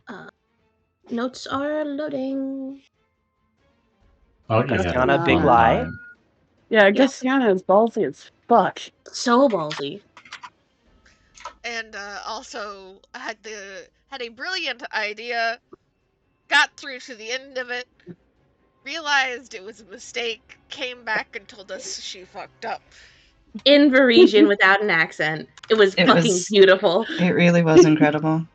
Uh, notes are loading. Oh yeah, Christiana, that's big fun lie. time. Yeah, Christiana is ballsy as fuck. So ballsy. And also had a brilliant idea, got through to the end of it, realized it was a mistake, came back and told us she fucked up. In Varisian without an accent. It was fucking beautiful. It really was incredible.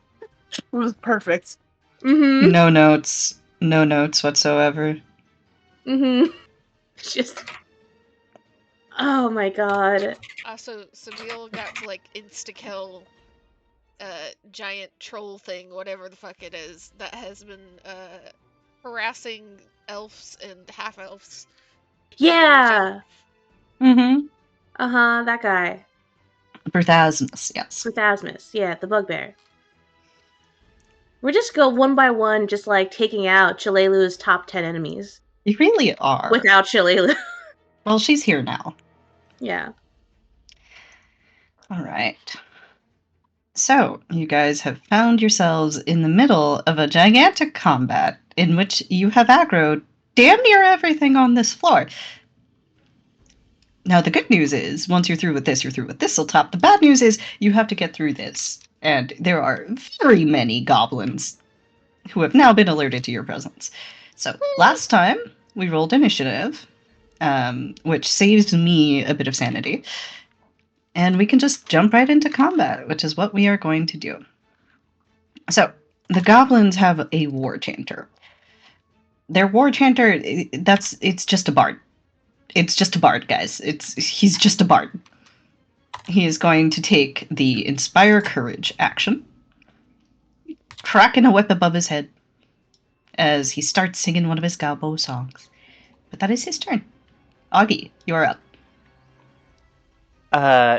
It was perfect. Mm-hmm. No notes whatsoever. Mm-hmm. Just. Oh my god. So Sabine got to like insta-kill giant troll thing, whatever the fuck it is, that has been harassing elves and half-elves. Yeah. Mm-hmm. Uh-huh, that guy. Berthasmus, yes. Berthasmus, yeah, the bugbear. We're just go one by one, just like taking out Chalelu's top 10 enemies. You really are. Without Chalelu. Well, she's here now. Yeah. All right. So, you guys have found yourselves in the middle of a gigantic combat in which you have aggroed damn near everything on this floor. Now, the good news is, once you're through with this, you're through with Thistletops. The bad news is, you have to get through this. And there are very many goblins who have now been alerted to your presence. So, last time, we rolled initiative, which saves me a bit of sanity. And we can just jump right into combat, which is what we are going to do. So, the goblins have a war chanter. Their war chanter, it's just a bard. It's just a bard, guys. He's just a bard. He is going to take the Inspire Courage action, cracking a whip above his head as he starts singing one of his Galbo songs. But that is his turn. Augie, you're up.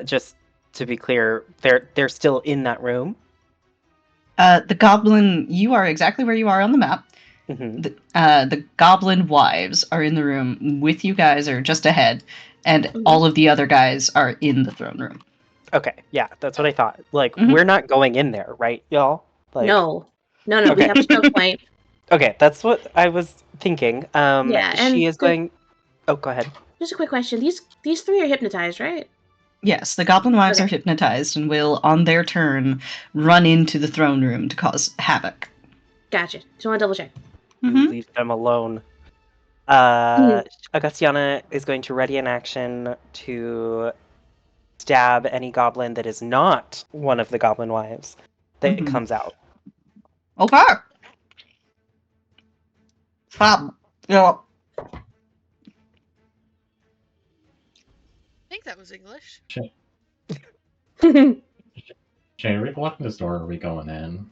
Just to be clear, they're still in that room. The goblin, you are exactly where you are on the map. Mm-hmm. The goblin wives are in the room with you guys, or just ahead, and all of the other guys are in the throne room. Okay, yeah, that's what I thought. Like, we're not going in there, right, y'all? Like, No, we Okay. have a choke point. Okay, that's what I was thinking. Yeah, and she is going. Oh, go ahead. Just a quick question. These three are hypnotized, right? Yes, the goblin wives Okay. are hypnotized and will, on their turn, run into the throne room to cause havoc. Gotcha. Just want to double check. Mhm. Leave them alone. Augustiana is going to ready an action to stab any goblin that is not one of the goblin wives that comes out. Okay. Fab. Yeah. I think that was English. Shane, are we locking this door or are we going in?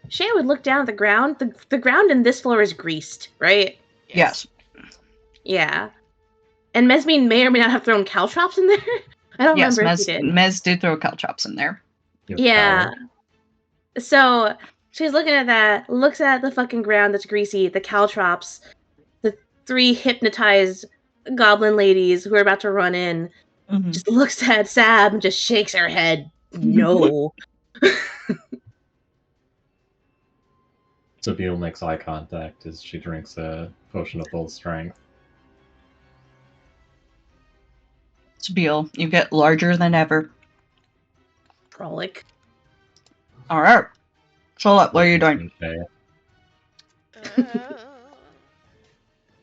Shay would look down at the ground. The ground in this floor is greased, right? Yes. Yeah. And Mesmine may or may not have thrown caltrops in there. I don't remember if he did. Mez did throw caltrops in there. Yeah. So she's looking at that, looks at the fucking ground that's greasy, the caltrops, the three hypnotized goblin ladies who are about to run in, just looks at Sab and just shakes her head. No. Sabine makes eye contact as she drinks a potion of full strength. Sabine, you get larger than ever. Frolic. Alright. So what are you doing?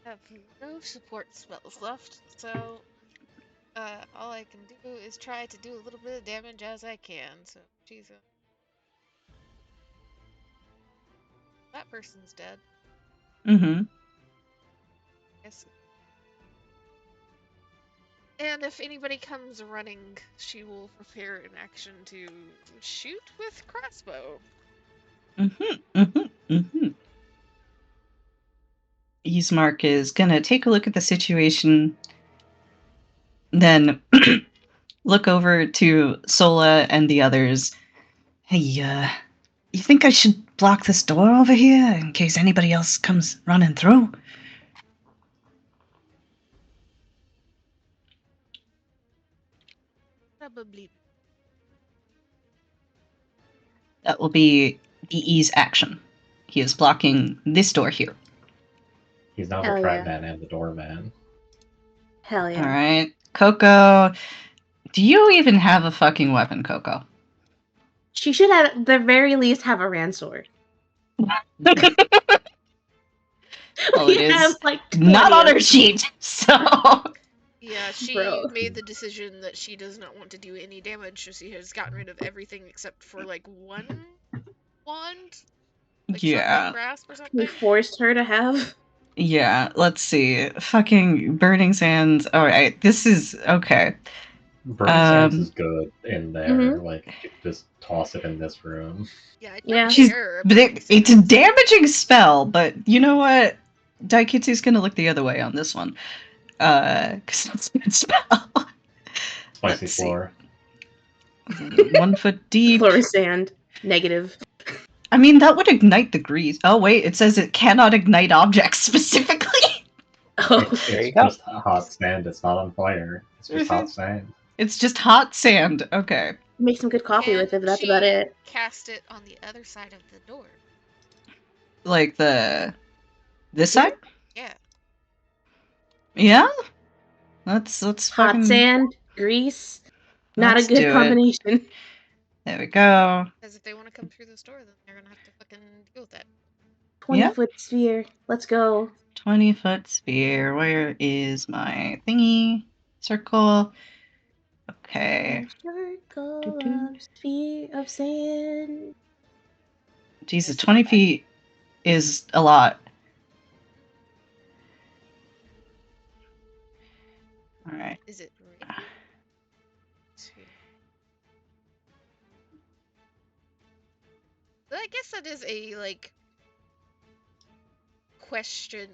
Have no support spells left, so all I can do is try to do a little bit of damage as I can. So, Jesus. That person's dead. Mm-hmm. Yes. And if anybody comes running, she will prepare an action to shoot with crossbow. Ismark is gonna take a look at the situation, then look over to Sola and the others. Hey, you think I should block this door over here in case anybody else comes running through? Probably. That will be BE's action. He is blocking this door here. He's now Hell the trap yeah. man and the doorman. Hell yeah. Alright. Coco. Do you even have a fucking weapon, Coco? She should at the very least have a Rand sword. Well, We it is have, like, not 20 on of her sheet, so. Yeah, she Bro. made the decision that she does not want to do any damage, so she has gotten rid of everything except for like one wand, like Yeah. sharpened grasp or We something. forced her to have. Yeah, let's see. Fucking Burning Sands. Alright, this is. Okay. Burning Sands Um, is good in there. Mhm. Like, you could just toss it in this room. Yeah, I don't Yeah. care. But about it's a Sands. damaging spell, but you know what? Daikitsu's gonna look the other way on this one. Because it's a good spell. Spicy Let's see. floor. 1 foot deep. Floor is sand. Negative. I mean, that would ignite the grease. Oh, wait, it says it cannot ignite objects specifically. Oh. There you It's go. just hot sand. It's not on fire. It's just hot sand. It's just hot sand. Okay. Make some good coffee with it, but that's about it. Cast it on the other side of the door. Like this side? Yeah. Yeah? Let's Hot fucking... sand, grease. Not Let's a good do it. combination. There we go. Because if they want to come through this door, then they're gonna have to fucking deal with that. 20-foot sphere. Let's go. 20-foot sphere. Where is my thingy? Circle. Okay. Circle Doo-doo. of sphere of sand. Jesus, 20 feet is a lot. Alright. Is it really? But I guess that is a like question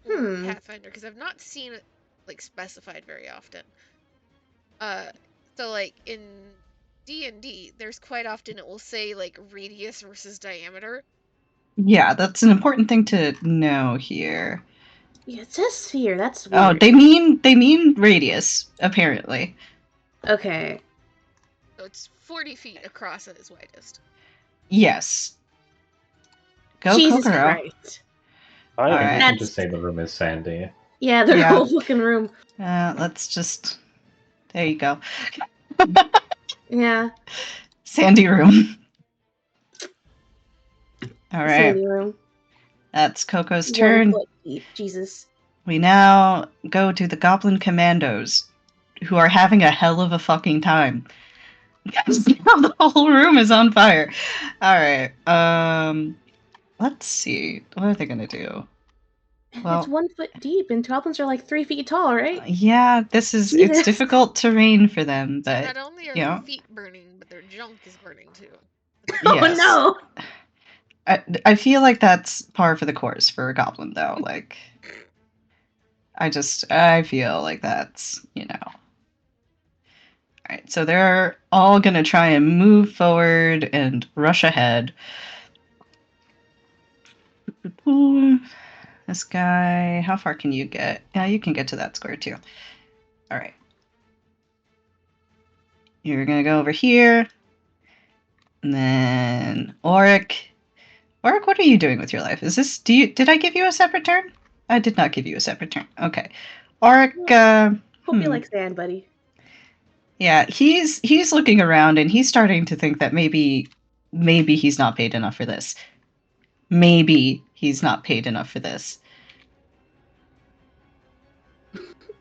for Pathfinder because I've not seen it like specified very often. So like in D&D, there's quite often it will say like radius versus diameter. Yeah, that's an important thing to know here. Yeah, it says sphere. That's weird. Oh, they mean radius, apparently. Okay. So it's 40 feet across at its widest. Yes. Go, Jesus Kokoro. Christ. Fine. Alright. You can That's- just say the room is sandy. Yeah, the Yeah. whole fucking room. Let's just... There you go. Yeah. Sandy room. Alright, Sandy room. that's Coco's 1 turn. foot deep. Jesus. We now go to the Goblin Commandos, who are having a hell of a fucking time. Because now the whole room is on fire. Alright, let's see. What are they gonna do? Well- It's 1 foot deep, and goblins are like 3 feet tall, right? Yeah, it's Jesus. difficult terrain for them, So but not only are yeah. their feet burning, but their junk is burning too. yes. Oh no! I feel like that's par for the course for a goblin, though. Like, I feel like that's, Alright, so they're all gonna try and move forward and rush ahead. This guy, how far can you get? Yeah, you can get to that square too. Alright. You're gonna go over here. And then Auric. Auric, what are you doing with your life? Did I give you a separate turn? I did not give you a separate turn. Okay. Auric, Hope you Hmm. like sand, buddy. yeah, he's looking around and he's starting to think that maybe he's not paid enough for this. Maybe he's not paid enough for this.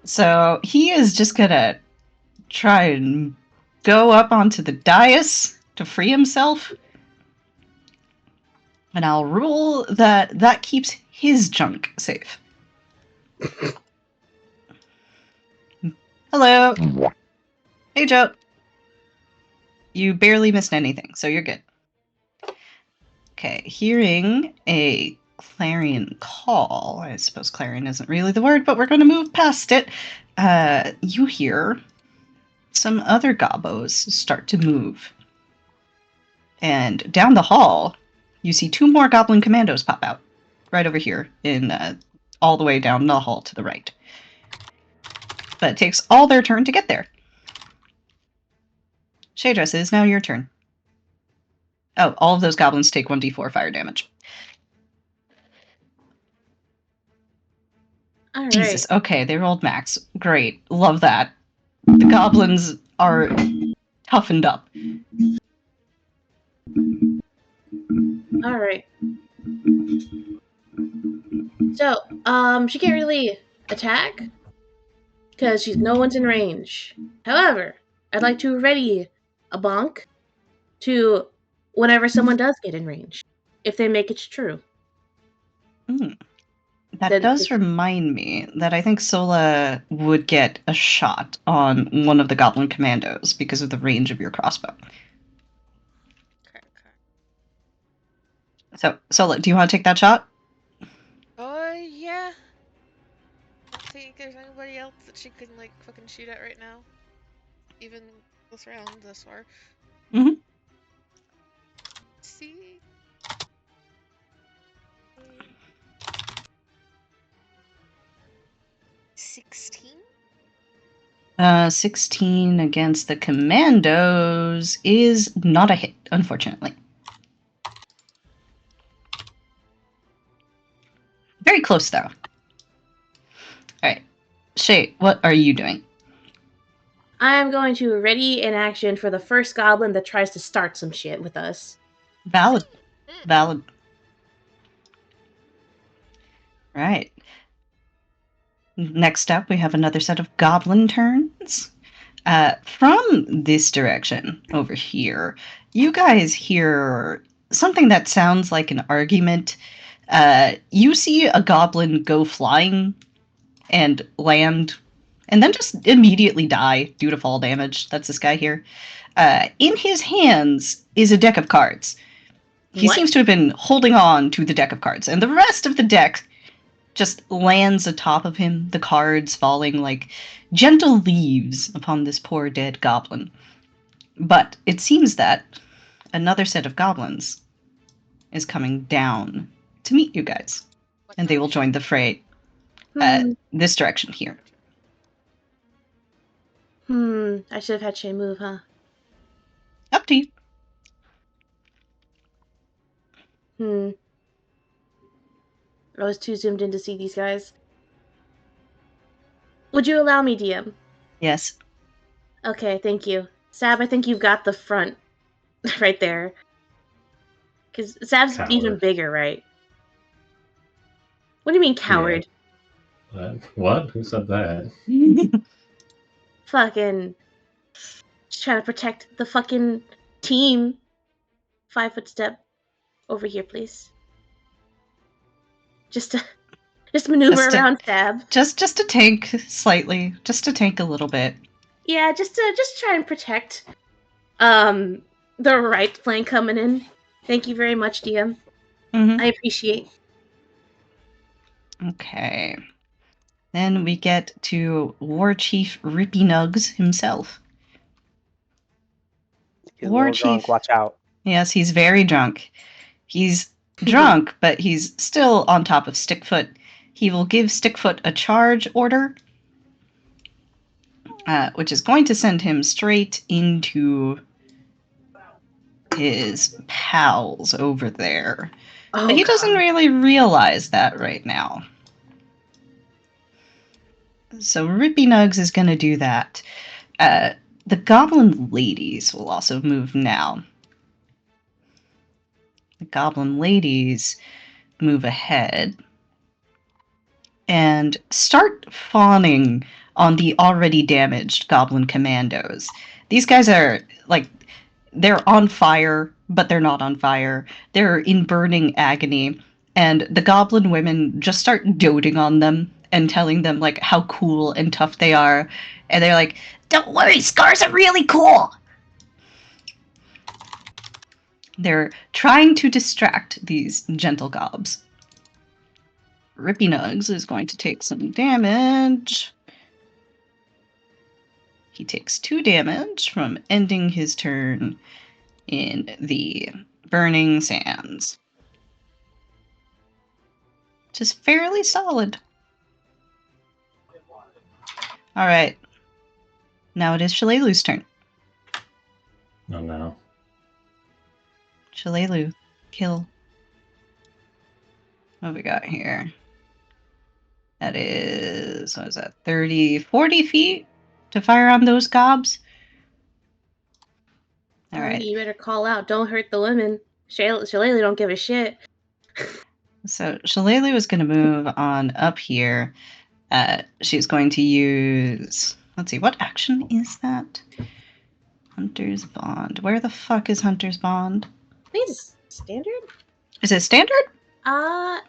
So he is just gonna try and go up onto the dais to free himself. And I'll rule that keeps his junk safe. Hello. Hey, Joe. You barely missed anything, so you're good. Okay, hearing a clarion call. I suppose clarion isn't really the word, but we're going to move past it. You hear some other gobbos start to move. And down the hall, you see 2 more goblin commandos pop out. Right over here, in all the way down the hall to the right. But it takes all their turn to get there. Shaydress, it is now your turn. Oh, all of those goblins take 1d4 fire damage. All right. Jesus. Okay, they rolled max. Great. Love that. The goblins are toughened up. All right. So, she can't really attack because no one's in range. However, I'd like to ready a bonk to whenever someone does get in range, if they make it true. That Then does remind me that I think Sola would get a shot on one of the goblin commandos because of the range of your crossbow. Okay. So, Sola, do you want to take that shot? Yeah. I don't think there's anybody else that she can, like, fucking shoot at right now. Even this round, thus far. Mhm. See? 16? 16 against the commandos is not a hit, unfortunately. Very close, though. Alright. Shay, what are you doing? I'm going to ready an action for the first goblin that tries to start some shit with us. Valid. Valid. Right. Next up, we have another set of goblin turns. From this direction over here, you guys hear something that sounds like an argument. You see a goblin go flying and land, and then just immediately die due to fall damage. That's this guy here. In his hands is a deck of cards. He What? seems to have been holding on to the deck of cards, and the rest of the deck just lands atop of him, the cards falling like gentle leaves upon this poor dead goblin. But it seems that another set of goblins is coming down to meet you guys, and they will join the fray this direction here. I should have had Shay move, huh? Up to you. I was too zoomed in to see these guys. Would you allow me, DM? Yes. Okay, thank you. Sab, I think you've got the front right there. Because Sab's Coward. even bigger, right? What do you mean, coward? What? Who said that? Fucking just trying to protect the fucking team. 5 foot step over here, please. Just maneuver Just to- around Sab. just to tank slightly, just to tank a little bit. Yeah, just try and protect the right flank coming in. Thank you very much, DM. Mm-hmm. I appreciate. Okay. Then we get to War Chief Rippy Nugs himself. He's a War little drunk, Chief. watch out. Yes, he's very drunk. He's drunk, but he's still on top of Stickfoot. He will give Stickfoot a charge order, which is going to send him straight into his pals over there. Oh, But he God. doesn't really realize that right now. So Rippy Nugs is going to do that. The Goblin Ladies will also move now. The Goblin Ladies move ahead and start fawning on the already damaged Goblin Commandos. These guys are, like, they're on fire, but they're not on fire. They're in burning agony, and the Goblin women just start doting on them and telling them, like, how cool and tough they are. And they're like, don't worry, scars are really cool! They're trying to distract these gentle gobs. Rippy Nugs is going to take some damage. He takes 2 damage from ending his turn in the Burning Sands. Which is fairly solid. Alright. Now it is Shalalu's turn. Oh no. Shalelu, kill. What we got here? That is, what is that, 30, 40 feet to fire on those gobs? All right. You better call out. Don't hurt the women. Shillelagh don't give a shit. So Shalelu is going to move on up here. She's going to use... Let's see, what action is that? Hunter's Bond. Where the fuck is Hunter's Bond? I think it's standard? Is it standard? I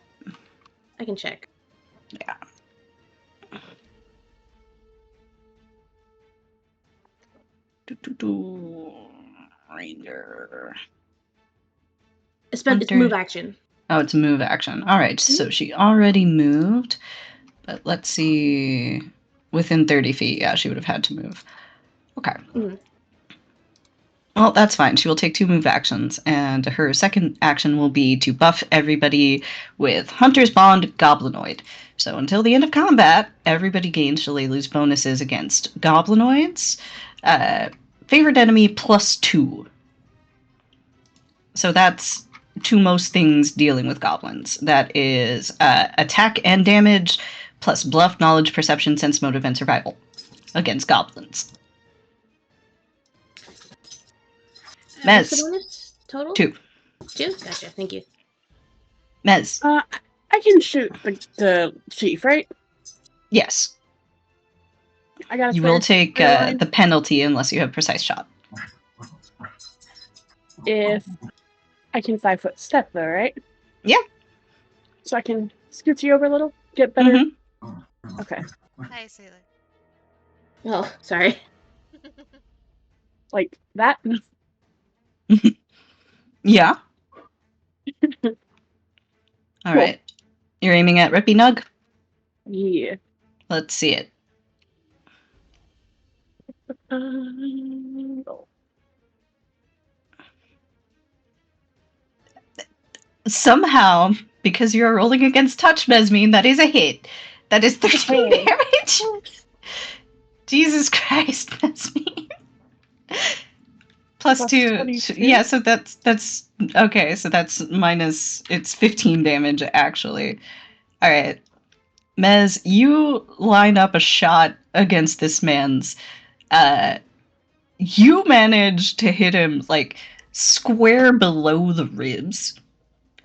can check. Yeah. Ranger. It's Hunter. move action. Oh, it's a move action. All right, so she already moved. But let's see. Within 30 feet, yeah, she would have had to move. Okay. Mhm. Well, that's fine. She will take 2 move actions, and her second action will be to buff everybody with Hunter's Bond Goblinoid. So until the end of combat, everybody gains Shalelu's bonuses against Goblinoids. Favorite enemy +2. So that's to most things dealing with goblins. That is attack and damage, plus bluff, knowledge, perception, sense motive, and survival against goblins. What's the Mez. bonus total? 2. 2? Gotcha. Thank you. Mez. I can shoot the chief, right? Yes. I got. You will take the penalty unless you have precise shot. If I can 5-foot step though, right? Yeah. So I can scoot you over a little, get better. Mhm. Okay. Hi, Sailor. Oh, sorry. Like that. Yeah. All right. You're aiming at Rippy Nug? Yeah. Let's see it. Somehow, because you're rolling against touch, Mesmine, that is a hit. That is 13 Hey. damage. Jesus Christ, Mesmine. Plus 2. 22? Yeah, so that's okay, so that's minus, it's 15 damage actually. All right. Mez, you line up a shot against this man's. You manage to hit him like square below the ribs,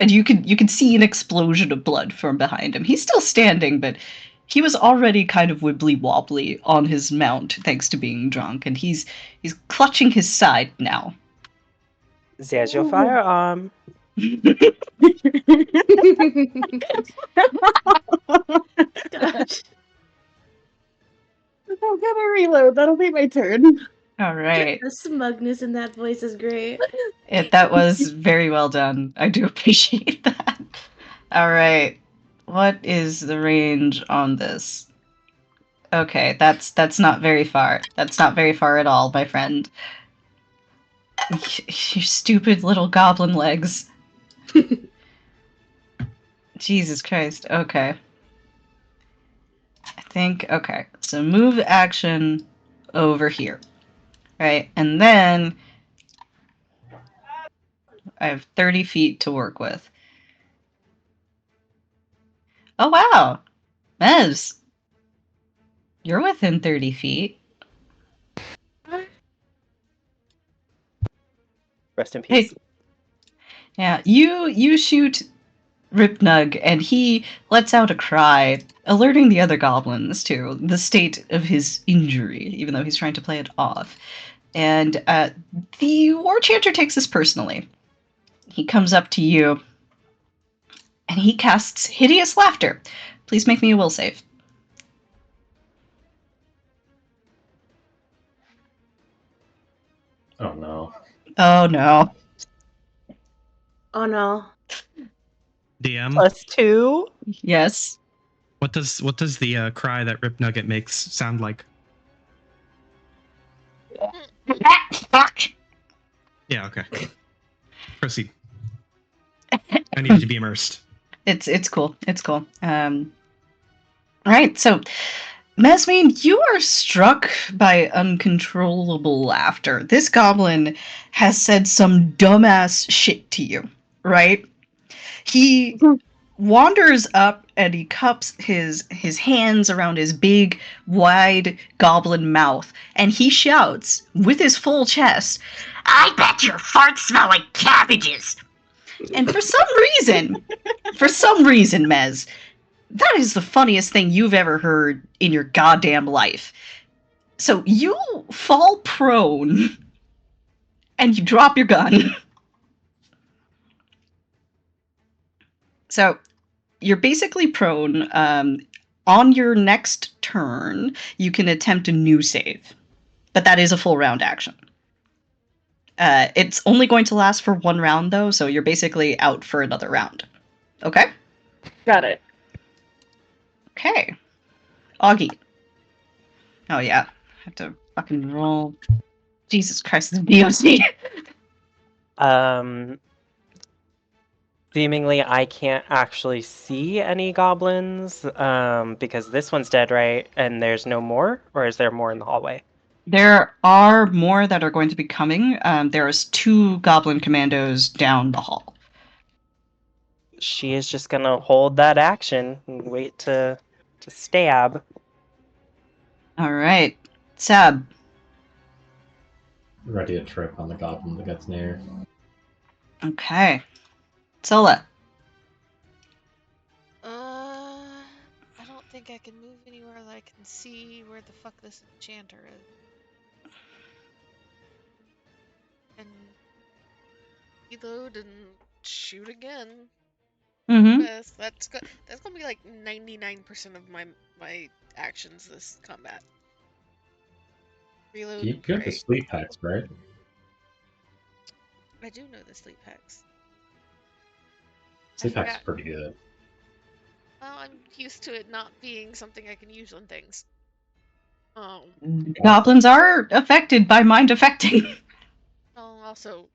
and you can see an explosion of blood from behind him. He's still standing, but he was already kind of wibbly wobbly on his mount thanks to being drunk, and he's clutching his side now. There's your firearm. Gosh. I'm gonna reload. That'll be my turn. All right. The smugness in that voice is great. That was very well done. I do appreciate that. All right. What is the range on this? Okay, that's not very far. That's not very far at all, my friend. Your stupid little goblin legs. Jesus Christ. Okay. I think, okay. So move action over here. Right? And then I have 30 feet to work with. Oh, wow. Mez. You're within 30 feet. Rest in peace. Hey. Yeah, you shoot Ripnug, and he lets out a cry, alerting the other goblins to the state of his injury, even though he's trying to play it off. And the War Chanter takes this personally. He comes up to you, and he casts Hideous Laughter. Please make me a will save. Oh no. Oh no. Oh no. DM, +2. Yes. what does the cry that Rip Nugget makes sound like? Fuck. Yeah, okay. Proceed. I need to be immersed. It's cool. It's cool. All right, so Mesmine, you are struck by uncontrollable laughter. This goblin has said some dumbass shit to you, right? He wanders up and he cups his hands around his big, wide goblin mouth, and he shouts with his full chest, "I bet your farts smell like cabbages!" And for some reason, Mez, that is the funniest thing you've ever heard in your goddamn life. So you fall prone and you drop your gun. So you're basically prone. On your next turn, you can attempt a new save, but that is a full round action. It's only going to last for 1 round, though, so you're basically out for another round. Okay? Got it. Okay. Augie. Oh, yeah. I have to fucking roll. Jesus Christ, this DOC. Seemingly, I can't actually see any goblins because this one's dead, right? And there's no more? Or is there more in the hallway? There are more that are going to be coming. There's 2 goblin commandos down the hall. She is just gonna hold that action and wait to stab. All right. Sab. Ready to trip on the goblin that gets near. Okay. Sola. I don't think I can move anywhere that I can see where the fuck this enchanter is. And reload and shoot again. Mm-hmm. Yes, that's gonna be like 99% of my actions this combat. Reload. You have the right. sleep hacks, right? I do know the sleep hacks. Sleep hacks is forgot. pretty good. Well, I'm used to it not being something I can use on things. Goblins are affected by mind affecting. Well, also,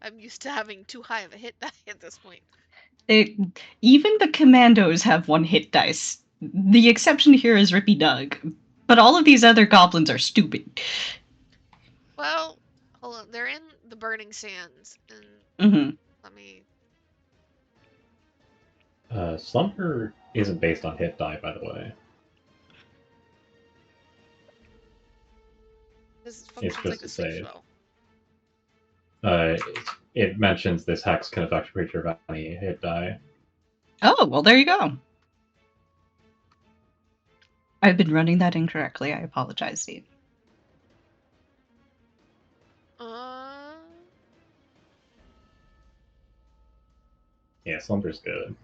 I'm used to having too high of a hit die at this point. Even the commandos have 1 hit dice. The exception here is Rippy Doug. But all of these other goblins are stupid. Well, hold on. They're in the Burning Sands, and Mm-hmm. let me. Slumber isn't based on hit die, by the way. This functions just like a a sleep save. spell. It mentions this hex can affect a creature of any hit die. Oh, well, there you go. I've been running that incorrectly. I apologize, Steve. Yeah, Slumber's good.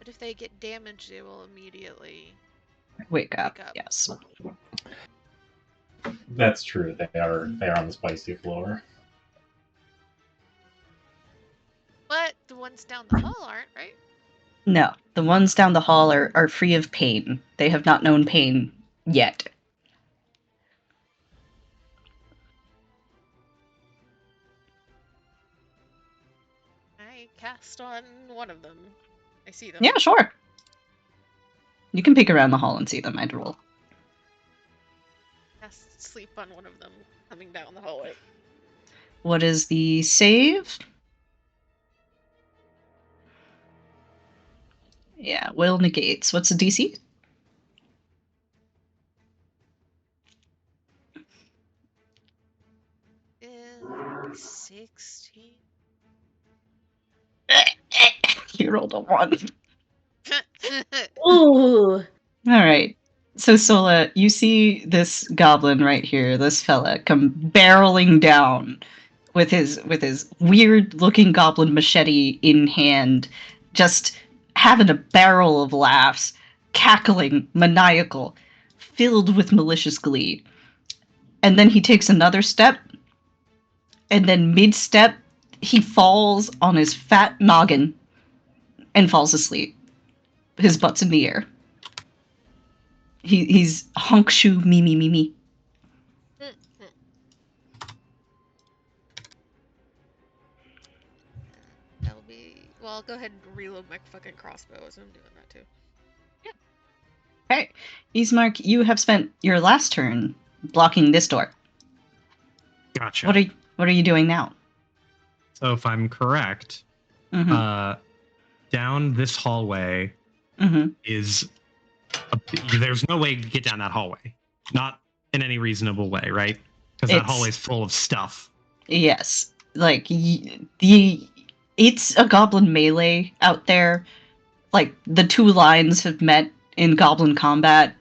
But if they get damaged, they will immediately Wake up. wake up. Yes. That's true. They are on the spicy floor. But the ones down the hall aren't, right? No, the ones down the hall are free of pain. They have not known pain yet. I cast on one of them. I see them. Yeah, sure. You can peek around the hall and see them. I'd roll. Cast sleep on one of them coming down the hallway. What is the save? Yeah, will negates. What's the DC? In 16. You rolled a 1. Ooh. Alright. So Sola, you see this goblin right here, this fella, come barreling down with his weird looking goblin machete in hand, just having a barrel of laughs, cackling, maniacal, filled with malicious glee. And then he takes another step, and then mid-step, he falls on his fat noggin and falls asleep. His butt's in the air. He's honk shoe me me me me. go ahead and reload my fucking crossbow as I'm doing that too. Okay. Ismark, you have spent your last turn blocking this door. Gotcha. What are you doing now? So if I'm correct, Mm-hmm. down this hallway Mm-hmm. is there's no way to get down that hallway. Not in any reasonable way, right? Because that hallway's full of stuff. Yes. Like it's a goblin melee out there. Like the two lines have met in goblin combat.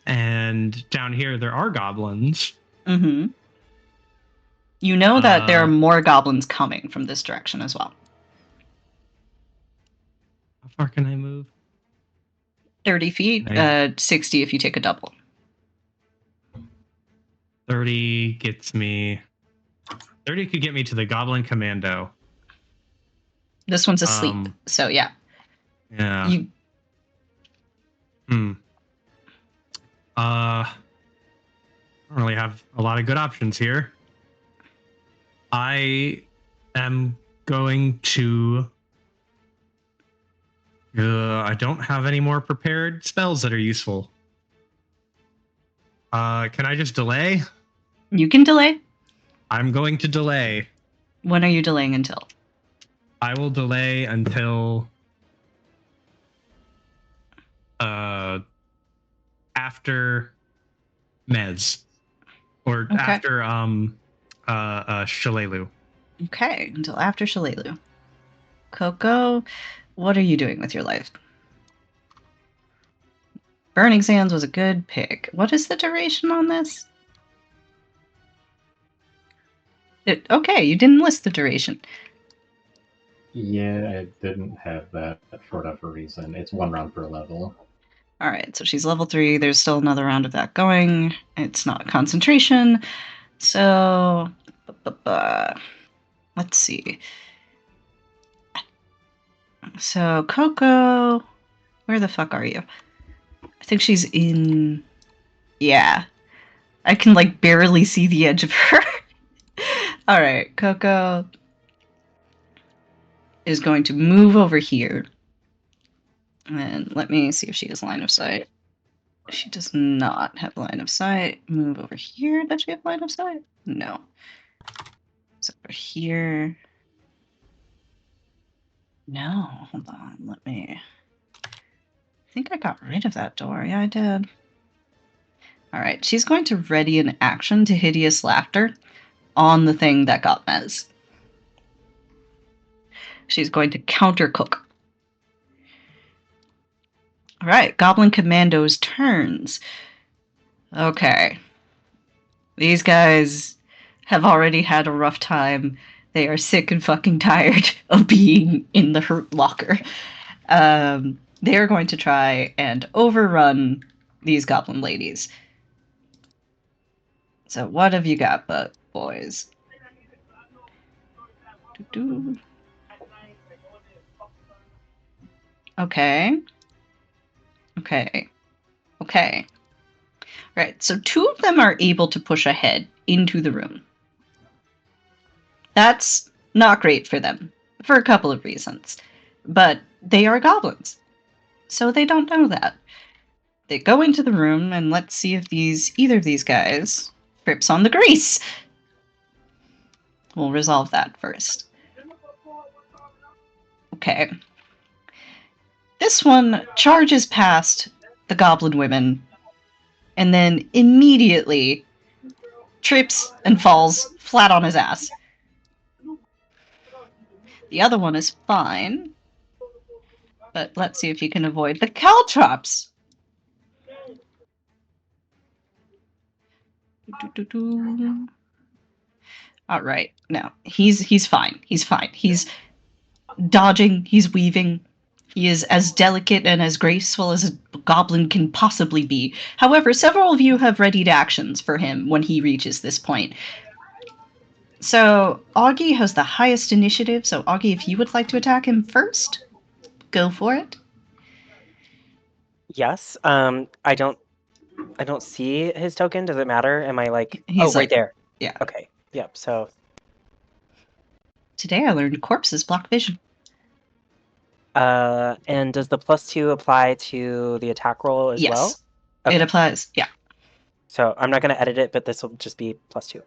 And down here there are goblins. Mm-hmm. You know that there are more goblins coming from this direction as well. How far can I move? 30 feet, 60 if you take a double. 30 gets me... 30 could get me to the Goblin Commando. This one's asleep, so yeah. Yeah. I don't really have a lot of good options here. I am going to... I don't have any more prepared spells that are useful. Can I just delay? You can delay. I'm going to delay. When are you delaying until? I will delay until after Mez. Or after Shalelu. Okay, until after Shalelu. Coco, what are you doing with your life? Burning Sands was a good pick. What is the duration on this? Okay, you didn't list the duration. Yeah, I didn't have that for whatever reason. It's 1 round per level. Alright, so she's level 3. There's still another round of that going. It's not concentration. So, let's see. So, Coco, where the fuck are you? I think she's in... Yeah. I can, like, barely see the edge of her. Alright, Coco is going to move over here. And let me see if she has line of sight. She does not have line of sight. Move over here. Does she have line of sight? No. So over here. No, hold on. Let me... I think I got rid of that door. Yeah, I did. Alright, she's going to ready an action to Hideous Laughter on the thing that got Mez. She's going to counter cook. Alright, Goblin Commando's turns. Okay. These guys have already had a rough time. They are sick and fucking tired of being in the hurt locker. They are going to try and overrun these goblin ladies. So what have you got, boys? Okay. Right, so 2 of them are able to push ahead into the room. That's not great for them, for a couple of reasons. But they are goblins, so they don't know that. They go into the room, and let's see if either of these guys trips on the grease. We'll resolve that first. Okay. This one charges past the goblin women, and then immediately trips and falls flat on his ass. The other one is fine, but let's see if he can avoid the caltrops. All right, no, he's fine. He's fine. He's dodging. He's weaving. He is as delicate and as graceful as a goblin can possibly be. However, several of you have readied actions for him when he reaches this point. So, Augie has the highest initiative, so Augie, if you would like to attack him first, go for it. Yes. I don't see his token. Does it matter? Am I like... He's right there. Yeah. Okay. Yep. So Today I learned corpses block vision. And does the +2 apply to the attack roll as Yes. well? It Okay. applies. Yeah. So I'm not going to edit it, but this will just be +2.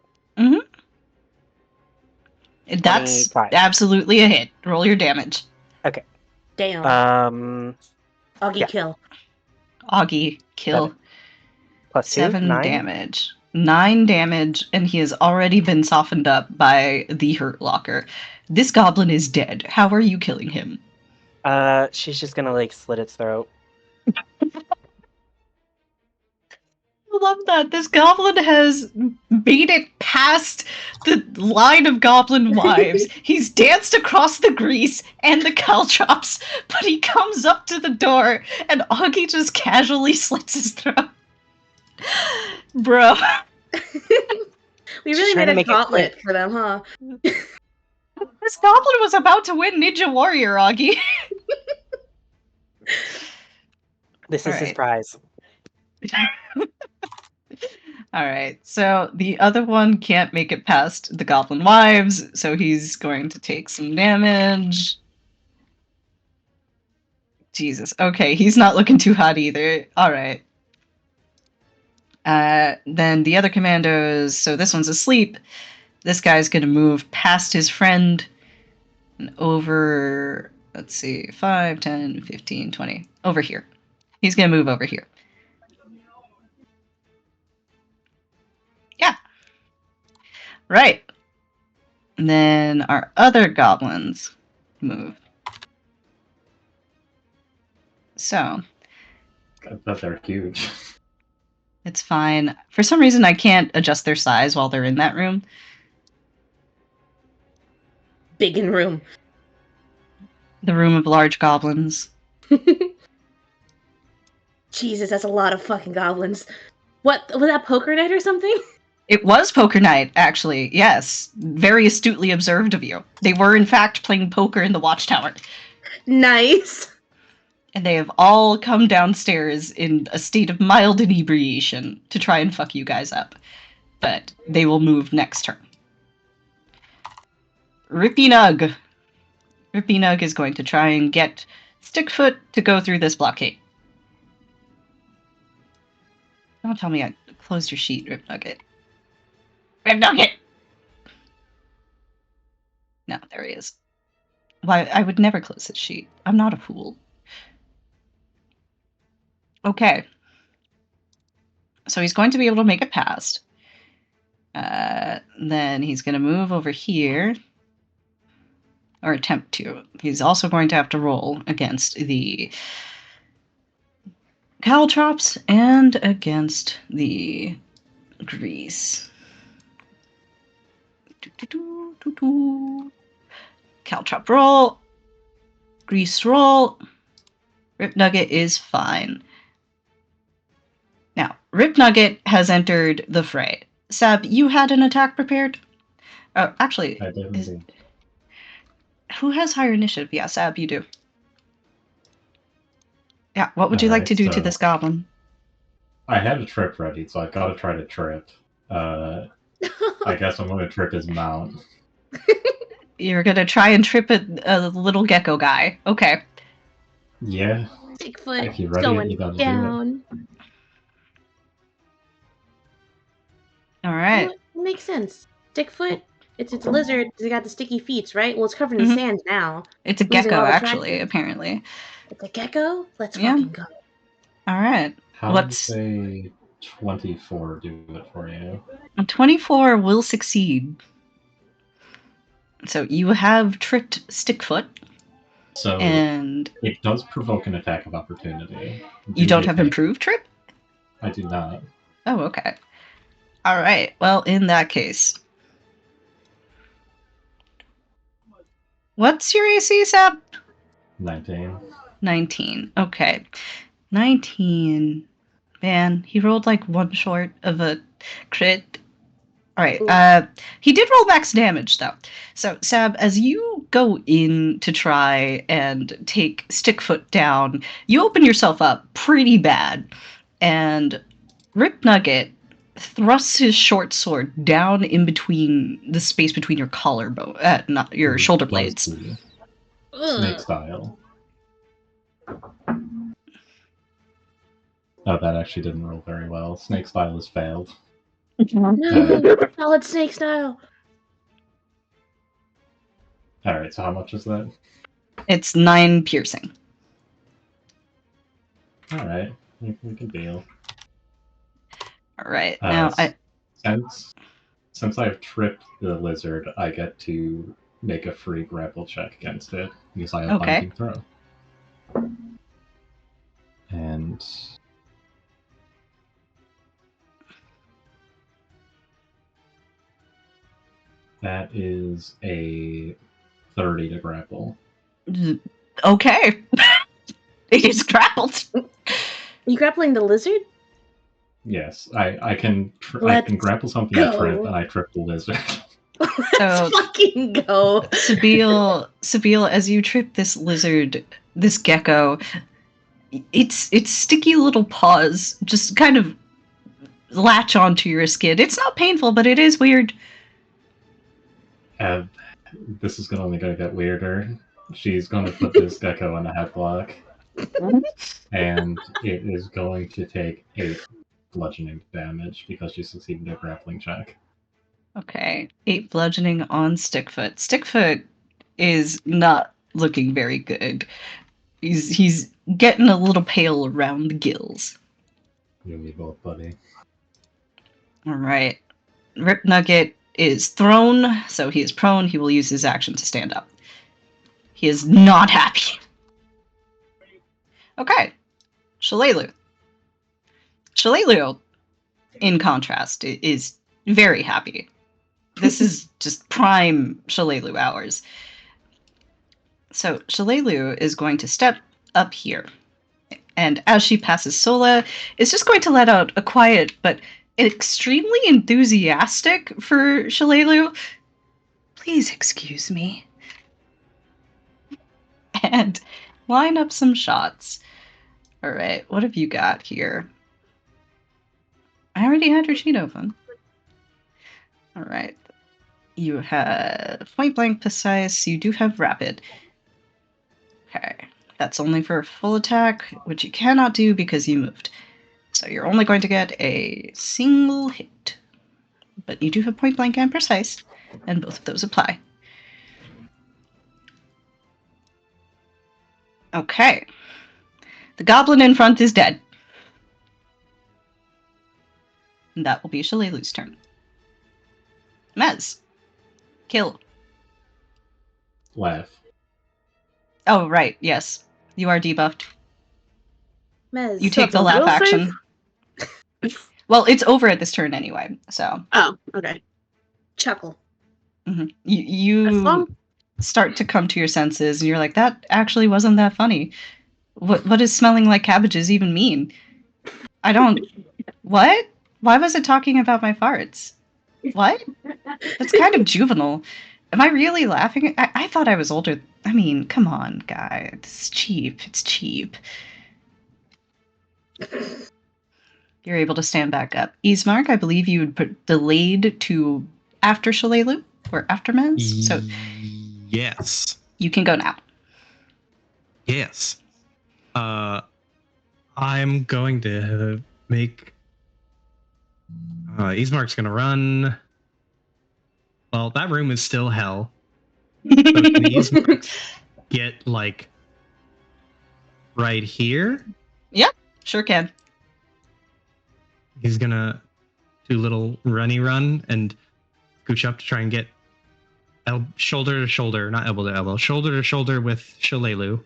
That's 25. absolutely a hit. Roll your damage. Damn. Augie yeah. kill. Augie, kill. +2, 7 9. damage. 9 damage, and he has already been softened up by the Hurt Locker. This goblin is dead. How are you killing him? She's just going to like slit its throat. I love that. This goblin has made it past the line of goblin wives. He's danced across the grease and the caltrops, but he comes up to the door and Augie just casually slits his throat. Bro. We She's really trying to made a make it gauntlet quick. for them, huh? This goblin was about to win Ninja Warrior, Augie. This is his Alright. prize. Alright, so the other one can't make it past the goblin wives, so he's going to take some damage. Jesus. Okay, he's not looking too hot either. Alright. Then the other commandos, so this one's asleep. This guy's gonna move past his friend and over, let's see, 5, 10, 15, 20, over here. He's gonna move over here. Yeah. Right. And then our other goblins move. So, I bet they're huge. it's fine. For some reason, I can't adjust their size while they're in that room. Big in room. The room of large goblins. Jesus, that's a lot of fucking goblins. What was that, poker night or something? It was poker night, actually. Yes. Very astutely observed of you. They were, in fact, playing poker in the watchtower. Nice. And they have all come downstairs in a state of mild inebriation to try and fuck you guys up. But they will move next turn. Rippy Nug. Rippy Nug is going to try and get Stickfoot to go through this blockade. Don't tell me I closed your sheet, Rip Nugget. Rip Nugget! No, there he is. Why, I would never close this sheet. I'm not a fool. Okay. So he's going to be able to make it past. Then he's going to move over here. Or attempt to. He's also going to have to roll against the caltrops and against the grease. Caltrop roll. Grease roll. Rip Nugget is fine. Now, Rip Nugget has entered the fray. Sab, you had an attack prepared? Oh, actually, I did indeed. who has higher initiative? Yeah, Sab, you do. Yeah, what would you like to do to this goblin? I had a trip ready, so I gotta try to trip. I guess I'm gonna trip his mount. You're gonna try and trip a little gecko guy. Okay. Yeah. Bigfoot If you're ready, going you gotta down. All right. Well, it makes sense. Stickfoot, it's a lizard. It's got the sticky feet, right? Well, it's covered in sand now. It's a Losing gecko, all actually, attractions. apparently. It's a gecko? Let's Yeah. fucking go. All right. How What's- would say 24 do it for you? 24 will succeed. So you have tripped Stickfoot, So and it does provoke an attack of opportunity. you don't have improved. improved trip? I do not. Oh, okay. All right. Well, in that case. What's your AC, Sab? 19. 19. Okay. 19. Man, he rolled like one short of a crit. All right. He did roll max damage, though. So, Sab, as you go in to try and take Stickfoot down, you open yourself up pretty bad. And Rip Nugget thrusts his short sword down in between the space between your collarbone, not your shoulder blades. Snake style. Oh, that actually didn't roll very well. Snake style has failed. No, solid snake style. Alright, so how much is that? It's 9 piercing. Alright, we can deal. All right, now Since I've tripped the lizard, I get to make a free grapple check against it because I have binding throw. And that is a 30 to grapple. Okay. It is grappled. Are you grappling the lizard? Yes, I can Let's grapple something go. I trip, and I trip the lizard. Let's fucking go. Sabine, as you trip this lizard, this gecko, its sticky little paws just kind of latch onto your skin. It's not painful, but it is weird. This is only going to get weirder. She's going to put this gecko in a headlock, and it is going to take 8 bludgeoning damage because she succeeded a grappling check. Okay, 8 bludgeoning on Stickfoot. Stickfoot is not looking very good. He's getting a little pale around the gills. You and me both, buddy. All right. Rip Nugget is thrown, so he is prone. He will use his action to stand up. He is not happy. Okay. Shalelu. Shalelu, in contrast, is very happy. This is just prime Shalelu hours. So Shalelu is going to step up here. And as she passes Sola, is just going to let out a quiet but extremely enthusiastic for Shalelu, "Please excuse me." And line up some shots. All right, what have you got here? I already had your sheet open. All right. You have point blank precise. You do have rapid. Okay. That's only for a full attack, which you cannot do because you moved. So you're only going to get a single hit. But you do have point blank and precise, and both of those apply. Okay. The goblin in front is dead. And that will be Shalelu's turn. Mez. Kill. Laugh. Oh, right, yes. You are debuffed. Mez. You take the So laugh will action. Well, it's over at this turn anyway, so. Oh, okay. Chuckle. Mm-hmm. You start to come to your senses, and you're like, that actually wasn't that funny. What does smelling like cabbages even mean? I don't... What? Why was it talking about my farts? What? That's kind of juvenile. Am I really laughing? I thought I was older. I mean, come on, guy. It's cheap. It's cheap. You're able to stand back up. Ismark, I believe you would put delayed to after Shalelu or after Mez. So yes. You can go now. Yes. I'm going to make... Ismark's going to run... Well, that room is still hell. But can Ismark get, like, right here? Yeah, sure can. He's going to do a little runny run and scooch up to try and get shoulder to shoulder, not elbow to elbow, shoulder to shoulder with Shalelu.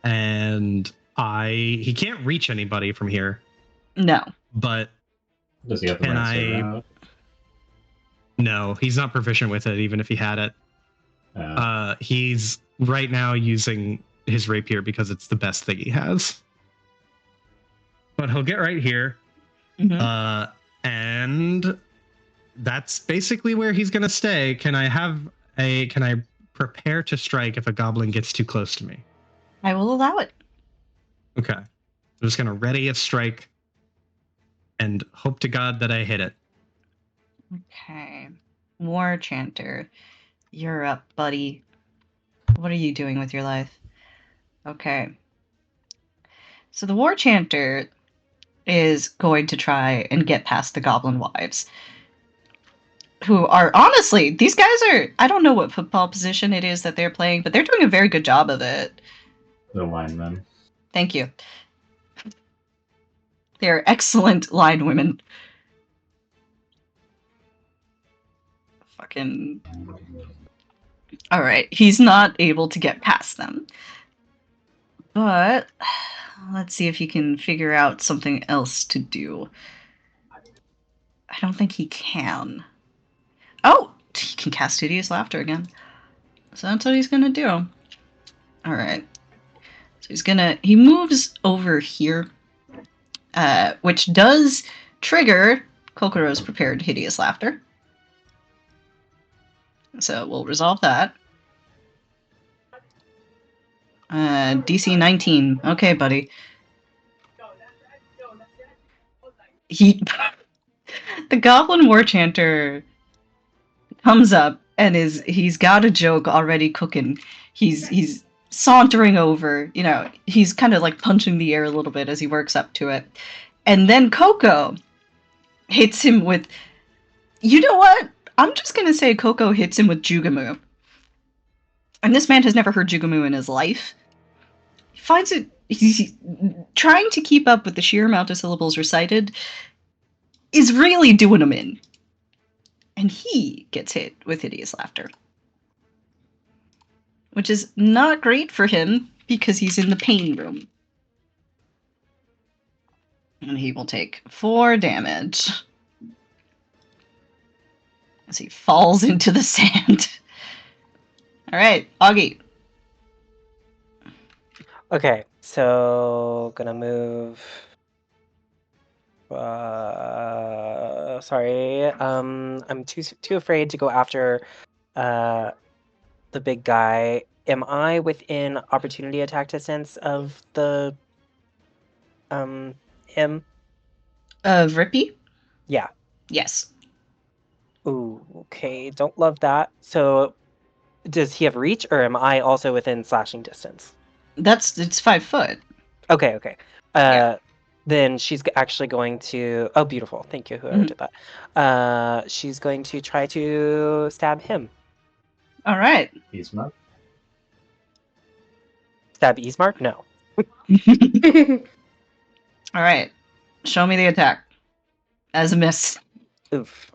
And he can't reach anybody from here. No. But Does he have the right sword out? No, he's not proficient with it, even if he had it. He's right now using his rapier because it's the best thing he has. But he'll get right here. Mm-hmm. And that's basically where he's going to stay. Can I prepare to strike if a goblin gets too close to me? I will allow it. Okay. I'm just going to ready a strike and hope to God that I hit it. Okay. War Chanter. You're up, buddy. What are you doing with your life? Okay. So the War Chanter is going to try and get past the Goblin Wives. Who are, honestly, these guys are, I don't know what football position it is that they're playing, but they're doing a very good job of it. The linemen. Thank you. They're excellent line women. Fucking... Alright, he's not able to get past them. But let's see if he can figure out something else to do. I don't think he can. Oh! He can cast Hideous Laughter again. So that's what he's gonna do. Alright. So he moves over here, which does trigger Kokoro's prepared Hideous Laughter. So we'll resolve that. DC 19. Okay, buddy. The Goblin War Chanter comes up and he's got a joke already cooking. He's sauntering over, he's kind of like punching the air a little bit as he works up to it. And then Coco hits him with, you know what? I'm just gonna say Coco hits him with Jugamu. And this man has never heard Jugamu in his life. He finds it, he's trying to keep up with the sheer amount of syllables recited, is really doing him in. And he gets hit with Hideous Laughter. Which is not great for him, because he's in the pain room. And he will take 4 damage. As he falls into the sand. Alright, Augie. Okay, so gonna move. Sorry. I'm too afraid to go after the big guy. Am I within opportunity attack distance of the him? Rippy? Yeah. Yes. Ooh, okay. Don't love that. So does he have reach, or am I also within slashing distance? It's 5 foot. Okay. Yeah. Then she's actually going to... Oh, beautiful. Thank you, whoever did that. She's going to try to stab him. All right. Ismark? Stab Ismark? No. All right. Show me the attack. As a miss. Oof.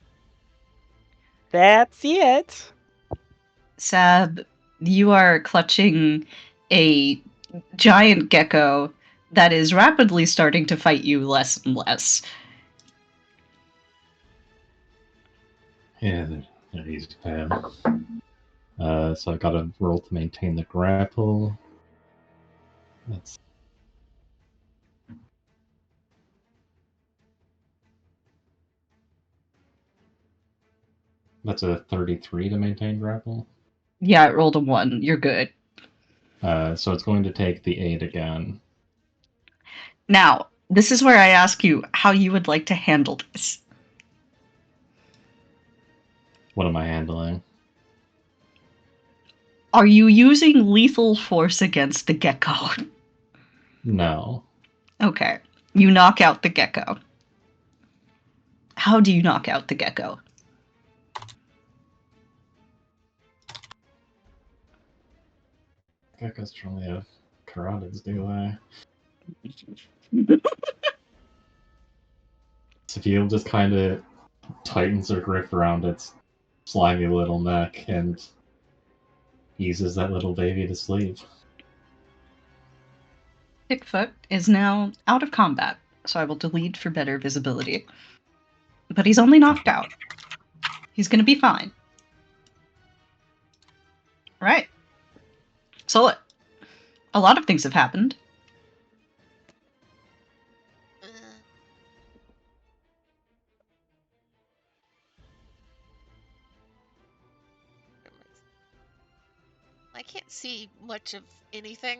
That's it. Sab, you are clutching a giant gecko that is rapidly starting to fight you less and less. Yeah, they're easy to have. So I gotta roll to maintain the grapple. That's a 33 to maintain grapple. Yeah, it rolled a 1. You're good. So it's going to take the 8 again. Now, this is where I ask you how you would like to handle this. What am I handling? Are you using lethal force against the gecko? No. Okay. You knock out the gecko. How do you knock out the gecko? Geckos don't really have carotids, do they? Sophia just kind of tightens her grip around its slimy little neck and eases that little baby to sleep. Bigfoot is now out of combat, so I will delete for better visibility. But he's only knocked out. He's gonna be fine. Right. So, a lot of things have happened. I can't see much of anything.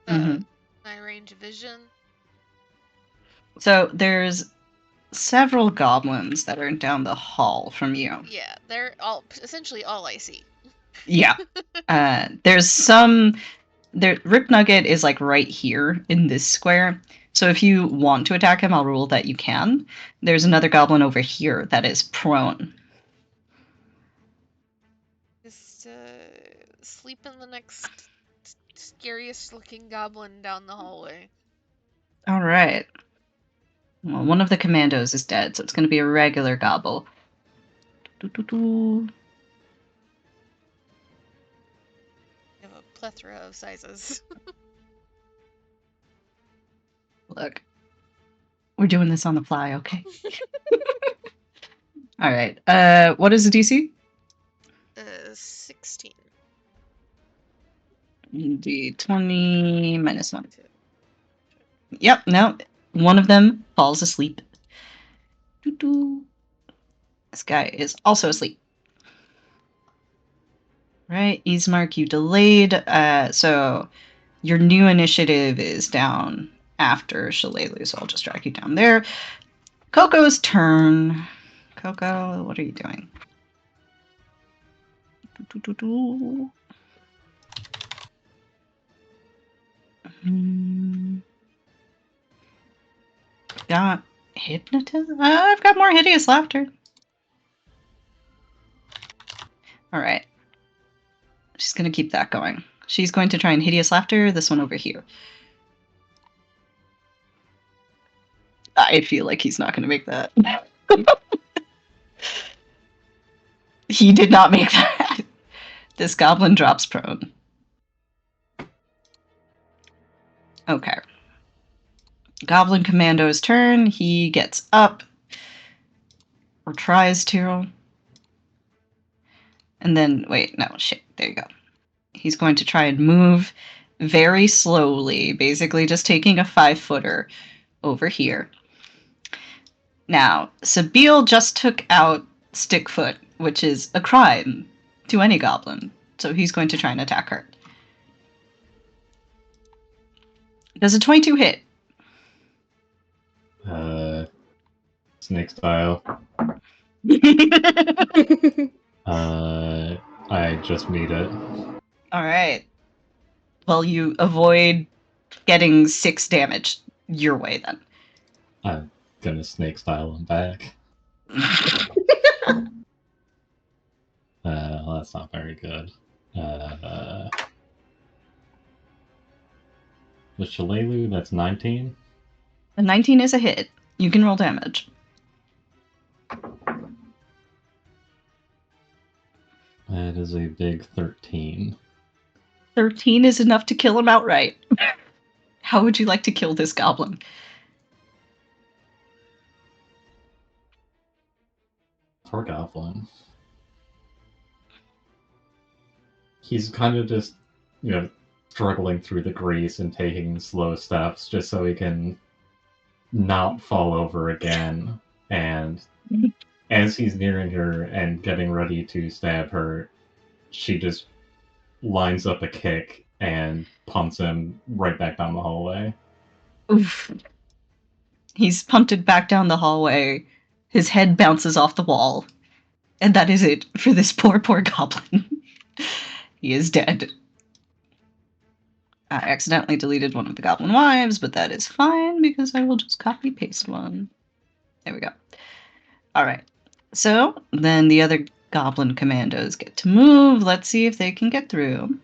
Mhm. My range of vision. So there's several goblins that are down the hall from you. Yeah, they're all essentially all I see. Yeah. There's some. Rip Nugget is like right here in this square. So if you want to attack him, I'll rule that you can. There's another goblin over here that is prone. Just sleep in the next scariest looking goblin down the hallway. All right. Well, one of the commandos is dead, so it's going to be a regular gobble. You have a plethora of sizes. Look, we're doing this on the fly, okay? All right. What is the DC? 16. D20 minus 1. Yep, no. One of them falls asleep. This guy is also asleep. Right, Ismark, you delayed. So your new initiative is down after Shalelu, so I'll just drag you down there. Coco's turn. Coco, what are you doing? Got hypnotism? I've got more hideous laughter. Alright. She's gonna keep that going. She's going to try and hideous laughter this one over here. I feel like he's not gonna make that. He did not make that. This goblin drops prone. Okay. Goblin Commando's turn. He gets up. Or tries to. And then, wait, no, shit. There you go. He's going to try and move very slowly, basically just taking a 5-footer over here. Now, Sabine just took out Stickfoot, which is a crime to any goblin. So he's going to try and attack her. Does a 22 hit? Snake style. I just made it. Alright. Well, you avoid getting 6 damage your way then. I'm gonna snake style him back. Well, that's not very good. With Shalelu, that's 19. A 19 is a hit. You can roll damage. That is a big 13. 13 is enough to kill him outright. How would you like to kill this goblin? Poor goblin. He's kind of just, struggling through the grease and taking slow steps just so he can not fall over again. And as he's nearing her and getting ready to stab her, she just lines up a kick and punts him right back down the hallway. Oof. He's punted back down the hallway. His head bounces off the wall. And that is it for this poor, poor goblin. He is dead. I accidentally deleted one of the goblin wives, but that is fine because I will just copy paste one. There we go. Alright. So, then the other goblin commandos get to move. Let's see if they can get through.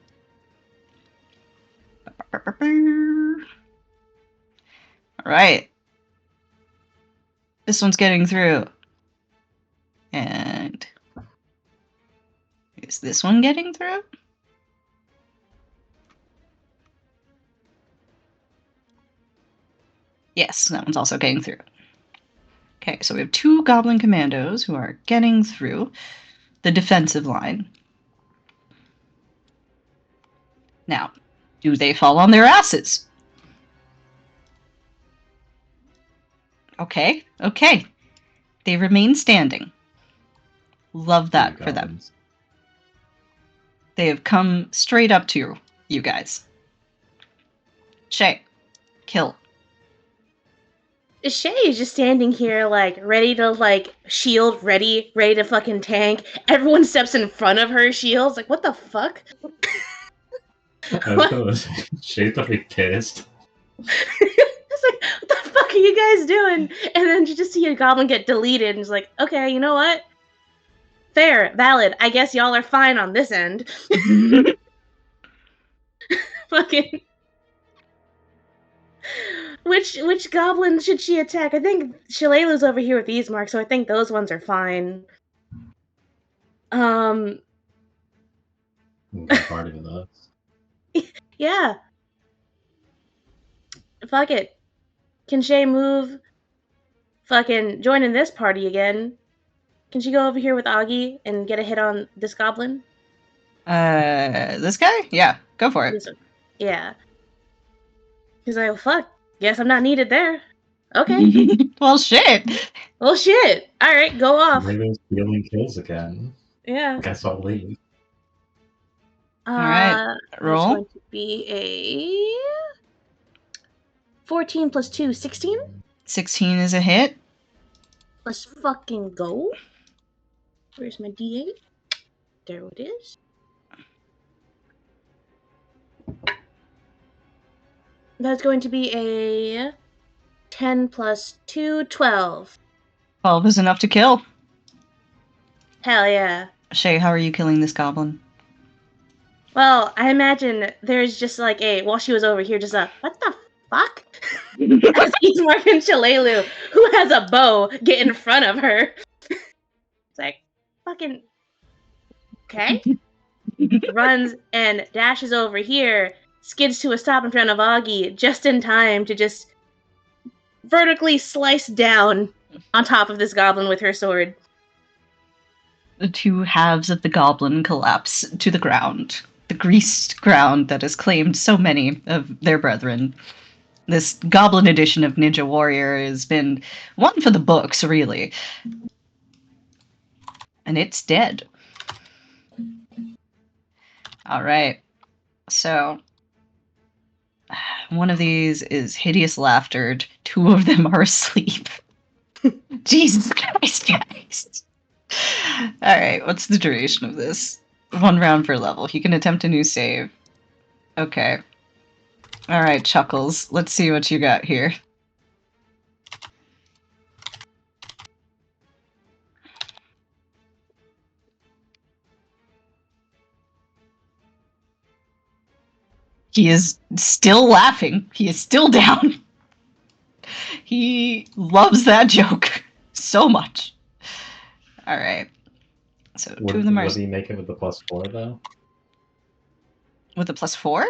Alright. This one's getting through. And is this one getting through? Yes, that one's also getting through. Okay, so we have 2 goblin commandos who are getting through the defensive line. Now, do they fall on their asses? Okay, okay. They remain standing. Love that for them. They have come straight up to you guys. Shay, kill. Shay is just standing here, like, ready to, like, shield, ready to fucking tank. Everyone steps in front of her shields. Like, what the fuck? I was gonna say, Shay's gonna be pissed. It's like, what the fuck are you guys doing? And then you just see a goblin get deleted, and it's like, okay, you know what? Fair, valid. I guess y'all are fine on this end. Fucking. Which goblin should she attack? I think Shalalu's over here with Ismark, so I think those ones are fine. Got a party with us. Yeah. Fuck it. Can Shay move? Fucking join in this party again. Can she go over here with Augie and get a hit on this goblin? This guy? Yeah, go for it. Yeah. He's like, fuck. Guess I'm not needed there. Okay. Well, shit. Well, shit. All right, go off. Raven's stealing kills again. Yeah. Guess I'll leave. All right, roll. It's going to be a 14 plus 2, 16. 16 is a hit. Let's fucking go. Where's my D8? There it is. That's going to be a 10 plus 2, 12. 12 is enough to kill. Hell yeah. Shay, how are you killing this goblin? Well, I imagine there's just like while she was over here, just what the fuck? As Ismark and Shalalu, who has a bow, get in front of her. It's like, fucking, okay. Runs and dashes over here, skids to a stop in front of Augie, just in time to just vertically slice down on top of this goblin with her sword. The two halves of the goblin collapse to the ground. The greased ground that has claimed so many of their brethren. This goblin edition of Ninja Warrior has been one for the books, really. And it's dead. Alright. So, one of these is hideous laughter. Two of them are asleep. Jesus Christ, guys. Alright, what's the duration of this? 1 round per level. He can attempt a new save. Okay. Alright, Chuckles. Let's see what you got here. He is still laughing. He is still down. He loves that joke so much. Alright. So two of them are... What do you make it with the +4, though? With a +4?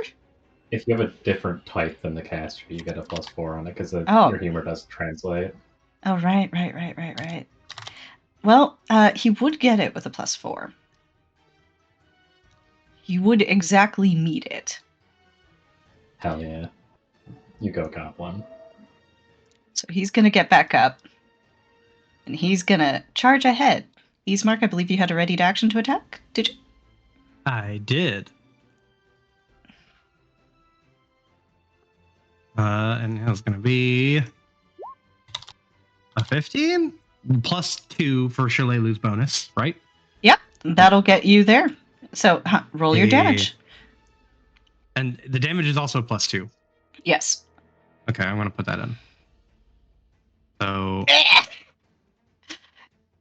If you have a different type than the caster, you get a +4 on it, because your humor doesn't translate. Oh, right. Well, he would get it with a +4. He would exactly meet it. Hell yeah. You go, Goblin. So he's gonna get back up. And he's gonna charge ahead. Ismark, I believe you had a ready to action to attack? Did you? I did. And it was going to be a 15 plus 2 for Shalalu's bonus, right? Yep, that'll get you there. So roll your damage. And the damage is also +2. Yes. Okay, I'm going to put that in. So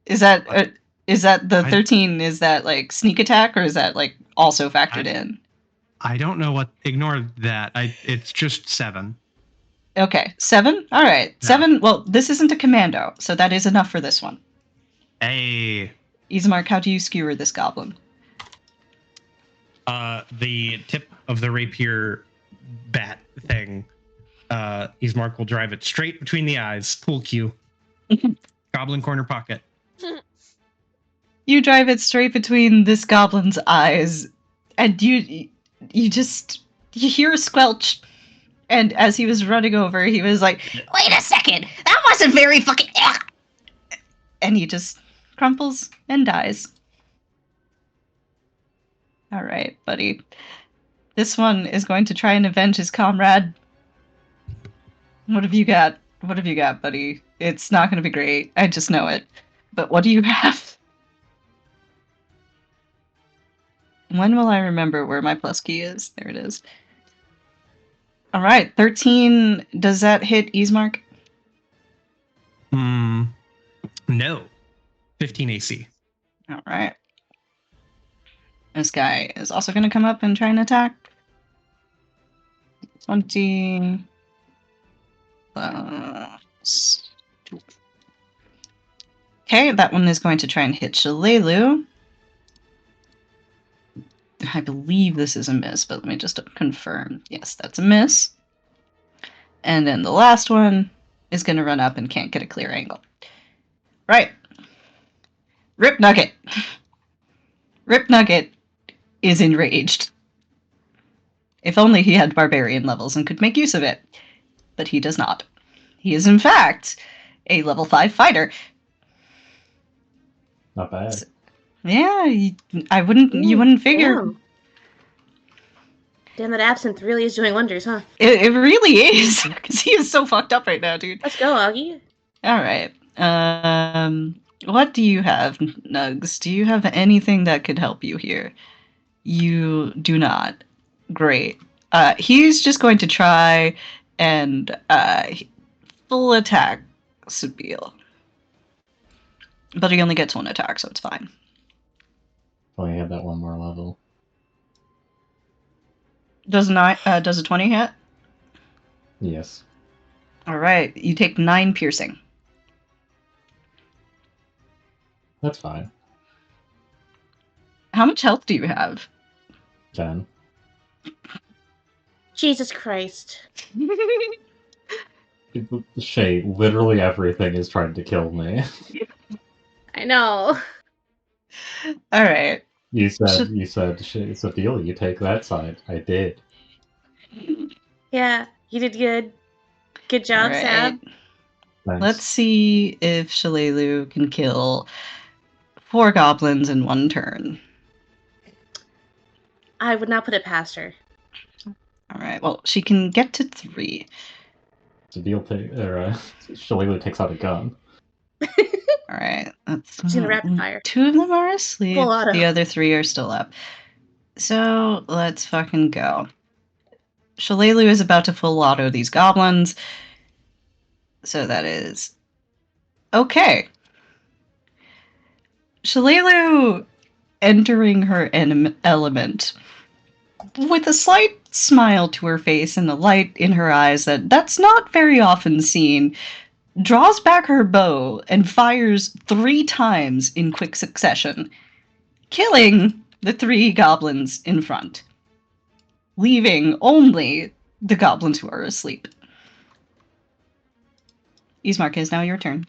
is that the 13? Is that like sneak attack, or is that like also factored in? I don't know what. Ignore that. It's just 7. Okay, 7. All right, 7. Well, this isn't a commando, so that is enough for this one. Hey, Ismark, how do you skewer this goblin? The tip of the rapier bat thing. Ismark will drive it straight between the eyes. Pool cue. Goblin corner pocket. You drive it straight between this goblin's eyes, and you hear a squelch. And as he was running over, he was like, "Wait a second, that wasn't very fucking..." And he just crumples and dies. All right, buddy. This one is going to try and avenge his comrade. What have you got? What have you got, buddy? It's not going to be great. I just know it. But what do you have? When will I remember where my plus key is? There it is. All right, 13. Does that hit Ismark? No. 15 AC. All right. This guy is also going to come up and try and attack. 20 plus 2. Okay, that one is going to try and hit Shalelu. I believe this is a miss, but let me just confirm. Yes, that's a miss. And then the last one is going to run up and can't get a clear angle. Right. Rip Nugget. Rip Nugget is enraged. If only he had barbarian levels and could make use of it. But he does not. He is, in fact, a level 5 fighter. Not bad. Yeah, you wouldn't figure. Damn. Damn, that absinthe really is doing wonders, huh? It really is, because he is so fucked up right now, dude. Let's go, Augie. All right. What do you have, Nugs? Do you have anything that could help you here? You do not. Great. He's just going to try and full attack Sabine. But he only gets one attack, so it's fine. Only had that one more level. Does a 20 hit? Yes. All right. You take 9 piercing. That's fine. How much health do you have? 10. Jesus Christ. Shay, literally everything is trying to kill me. I know. All right. You said, Shay, it's a deal, you take that side. I did. Yeah, you did good. Good job, All right. Sab. Thanks. Let's see if Shalelu can kill 4 goblins in 1 turn. I would not put it past her. All right. Well, she can get to 3. It's a deal, Shalelu takes out a gun. All right. That's She's gonna rapid fire. 2 of them are asleep. Full auto. The other 3 are still up. So let's fucking go. Shalelu is about to full auto these goblins. So that is okay. Shalelu entering her element with a slight smile to her face and a light in her eyes that's not very often seen, draws back her bow and fires 3 times in quick succession, killing the 3 goblins in front, leaving only the goblins who are asleep. Ismark, is now your turn.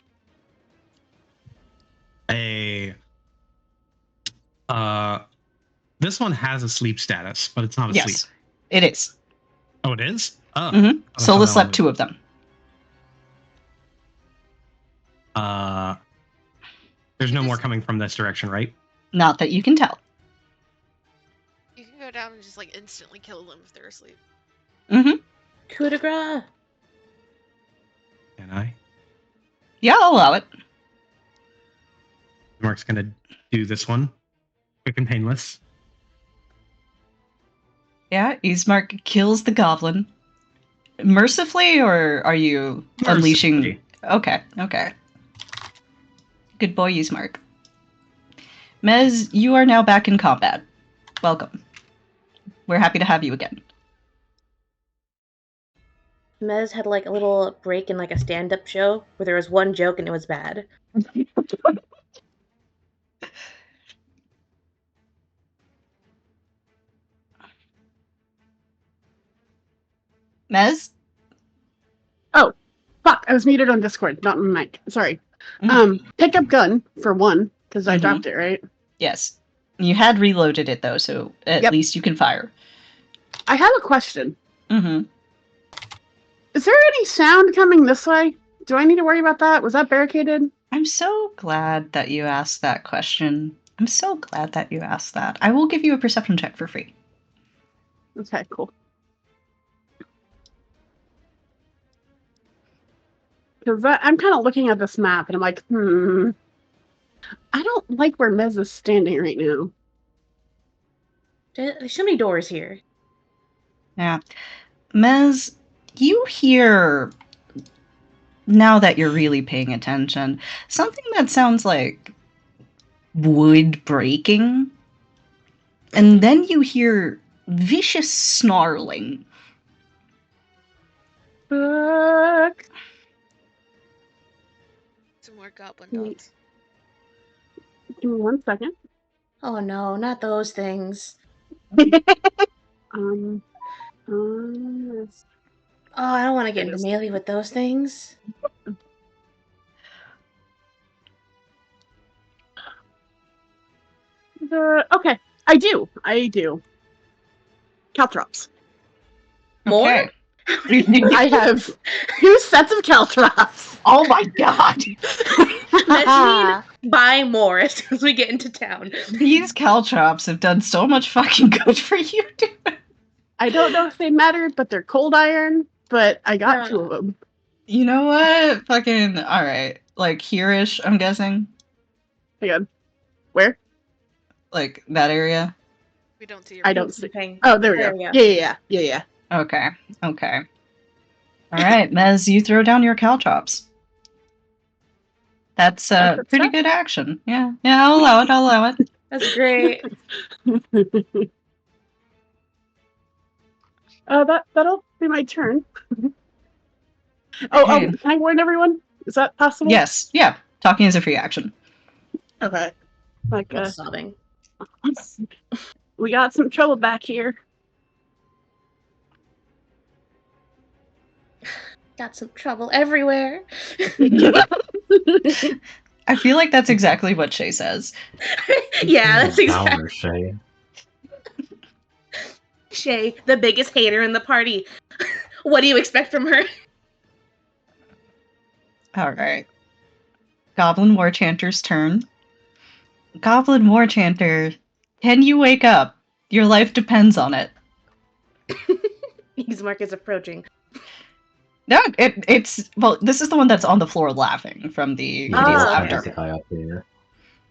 This one has a sleep status, but it's not asleep. Yes, it is. Oh, it is? Oh. Mm-hmm. I Sola thought slept that 2 of them. There's no more coming from this direction, right? Not that you can tell. You can go down and just like instantly kill them if they're asleep. Mm-hmm. Coup de grace. Can I? Yeah, I'll allow it. Mark's gonna do this one. Quick and painless. Yeah, Ismark kills the goblin. Mercifully, or are you unleashing? Mercifully. Okay. Good boy, Ismark. Mez, you are now back in combat. Welcome. We're happy to have you again. Mez had like a little break in like a stand-up show where there was one joke and it was bad. Mez? Fuck, I was muted on Discord, not on mic. Sorry. Mhm. Pick up gun for 1, because I Mhm. dropped it, right? Yes. You had reloaded it though, so at Yep. least you can fire. I have a question. Mm-hmm. Is there any sound coming this way? Do I need to worry about that? Was that barricaded? I'm so glad that you asked that question. I'm so glad that you asked that. I will give you a perception check for free. Okay, cool. Because I'm kind of looking at this map and I'm like, I don't like where Mez is standing right now. There's so many doors here. Yeah. Mez, you hear, now that you're really paying attention, something that sounds like wood breaking. And then you hear vicious snarling. Fuck. Some more goblin Wait. dogs. Give me 1 second. Oh no, not those things. Um, Oh, I don't want to get into melee with those things. okay, I do. Caltrops. More? Okay. I have 2 sets of caltrops. Oh my god! Let's buy more as soon as we get into town. These caltrops have done so much fucking good for you, dude. I don't know if they matter, but they're cold iron, but I got 2 of them. You know what? Fucking, alright. Like, here-ish, I'm guessing? Hang on. Where? Like, that area? We don't see your I don't see. Thing. Oh, there we There go. we go. Yeah. Okay. Alright, Mez, you throw down your caltrops. That's a That's pretty stuff. good action. Yeah, I'll allow it. That's great. That'll be my turn. Okay. Can I warn everyone? Is that possible? Yes, yeah. Talking is a free action. Okay. Like, What's sobbing? we got some trouble back here. Got some trouble everywhere. I feel like that's exactly what Shay says. Yeah, that's exactly. Downer, Shay. Shay, the biggest hater in the party. What do you expect from her? Alright. Goblin War Chanter's turn. Goblin War Chanter, can you wake up? Your life depends on it. His mark is approaching. No, it's well, this is the one that's on the floor laughing from the Yeah, hideous Oh, laughter. that's the guy up here.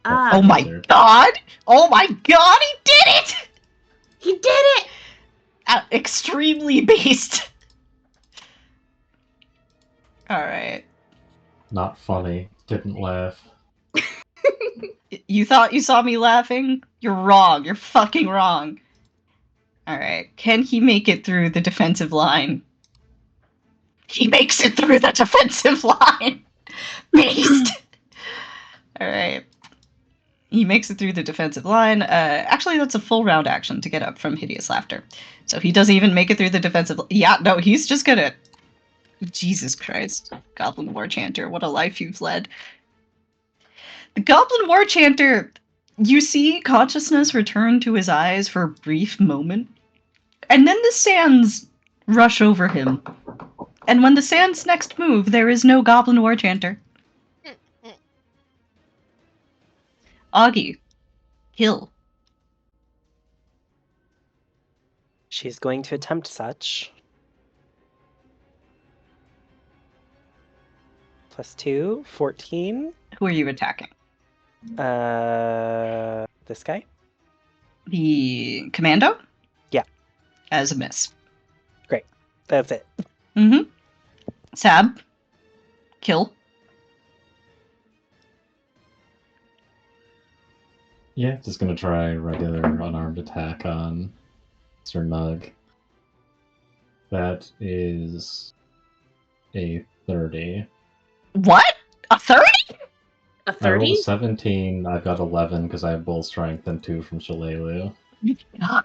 Oh my god! Oh my god, he did it! He did it! Extremely based. Alright. Not funny. Didn't laugh. You thought you saw me laughing? You're wrong. You're fucking wrong. Alright. Can he make it through the defensive line? He makes it through the defensive line! Based! Alright. He makes it through the defensive line. Actually, that's a full round action to get up from Hideous Laughter. So he doesn't even make it through the defensive... Yeah, no, he's just gonna... Jesus Christ. Goblin War Chanter, what a life you've led. The Goblin War Chanter, you see consciousness return to his eyes for a brief moment, and then the sands rush over him. And when the sands next move, there is no Goblin War Chanter. Augie, kill. She's going to attempt such. +2, 14. Who are you attacking? This guy? The commando? Yeah. As a miss. Great. That's it. Mm-hmm. Sab. Kill. Yeah, just gonna try regular unarmed attack on Sir Nug. That is a 30. What? A 30? A I rolled 30? a 17, I've got 11 because I have bull strength and 2 from Shalelu. God,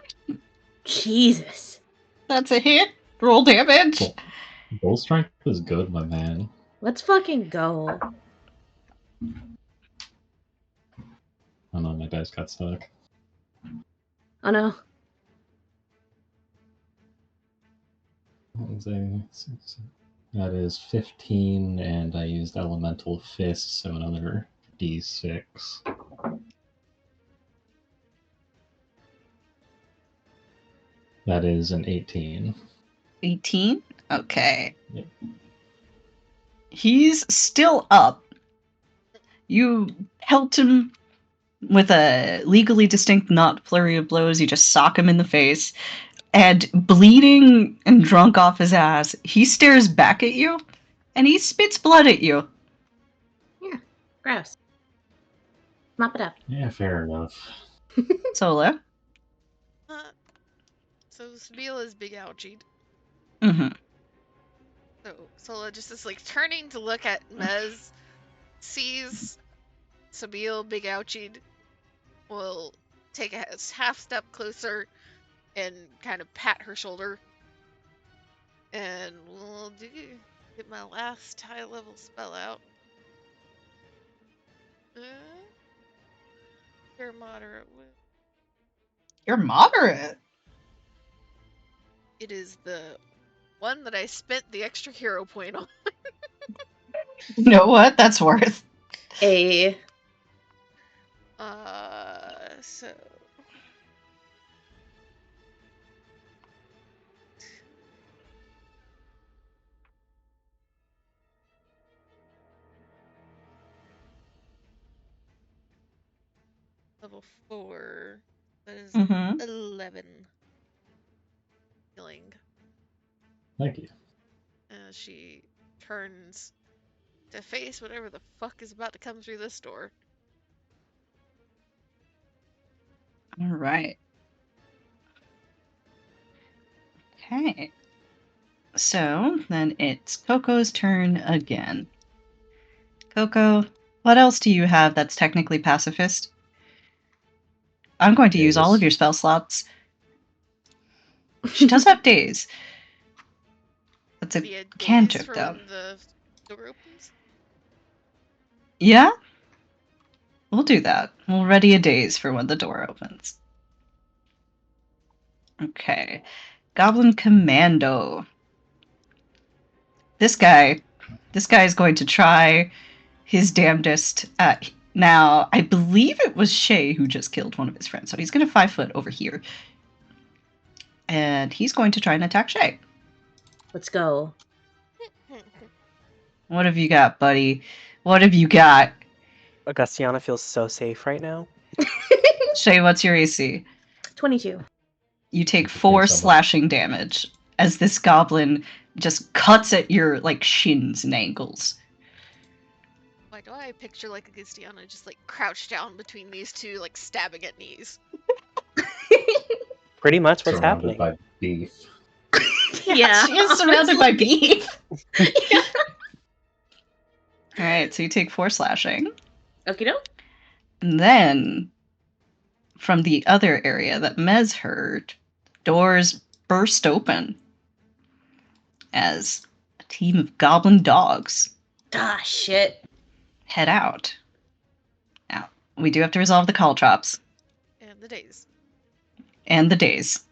Jesus. that's a hit. Roll damage. Bull strength is good, my man. Let's fucking go. Oh no, my dice got stuck. Oh no. That is 15, and I used Elemental Fist, so another d6. That is an 18. 18? Okay. Yep. He's still up. You pelt him with a legally distinct, not flurry of blows. You just sock him in the face. And bleeding and drunk off his ass, he stares back at you, and he spits blood at you. Yeah, gross. Mop it up. Yeah, fair enough. Sola. So Sabila is big ouchied. Mm-hmm. So Sola just is like turning to look at Mez, sees Sabile big ouchied, will take a half step closer and kind of pat her shoulder. And we'll get my last high level spell out. You're moderate with. You're moderate. It is the one that I spent the extra hero point on. You know what? That's worth. A. So. Level 4. That is 11. Healing. Thank you. As she turns to face whatever the fuck is about to come through this door. All right. Okay. So then it's Coco's turn again. Coco, what else do you have that's technically pacifist? I'm going to use all of your spell slots. She does have days. That's a cantrip, though. When the door opens? Yeah? We'll do that. We'll ready a daze for when the door opens. Okay. Goblin Commando. This guy is going to try his damnedest. Now, I believe it was Shay who just killed one of his friends, so he's going to 5 foot over here. And he's going to try and attack Shay. Let's go. What have you got, buddy? What have you got? Augustiana feels so safe right now. Shay, what's your AC? 22. You take 4 slashing damage as this goblin just cuts at your shins and ankles. Why do I picture Augustiana just crouched down between these two, stabbing at knees? Pretty much what's Surrounded happening. by beef. Yeah. She is surrounded by beef. Alright, so you take 4 slashing. Okie doke. And then, from the other area that Mez heard, doors burst open as a team of goblin dogs Ah, shit. head out. Now, we do have to resolve the caltrops. And the days. And the days.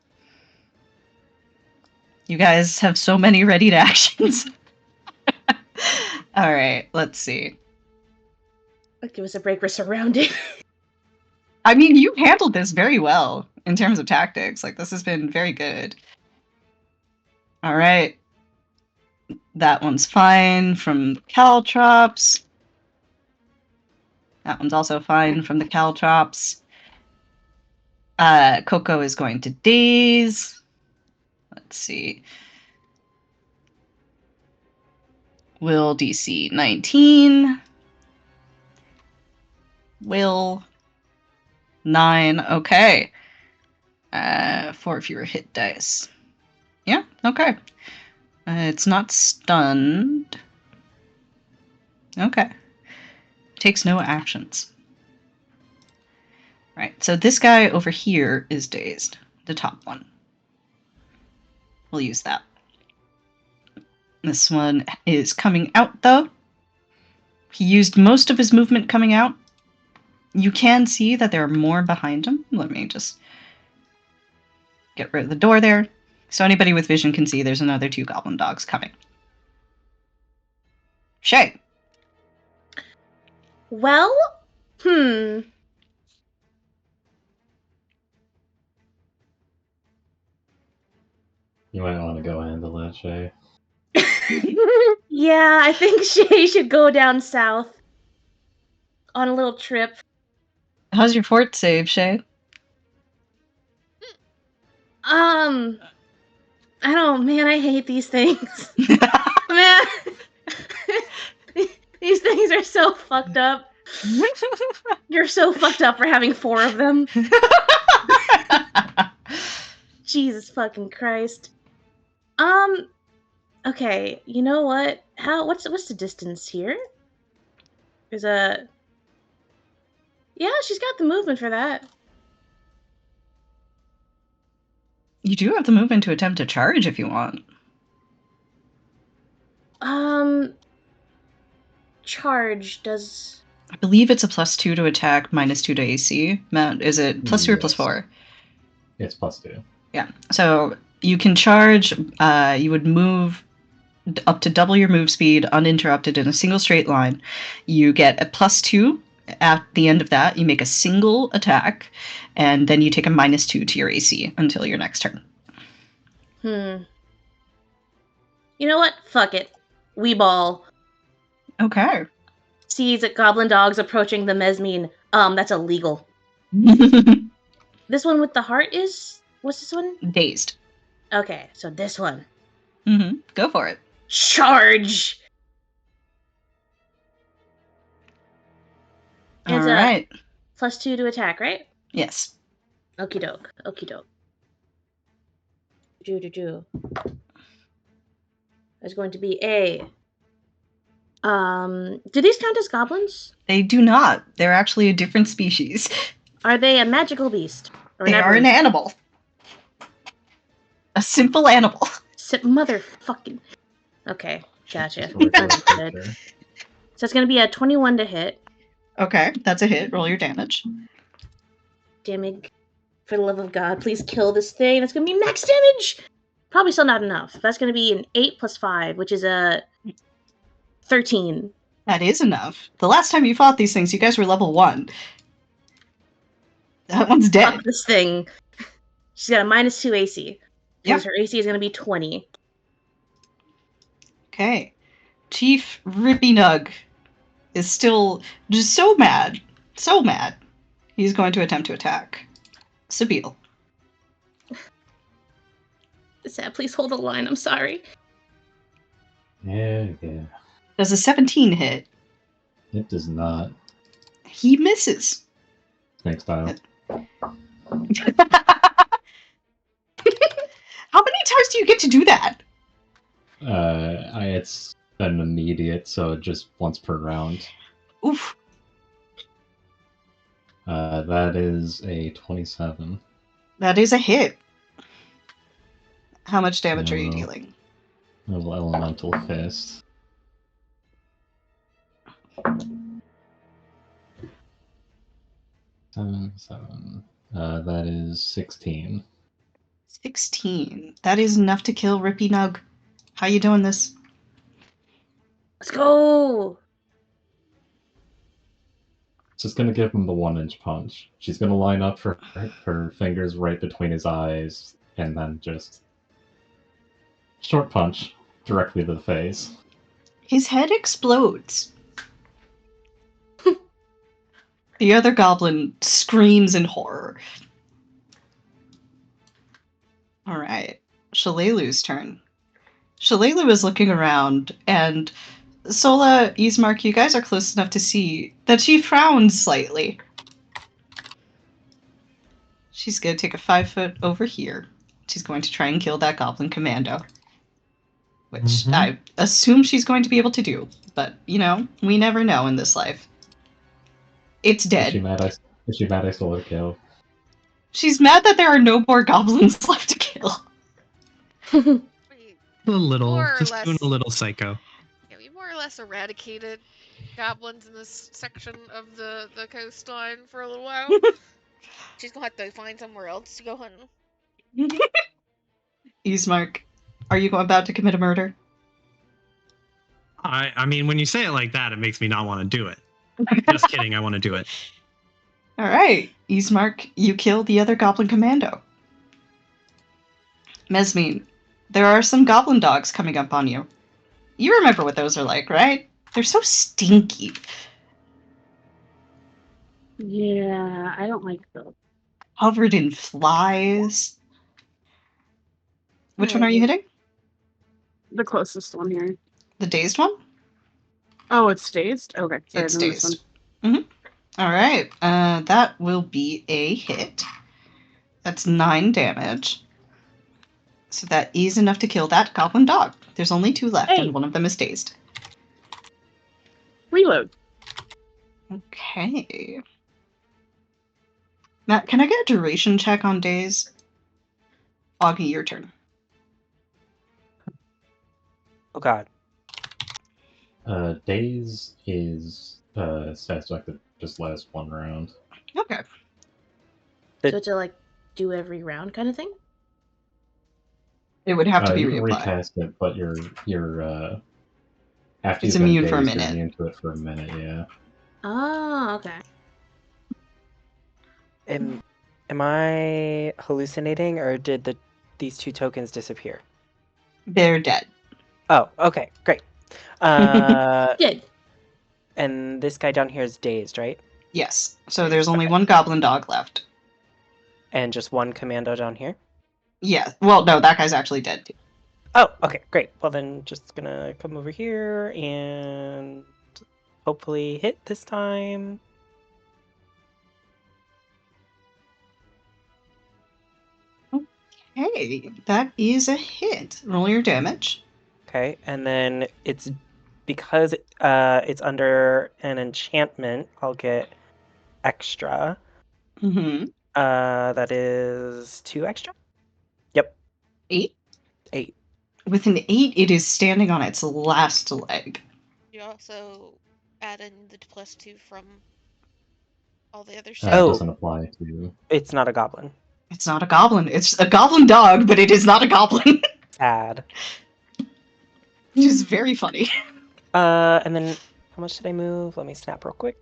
You guys have so many ready to actions. Alright, let's see. Give us a break, we're surrounded. I mean, you handled this very well in terms of tactics. This has been very good. Alright. That one's fine from the caltrops. That one's also fine from the caltrops. Coco is going to daze. Let's see. Will DC 19. Will 9. Okay. 4 fewer hit dice. Yeah, okay. It's not stunned. Okay. Takes no actions. Right, so this guy over here is dazed. The top one. We'll use that. This one is coming out, though. He used most of his movement coming out. You can see that there are more behind him. Let me just get rid of the door there. So anybody with vision can see there's another 2 goblin dogs coming. Shay. Well, You might want to go handle that, Shay. Yeah, I think Shay should go down south on a little trip. How's your fort save, Shay? I don't, man, I hate these things. Man, these things are so fucked up. You're so fucked up for having 4 of them. Jesus fucking Christ. Okay, you know what? What's the distance here? There's a... Yeah, she's got the movement for that. You do have the movement to attempt to charge if you want. Charge does... I believe it's a +2 to attack, -2 to AC. Matt, is it +2 or +4? It's +2. Yeah. So you can charge. You would move up to double your move speed uninterrupted in a single straight line. You get a +2 at the end of that. You make a single attack, and then you take a -2 to your AC until your next turn. You know what? Fuck it. We ball. Okay. Sees goblin dogs approaching the Mesmine. That's illegal. This one with the heart is... What's this one? Dazed. Okay, so this one. Go for it. Charge! All right. +2 to attack, right? Yes. Okie doke. Okie doke. Do. There's going to be a... do these count as goblins? They do not. They're actually a different species. Are they a magical beast? Or They are an animal. A simple animal. Motherfucking... Okay, gotcha. So it's going to be a 21 to hit. Okay, that's a hit. Roll your damage. Damage. For the love of God, please kill this thing. That's going to be max damage! Probably still not enough. That's going to be an 8 + 5, which is a 13. That is enough. The last time you fought these things, you guys were level 1. That one's dead. Fuck this thing. She's got a -2 AC. Yep. Because her AC is going to be 20. Okay. Chief Rippy-Nug is still just so mad. So mad. He's going to attempt to attack Sabine. Sad, please hold the line. I'm sorry. Yeah. Does a 17 hit? It does not. He misses. Snake style. How many times do you get to do that? It's an immediate, so just once per round. Oof. That is a 27. That is a hit. How much damage are you dealing? Elemental fist. Seven. That is 16. 16. That is enough to kill Rippy-Nug. How you doing this? Let's go! Just gonna give him the 1-inch punch. She's gonna line up her fingers right between his eyes, and then just short punch directly to the face. His head explodes. The other goblin screams in horror. Alright, Shalalu's turn. Shalalu is looking around, and Sola, Ismark, you guys are close enough to see that she frowns slightly. She's going to take a 5-foot over here. She's going to try and kill that goblin commando. Which I assume she's going to be able to do. But, you know, we never know in this life. It's dead. Is she mad I stole her kill? She's mad that there are no more goblins left to kill. We A little, More or just less. doing a little psycho. Yeah, we more or less eradicated goblins in this section of the coastline for a little while. She's gonna have to find somewhere else to go hunting. Ismark, are you about to commit a murder? I mean, when you say it like that, it makes me not want to do it. Just kidding, I want to do it. Alright, Ismark, you kill the other goblin commando. Mesmine, there are some goblin dogs coming up on you. You remember what those are like, right? They're so stinky. Yeah, I don't like those. Covered in flies. Which one are you hitting? The closest one here. The dazed one? Oh, it's dazed? Okay. Sorry, It's then this dazed. All right. That will be a hit. That's 9 damage. So that is enough to kill that goblin dog. There's only 2 left, Hey. and one of them is dazed. Reload. Okay. Matt, can I get a duration check on daze? Augie, your turn. Oh god. Daze is stats like to just last 1 round. Okay. So to like do every round kind of thing? It would have to be You can reapplied. recast it, but you're after It's you've been immune for a dazed, you're minute. immune to it for a minute. Yeah. Oh, okay. Am I hallucinating, or did these 2 tokens disappear? They're dead. Oh, okay, great. Good. And this guy down here is dazed, right? Yes. So there's only 1 goblin dog left. And just 1 commando down here? Yeah. Well, no, that guy's actually dead too. Oh, okay, great. Well, then just gonna come over here and hopefully hit this time. Hey, that is a hit. Roll your damage. Okay, and then it's because it's under an enchantment, I'll get extra. Mm-hmm. That is 2 extra? Yep. 8. 8. With an 8, it is standing on its last leg. You also add in the +2 from all the other It shit. Oh. doesn't apply to. It's not a goblin. It's not a goblin. It's a goblin dog, but it is not a goblin. Sad. Which is very funny. And then how much did I move? Let me snap real quick.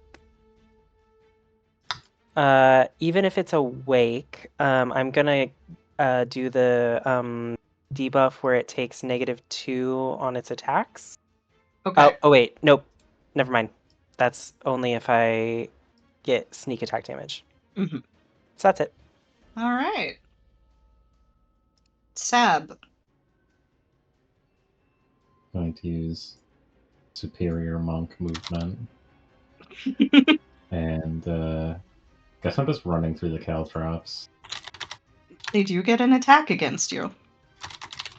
Even if it's awake, I'm gonna do the debuff where it takes -2 on its attacks. Okay. Oh wait, nope. Never mind. That's only if I get sneak attack damage. Mm-hmm. So that's it. All right. Sab. Going to use superior monk movement. And guess I'm just running through the caltrops. They do get an attack against you.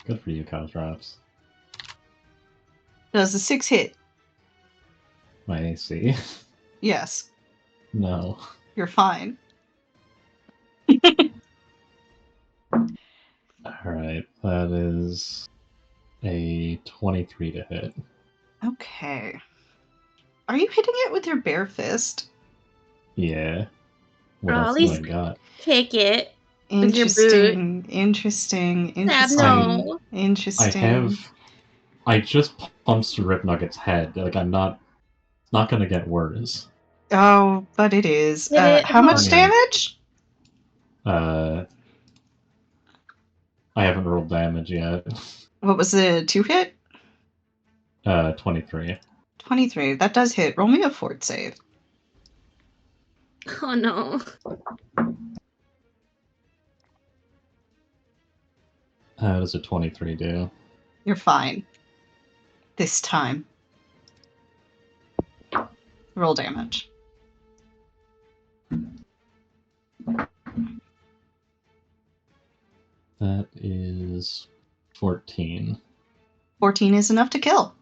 Good for you, caltrops. Does a 6 hit? My AC. Yes. No. You're fine. Alright, that is a 23 to hit. Okay. Are you hitting it with your bare fist? Yeah. What Oh, else at do I least- got? Kick it. With your Interesting. Interesting. Sab, Interesting. no. Interesting. I just punched Rip Nugget's head. Like, I'm not gonna get worse. Oh, but it is. Hit it How much hard. damage? I haven't rolled damage yet. What was the 2 hit? 23. 23. That does hit. Roll me a fort save. Oh no. How does a 23 do? You're fine. This time. Roll damage. That is 14. 14 is enough to kill.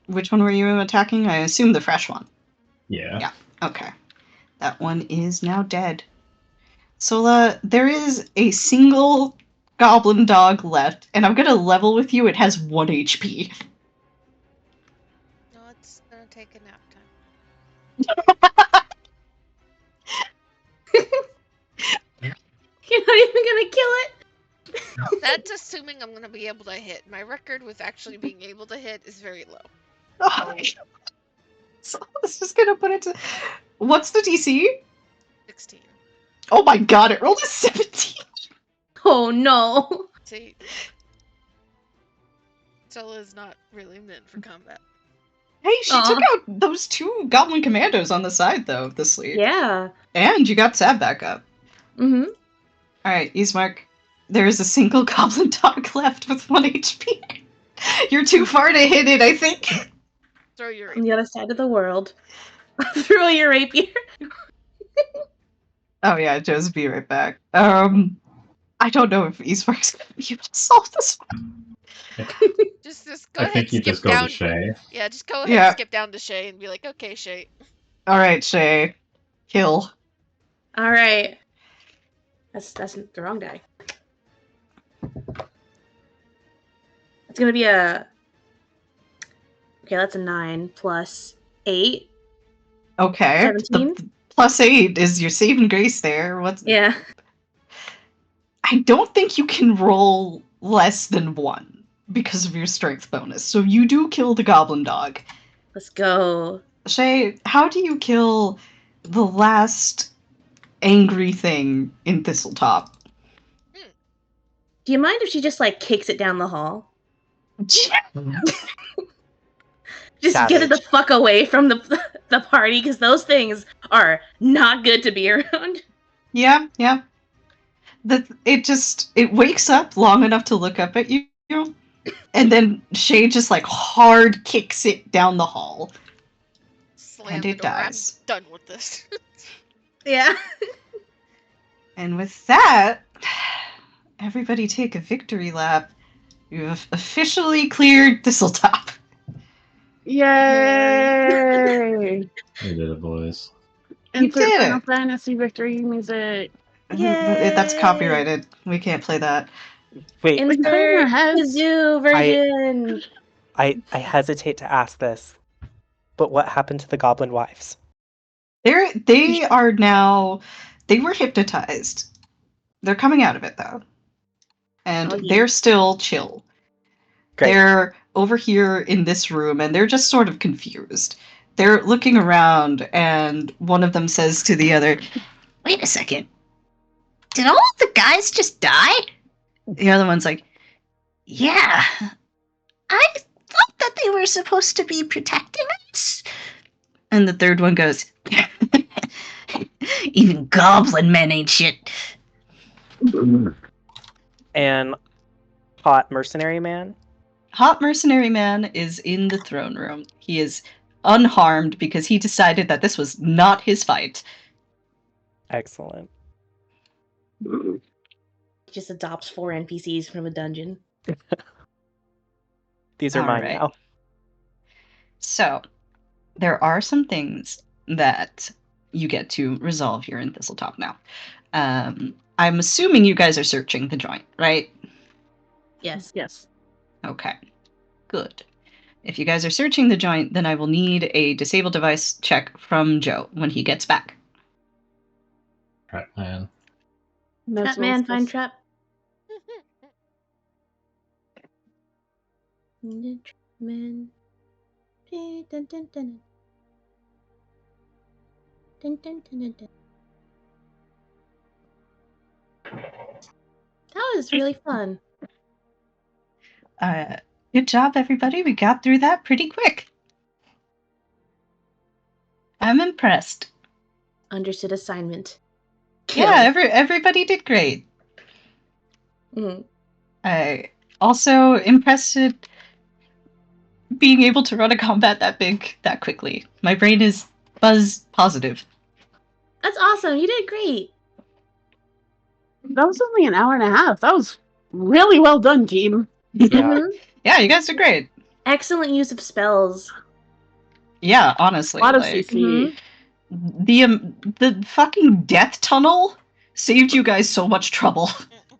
Which one were you attacking? I assume the fresh one. Yeah. Okay. That one is now dead. Sola, there is a single goblin dog left, and I'm gonna level with you. It has 1 HP. No, it's gonna take a nap time. You're not even gonna kill it? That's assuming I'm gonna be able to hit. My record with actually being able to hit is very low. Oh, so it's just gonna put it to. What's the DC? 16. Oh my god, it rolled a 17. Oh no. See, Stella is not really meant for combat. Hey, she Aw. took out those 2 goblin commandos on the side, though, of the sleep. Yeah. And you got Sab back up. Mm-hmm. Alright, Ismark, there is a single goblin dog left with 1 HP. You're too far to hit it, I think. Throw your On the other side of the world. Throw your rapier. Oh yeah, Joe's be right back. I don't know if Ismark's gonna be able to solve this one. just go I ahead think and you skip just go down. to Shay. Yeah, just go ahead Yeah. and skip down to Shay and be like, okay, Shay. Alright, Shay. Kill. All right. That's the wrong die. It's gonna be a. Okay, that's a 9 plus 8. Okay. 17? The +8 is your saving grace there. What's Yeah. I don't think you can roll less than 1 because of your strength bonus. So you do kill the goblin dog. Let's go. Shay, how do you kill the last angry thing in Thistletop? Do you mind if she just like kicks it down the hall? Just get it the Savage. fuck away from the party, because those things are not good to be around. Yeah. It wakes up long enough to look up at you, and then Shay just like hard kicks it down the hall. Slam And the it door. dies. I'm done with this. Yeah. And with that, everybody take a victory lap. You have officially cleared Thistletop. Yay! We did it, boys. Insert did Final it. Fantasy victory music. That's Yay! copyrighted. We can't play that. Wait, We cut in our Insert heads. kazoo version. I hesitate to ask this, but what happened to the goblin wives? They are now. They were hypnotized. They're coming out of it though, and Oh, yeah. they're still chill. Great. They're over here in this room, and they're just sort of confused. They're looking around, and one of them says to the other, "Wait a second. Did all of the guys just die?" The other one's like, "Yeah. I thought that they were supposed to be protecting us." And the third one goes, "Even goblin men ain't shit." And hot mercenary man? Hot Mercenary Man is in the throne room. He is unharmed because he decided that this was not his fight. Excellent. Just adopts 4 NPCs from a dungeon. These are mine Alright. now. So, there are some things that you get to resolve here in Thistletop now. I'm assuming you guys are searching the joint, right? Yes. Yes. Okay. Good. If you guys are searching the joint, then I will need a disable device check from Joe when he gets back. Trap man. Trap man, find trap. Man. Dun, dun, dun, dun. Dun, dun, dun, dun, dun. That was really fun. Good job, everybody. We got through that pretty quick. I'm impressed. Understood assignment. Yeah, everybody did great. Mhm. I also impressed at being able to run a combat that big that quickly. My brain is buzz positive. That's awesome. You did great. That was only an hour and a half. That was really well done, team. Yeah. Mhm. Yeah, you guys did great. Excellent use of spells. Yeah, A honestly. lot of like, CC. the fucking death tunnel saved you guys so much trouble.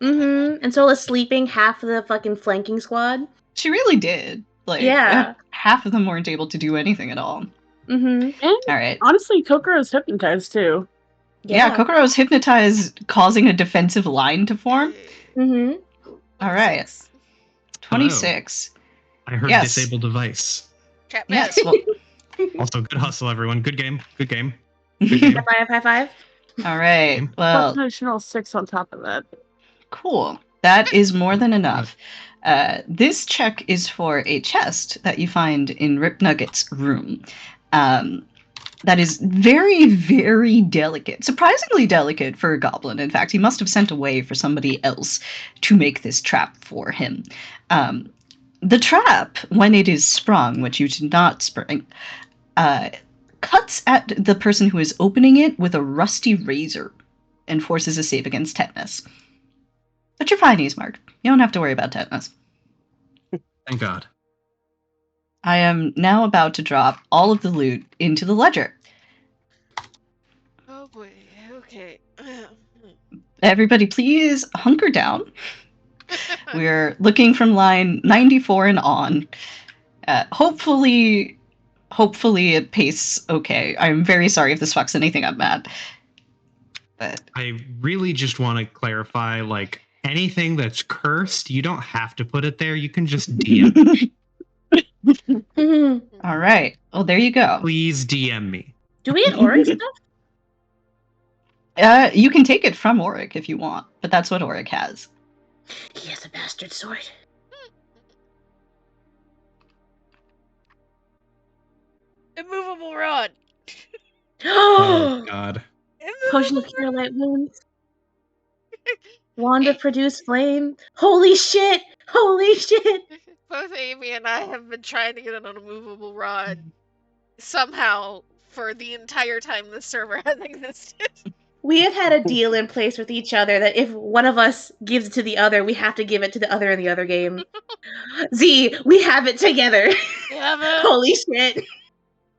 Mm-hmm. And Sola's sleeping half of the fucking flanking squad. She really did. Like, Yeah. half of them weren't able to do anything at all. Mm-hmm. And All right. honestly, Kokoro's hypnotized too. Yeah, Kokoro's hypnotized, causing a defensive line to form. Mm-hmm. All right. 26. I heard Yes. disable device. Trap man. Yes. Well, Also, good hustle, everyone. Good game. Good game. Good game. High five. all right. Well, Plus an additional 6 on top of that. cool. That is more than enough. This check is for a chest that you find in Rip Nugget's room. That is very, very delicate. Surprisingly delicate for a goblin. In fact, he must have sent away for somebody else to make this trap for him. The trap, when it is sprung, which you did not spring, cuts at the person who is opening it with a rusty razor and forces a save against tetanus. But you're fine, Ismark. You don't have to worry about tetanus. Thank God. I am now about to drop all of the loot into the ledger. Oh boy. Okay. Everybody, please hunker down. We're looking from line 94 and on. Hopefully it paced okay. I'm very sorry if this fucks anything up, Matt. But I really just want to clarify, like, anything that's cursed, you don't have to put it there. You can just DM. all right. Well, there you go. Please DM me. Do we have Auric stuff? You can take it from Auric if you want, but that's what Auric has. He has a bastard sword. Immovable rod. Oh God. Potion of Cure Light Wounds. Wand of Produce Flame. Holy shit! Holy shit! Both Amy and I have been trying to get an immovable rod somehow for the entire time this server has existed. We have had a deal in place with each other that if one of us gives it to the other, we have to give it to the other in the other game. Z, we have it together. Yeah, Holy shit.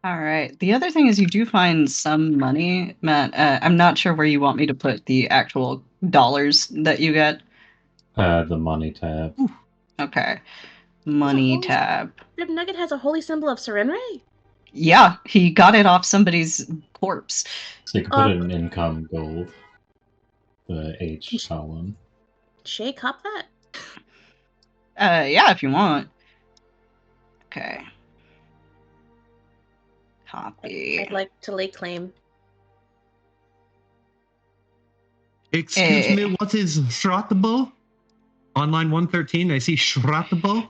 All right. The other thing is you do find some money, Matt. I'm not sure where you want me to put the actual dollars that you get. The money tab. Okay. Money tab. Rib Nugget has a holy symbol of Serenray? Yeah, he got it off somebody's corpse. So you can put it in income gold. The H column. Shay, cop that? Yeah, if you want. Okay. Copy. I'd like to lay claim. Excuse me, what is Shrottable? On line 113, I see Shrottable.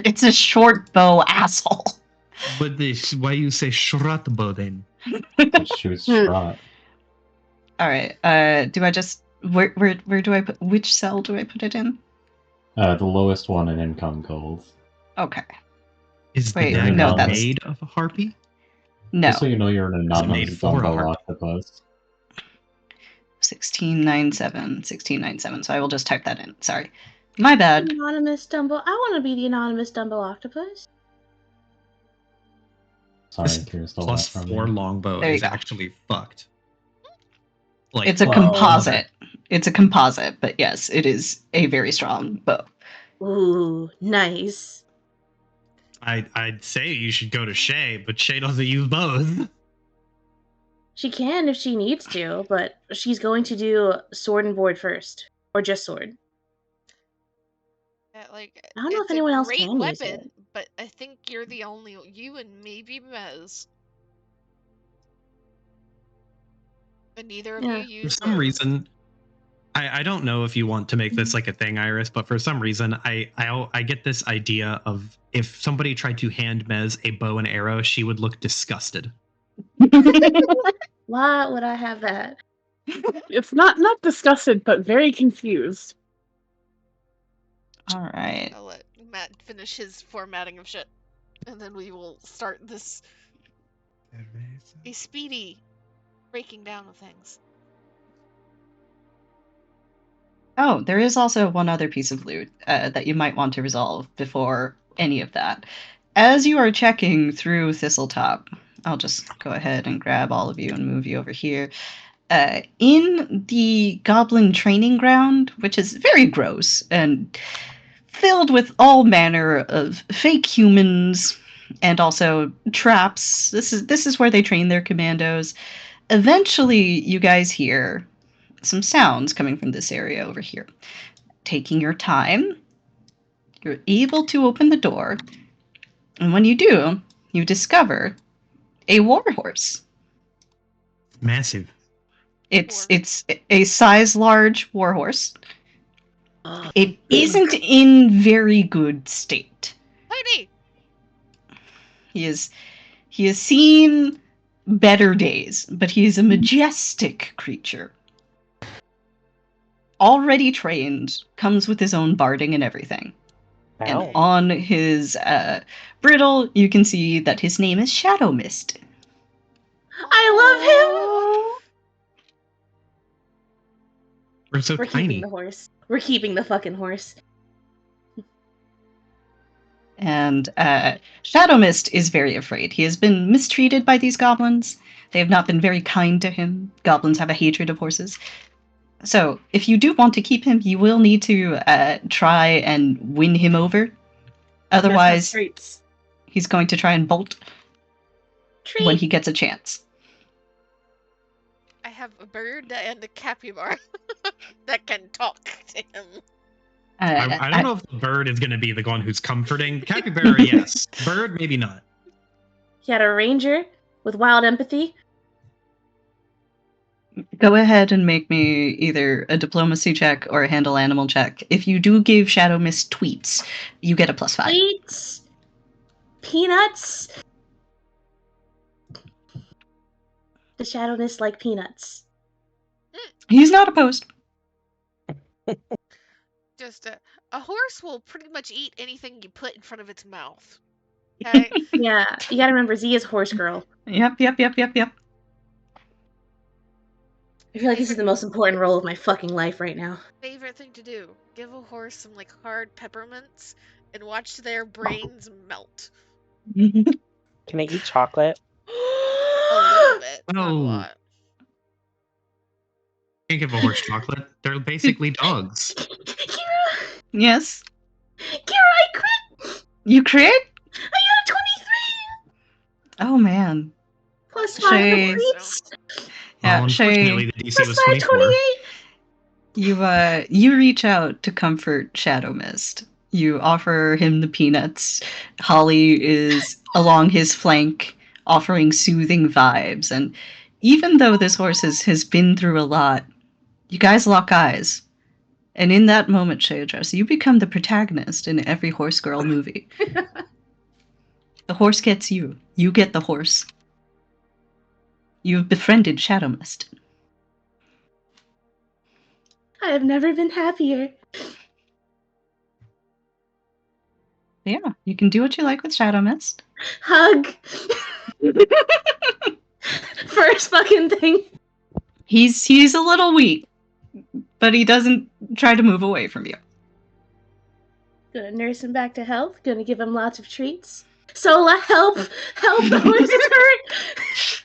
It's a short bow, asshole. But why you say Shrottable then? It shoots shot. All right. Do I just where do I put which cell do I put it in? The lowest one in income gold. Okay. Is Wait, the dagger no, that's- made of a harpy? No. Just so you know, you're an made anonymous for a Dumbo harp. octopus. 1697. So I will just type that in. Sorry. My bad. Anonymous Dumbo. I want to be the anonymous Dumbo octopus. Sorry if you're still Plus from 4 me. longbow There you is go. actually fucked. Like, It's a Wow. composite. It's a composite, but yes, it is a very strong bow. Ooh, nice. I'd say you should go to Shay, but Shay doesn't use both. She can if she needs to, but she's going to do sword and board first. Or just sword. Yeah, like, I don't know if it's a anyone else great can use weapon, it. but I think you're the only you and maybe Mez. But neither of Yeah. you For use some both. reason, I don't know if you want to make this like a thing, Iris, but for some reason, I get this idea of if somebody tried to hand Mez a bow and arrow, she would look disgusted. Why would I have that? It's not disgusted, but very confused. All right. I'll let Matt finish his formatting of shit, and then we will start this a speedy breaking down of things. Oh, there is also one other piece of loot that you might want to resolve before any of that. As you are checking through Thistletop, I'll just go ahead and grab all of you and move you over here. In the goblin training ground, which is very gross and filled with all manner of fake humans and also traps. This is where they train their commandos. Eventually, you guys hear some sounds coming from this area over here. Taking your time, you're able to open the door, and when you do, you discover a warhorse. Massive. It's a size large warhorse. Oh. It isn't in very good state. Heidi! He has seen better days, but he is a majestic creature. Already trained, comes with his own barding and everything. And Wow. on his brittle, you can see that his name is Shadow Mist. I love him! We're so We're tiny. keeping the horse. We're keeping the fucking horse. And Shadow Mist is very afraid. He has been mistreated by these goblins. They have not been very kind to him. Goblins have a hatred of horses. So, if you do want to keep him, you will need to try and win him over. Otherwise, Treats. he's going to try and bolt Treat. when he gets a chance. I have a bird and a capybara that can talk to him. I don't know if the bird is going to be the one who's comforting. Capybara, yes. Bird, maybe not. He had a ranger with wild empathy. Go ahead and make me either a diplomacy check or a handle animal check. If you do give Shadow Mist tweets, you get a +5. Treats. Peanuts. The Shadow Mist like peanuts. He's not opposed. Just a horse will pretty much eat anything you put in front of its mouth. Okay? Yeah, you gotta remember Z is horse girl. Yep. I feel like this is the most important role of my fucking life right now. Favorite thing to do: give a horse some like hard peppermints and watch their brains melt. Can I eat chocolate? A little bit, not a Oh. lot. Can't give a horse chocolate. They're basically dogs. Kira, Yes. I crit. You crit? I got a 23. Oh man. +5 Shay. for crits. Yeah, Unfortunately, Shay, the DC was +5, 24. 28. you reach out to comfort Shadow Mist. You offer him the peanuts. Holly is along his flank, offering soothing vibes. And even though this horse has been through a lot, you guys lock eyes. And in that moment, Shayadress, you become the protagonist in every horse girl movie. The horse gets you. You get the horse. You've befriended Shadow Mist. I have never been happier. Yeah, you can do what you like with Shadow Mist. Hug. First fucking thing. He's a little weak, but he doesn't try to move away from you. Gonna nurse him back to health. Gonna give him lots of treats. Sola, help! Help! The horse is hurt.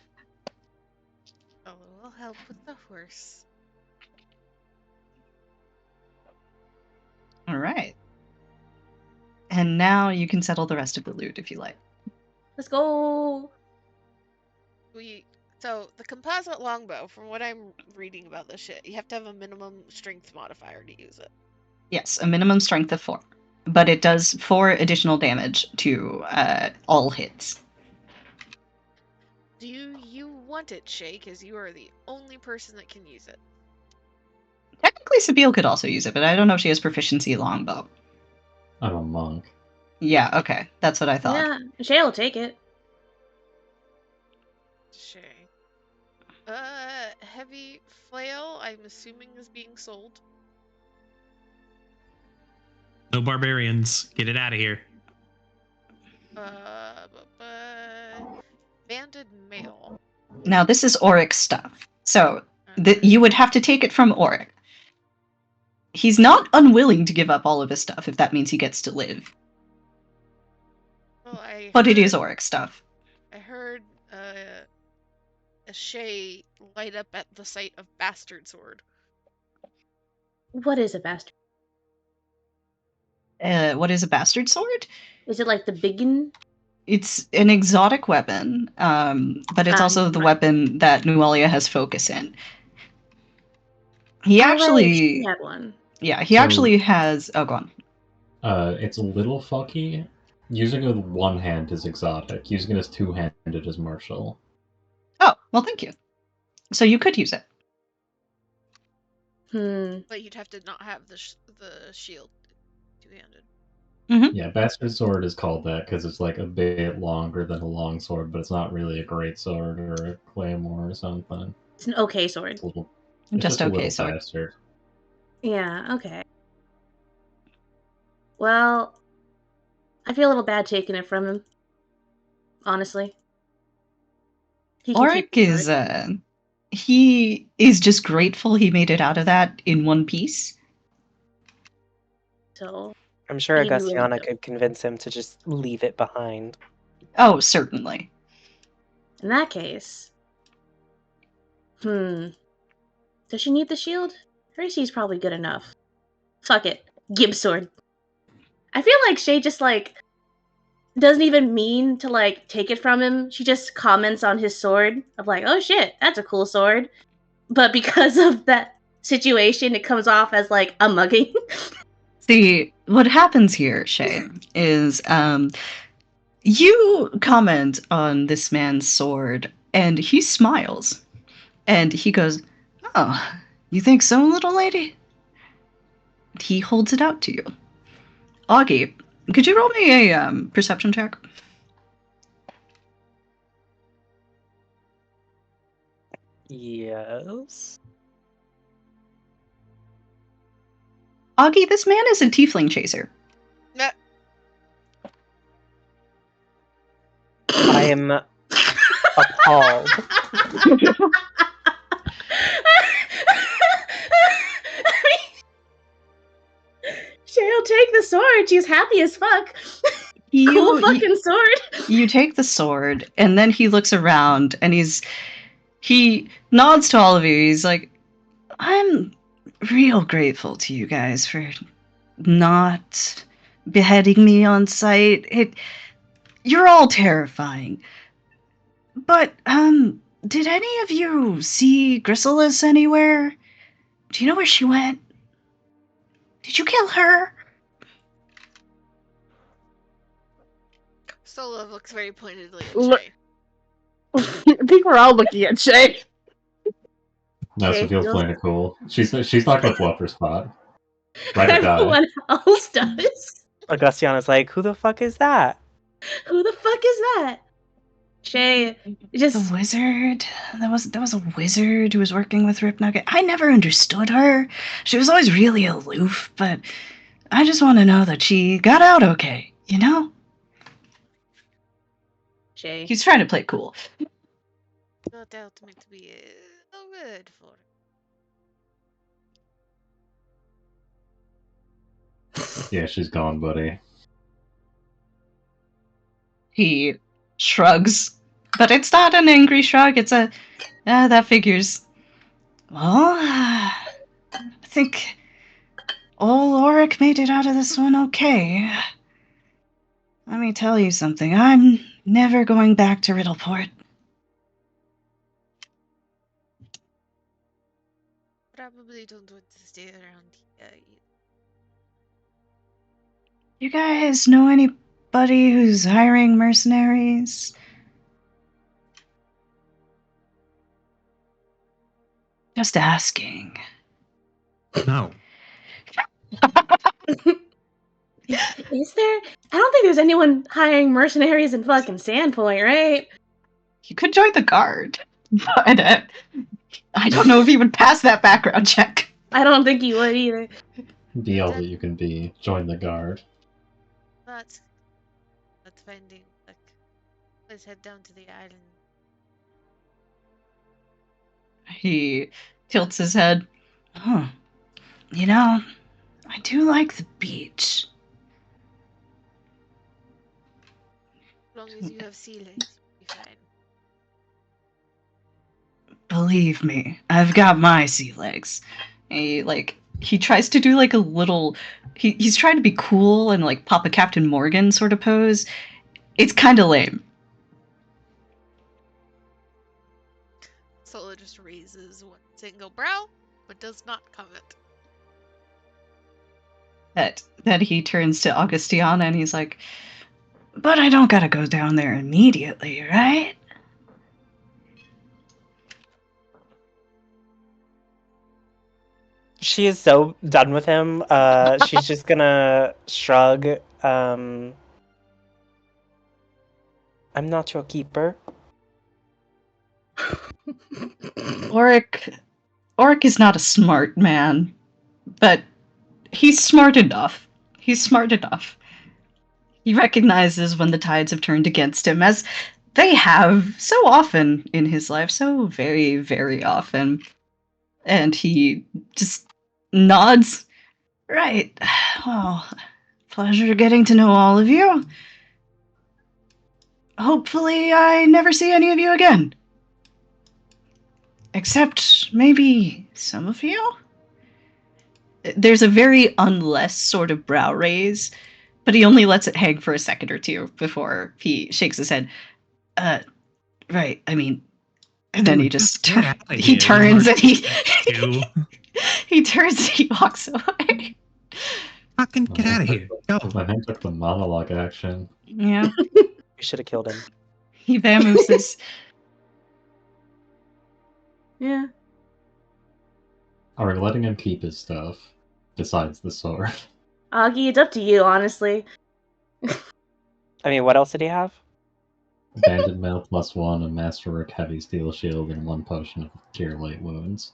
A little help with the horse. All right. And now you can settle the rest of the loot if you like. Let's go. So the composite longbow, from what I'm reading about this shit, you have to have a minimum strength modifier to use it. Yes, a minimum strength of 4. But it does 4 additional damage to all hits. Do you want it, Shay? Because you are the only person that can use it. Technically, Sabine could also use it, but I don't know if she has proficiency at longbow. I'm a monk. Yeah, okay. That's what I thought. Yeah, Shay will take it. Shay. Heavy flail, I'm assuming is being sold. No barbarians. Get it out of here. Banded mail. Now, this is Auric stuff. So, you would have to take it from Auric. He's not unwilling to give up all of his stuff if that means he gets to live. Well, But it is Auric stuff. I heard a Shay light up at the sight of Bastard Sword. What is a bastard? What is a bastard sword? Is it like the biggin? It's an exotic weapon, but it's also the weapon that Nualia has focus in. He actually had one. Yeah, he actually has. Oh, go on. It's a little fucky. Using it with one hand is exotic. Using it as two-handed is martial. Oh, well, thank you. So you could use it. But you'd have to not have the shield two-handed. Yeah, Bastard Sword is called that because it's like a bit longer than a long sword, but it's not really a great sword or a claymore or something. It's an okay sword. It's Just just a okay little sword. bastard. Yeah, okay. Well, I feel a little bad taking it from him. Honestly. He can keep Auric the is sword. he is just grateful he made it out of that in one piece. So I'm sure Maybe really Augustiana don't. could convince him to just leave it behind. Oh, certainly. in that case. Does she need the shield? Her AC's probably good enough. Fuck it. Gib sword. I feel like Shay just doesn't even mean to take it from him. She just comments on his sword of oh shit, that's a cool sword. But because of that situation, it comes off as a mugging. See, what happens here, Shay, is you comment on this man's sword, and he smiles. And he goes, "Oh, you think so, little lady?" He holds it out to you. Augie, could you roll me a perception check? Yes. Augie, this man is a tiefling chaser. Nah, I am appalled. Shay'll take the sword. She's happy as fuck. You, Cool fucking sword. You take the sword, and then he looks around, and he nods to all of you. He's like, "I'm real grateful to you guys for not beheading me on sight. You're all terrifying. But, did any of you see Chrysalis anywhere? Do you know where she went? Did you kill her?" Sola looks very pointedly at Look- Shay. I think we're all looking at Shay. No, Shay Sophia's feels- playing it cool. She's not gonna blow up her spot. Ride or die. Everyone else does. Augustiana's like, who the fuck is that? Who the fuck is that? Shay just The wizard. There was a wizard who was working with Rip Nugget. I never understood her. She was always really aloof, but I just want to know that she got out okay, you know? Shay. He's trying to play it cool. No doubt meant to be a word for it. Yeah, she's gone, buddy. He shrugs, but it's not an angry shrug. It's a, that figures. Well, I think old Auric made it out of this one okay. Let me tell you something. I'm never going back to Riddleport. Probably don't want to stay around here either. You guys know anybody who's hiring mercenaries? Just asking. No. Is there? I don't think there's anyone hiring mercenaries in fucking Sandpoint, right? You could join the guard, but I don't know if you would pass that background check. I don't think you would either. Be all that you can be. Join the guard. But let's finding let's head down to the island. He tilts his head. Oh, you know, I do like the beach. As long as you have sea legs, you'll be fine. Believe me, I've got my sea legs. He tries to do a little. He's trying to be cool and pop a Captain Morgan sort of pose. It's kind of lame. Sola just raises one single brow, but does not comment. That he turns to Augustiana and he's like, "But I don't gotta go down there immediately, right?" She is so done with him. She's just gonna shrug. I'm not your keeper. Oric is not a smart man, but he's smart enough. He's smart enough. He recognizes when the tides have turned against him, as they have so often in his life, so very, very often. And he just nods. Right. Well, pleasure getting to know all of you. Hopefully, I never see any of you again. Except maybe some of you? There's a very unless sort of brow raise, but he only lets it hang for a second or two before he shakes his head. Right, I mean, and then he just Get outta he here, turns and he you. he turns and he walks away. Fucking get out of here. Go. My hand took the monologue action. Yeah, We should have killed him. he vamooses. Yeah. Are we letting him keep his stuff besides the sword? Augie, it's up to you, honestly. I mean, what else did he have? Banded Mail +1, a Masterwork Heavy Steel Shield, and 1 potion of Cure Light Wounds.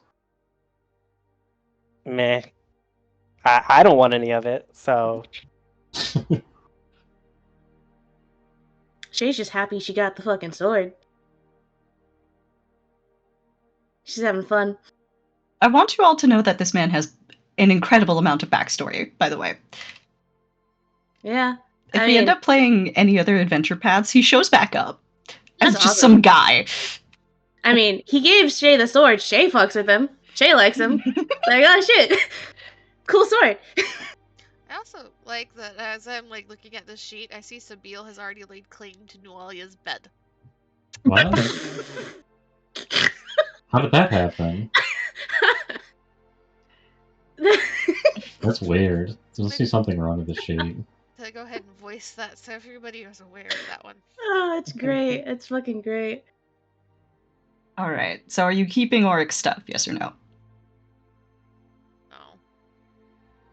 Meh. I don't want any of it, so Shay's just happy she got the fucking sword. She's having fun. I want you all to know that this man has an incredible amount of backstory, by the way. Yeah. If I we end mean, up playing any other adventure paths, he shows back up as That's just awesome. some guy. I mean, he gave Shay the sword. Shay fucks with him. Shay likes him. Like, oh shit. Cool sword. I also like that as I'm like looking at this sheet, I see Sabine has already laid claim to Nualia's bed. What? How did that happen? That's weird. There must be something wrong with the sheet. To go ahead and voice that so everybody is aware of that one. Oh, it's great. It's fucking great. All right. So are you keeping Oric's stuff? Yes or no? No.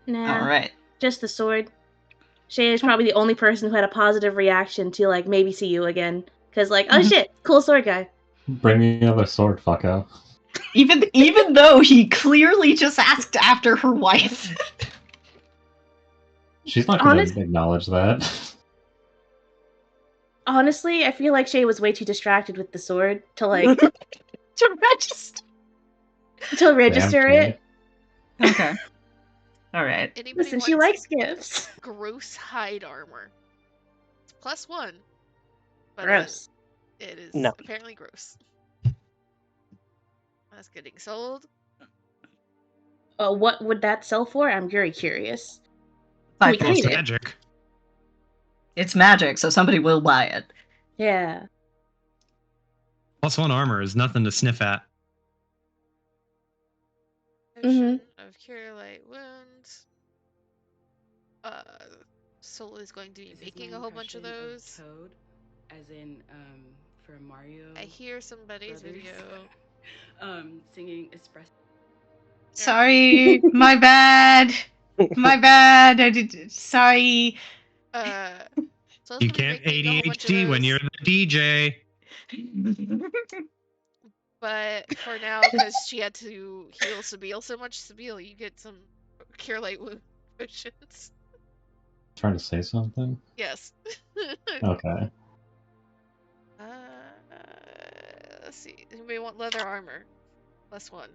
Nah. All right. Just the sword. Shay is probably the only person who had a positive reaction to, like, maybe see you again. Because, like, oh shit, cool sword guy. Bring me another sword, fucko. Even though he clearly just asked after her wife. She's not going Honest- to acknowledge that. Honestly, I feel like Shay was way too distracted with the sword to, like, To register. to register Damn, it. Okay. All right. Anybody Listen, wants she likes gifts. gross hide armor? It's +1. But Gross. it is No. apparently gross. That's getting sold. What would that sell for? I'm very curious. Bye, We Phil. hate It's it. magic. It's magic, so somebody will buy it. Yeah. +1 armor is nothing to sniff at. Potion of Cure Light Wounds. Soul is going to be This is making my a whole bunch of impression those. Toad, as in for Mario. I hear somebody's Brothers. video. Singing Espresso. Sorry, my bad. My bad. I did. Sorry. Soul's You gonna be can't making a whole bunch of ADHD when those, you're the DJ. But for now, because she had to heal Sabine so much, Sabine, you get some Cure Light Wound potions. Trying to say something? Yes. Okay. Let's see. Anybody want leather armor? +1.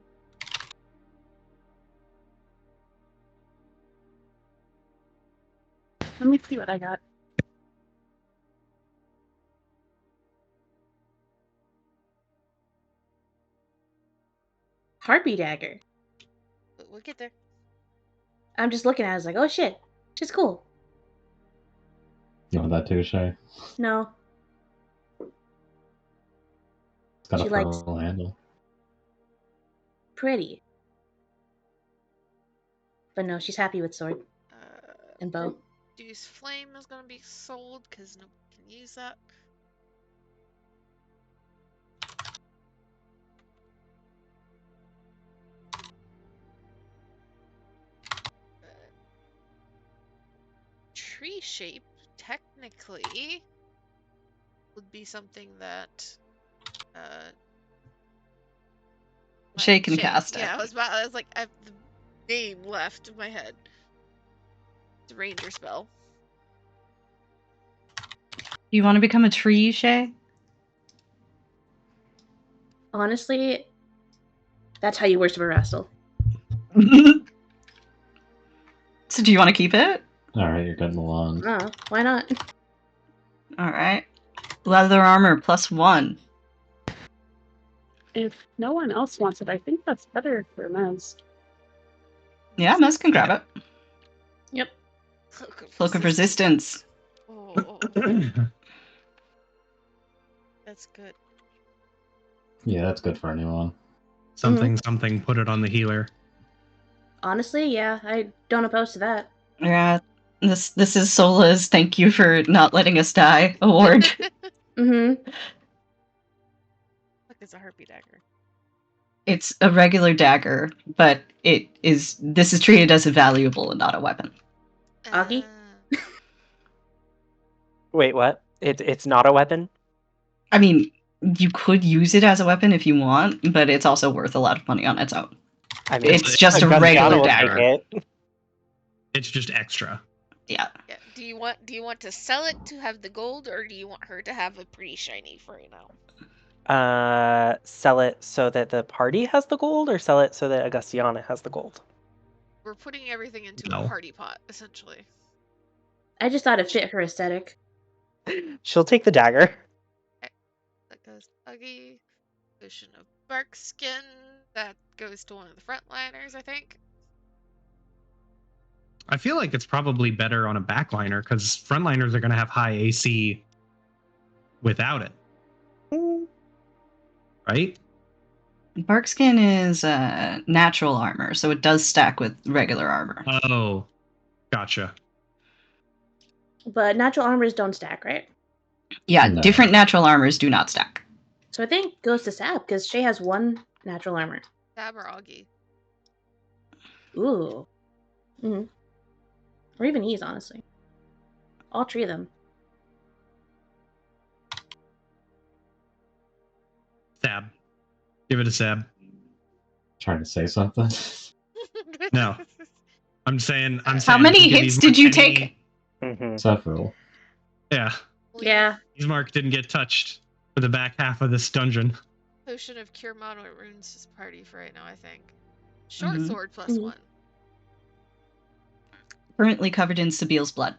Let me see what I got. Harpy dagger. We'll get there. I'm just looking at it, I was like, oh shit. She's cool. You want that too, Shay? No. It's got She a likes- pearl handle. Pretty. But no, she's happy with sword and bow. Reduce Flame is going to be sold because nobody can use that. tree shape, technically, would be something that Shay can cast Yeah, it. I was like, I have the name left in my head. It's a ranger spell. You want to become a tree, Shay? Honestly, that's how you worship a rascal. So do you want to keep it? Alright, you're getting along. Oh, why not? All right. Leather armor +1. If no one else wants it, I think that's better for Mez. Yeah, Mez can grab it. Yep. Cloak of Resistance. Oh, that's good. Yeah, that's good for anyone. Something, put it on the healer. Honestly, yeah, I don't oppose to that. Yeah, this is Sola's thank you for not letting us die award. Mm-hmm. Look, it's a harpy dagger. It's a regular dagger, but this is treated as a valuable and not a weapon. Augie? Wait, what? It's not a weapon? I mean, you could use it as a weapon if you want, but it's also worth a lot of money on its own. I mean, It's just a Gustiana regular will take dagger. it. It's just extra. Yeah. Yeah. Do you want to sell it to have the gold, or do you want her to have it pretty shiny for right now? Sell it so that the party has the gold, or sell it so that Augustiana has the gold? We're putting everything into No. a party pot, essentially. I just thought it fit her aesthetic. She'll take the dagger. That goes to Uggy. Potion of bark skin. That goes to one of the frontliners, I think. I feel like it's probably better on a backliner because frontliners are going to have high AC without it. Right? Barkskin is natural armor, so it does stack with regular armor. Oh, gotcha. But natural armors don't stack, right? Yeah, No. different natural armors do not stack. So I think it goes to Sab, because Shay has 1 natural armor. Sab or Augie. Ooh. Mm-hmm. Or even Ease, honestly. All 3 of them. Sab. Give it a sab. Trying to say something? No. I'm saying. How many hits did you take? Several. Yeah. Yeah. Mark didn't get touched for the back half of this dungeon. Potion of Cure Moderate Runes is party for right now, I think. Short Mhm. sword +1. Currently covered in Sabile's blood.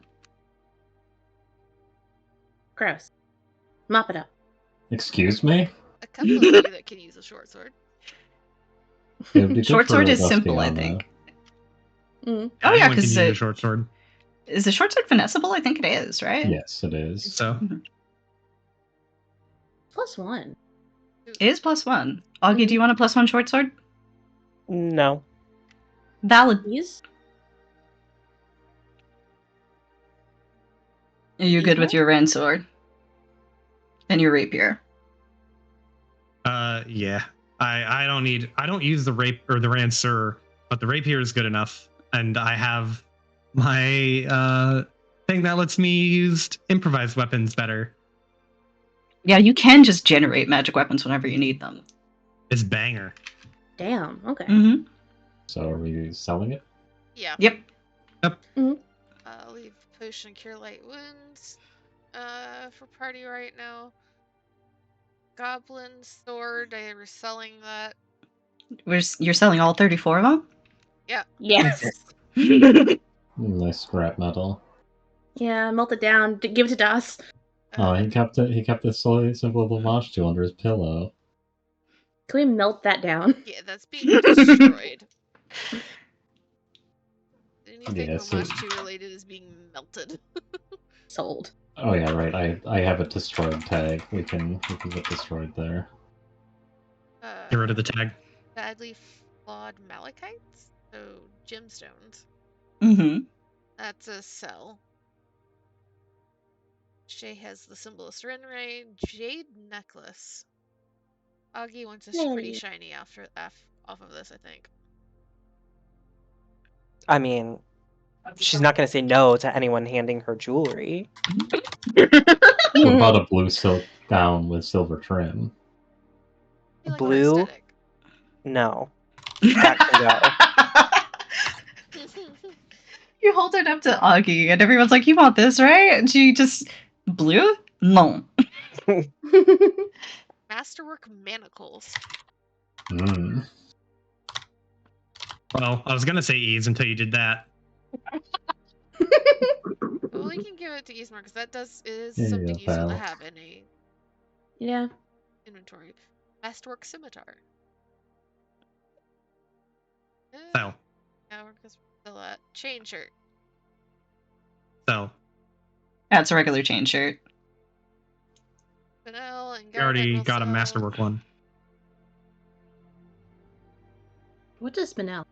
Gross. Mop it up. Excuse me? A couple of you that can use a short sword. It would be good Short for sword is Augustiana. simple, I think. Mm. Oh yeah, Anyone can because use a short sword. is the short sword finessable? I think it is, right? Yes, it is. So +1. It is +1. Augie, do you want a +1 short sword? No. Valid. Ease? Are you good with your Ren sword? And your rapier? yeah. I don't use the rape or the rancer, but the rapier is good enough. And I have my thing that lets me use improvised weapons better. Yeah, you can just generate magic weapons whenever you need them. Is banger. Damn, okay. Mm-hmm. So are we selling it? Yeah. Yep. I'll leave Potion of Cure Light Wounds for party right now. Goblin Sword, I was selling that. You're selling all 34 of them? Yeah. Yes. Nice scrap metal. Yeah, melt it down. Give it to Das. Oh, he kept it. He kept the simple homage to under his pillow. Can we melt that down? Yeah, that's being destroyed. Anything Yeah, so- homage to related is being melted. Sold. Oh yeah, right. I have a destroyed tag. We can get destroyed there. Get rid of the tag. Badly flawed malachites? So gemstones. Mm-hmm. That's a sell. Shay has the symbol of Serenray. Jade necklace. Augie wants a pretty Yay. shiny off of this, I think. I mean, She's not going to say no to anyone handing her jewelry. What about a blue silk gown with silver trim? I feel like Blue? the aesthetic. No. That can go. You hold it up to Augie, and everyone's like, "You want this, right?" And she just, "Blue? No." Masterwork manacles. Mm. Well, I was gonna say ease until you did that. Well, you can give it to Ismar because that is Yeah, something useful to well. have in a Yeah. inventory. Masterwork scimitar. So, Now we're just still at chain shirt. so That's a regular chain shirt. Vanille and you already garnet got a will sell. masterwork one. What does Manel?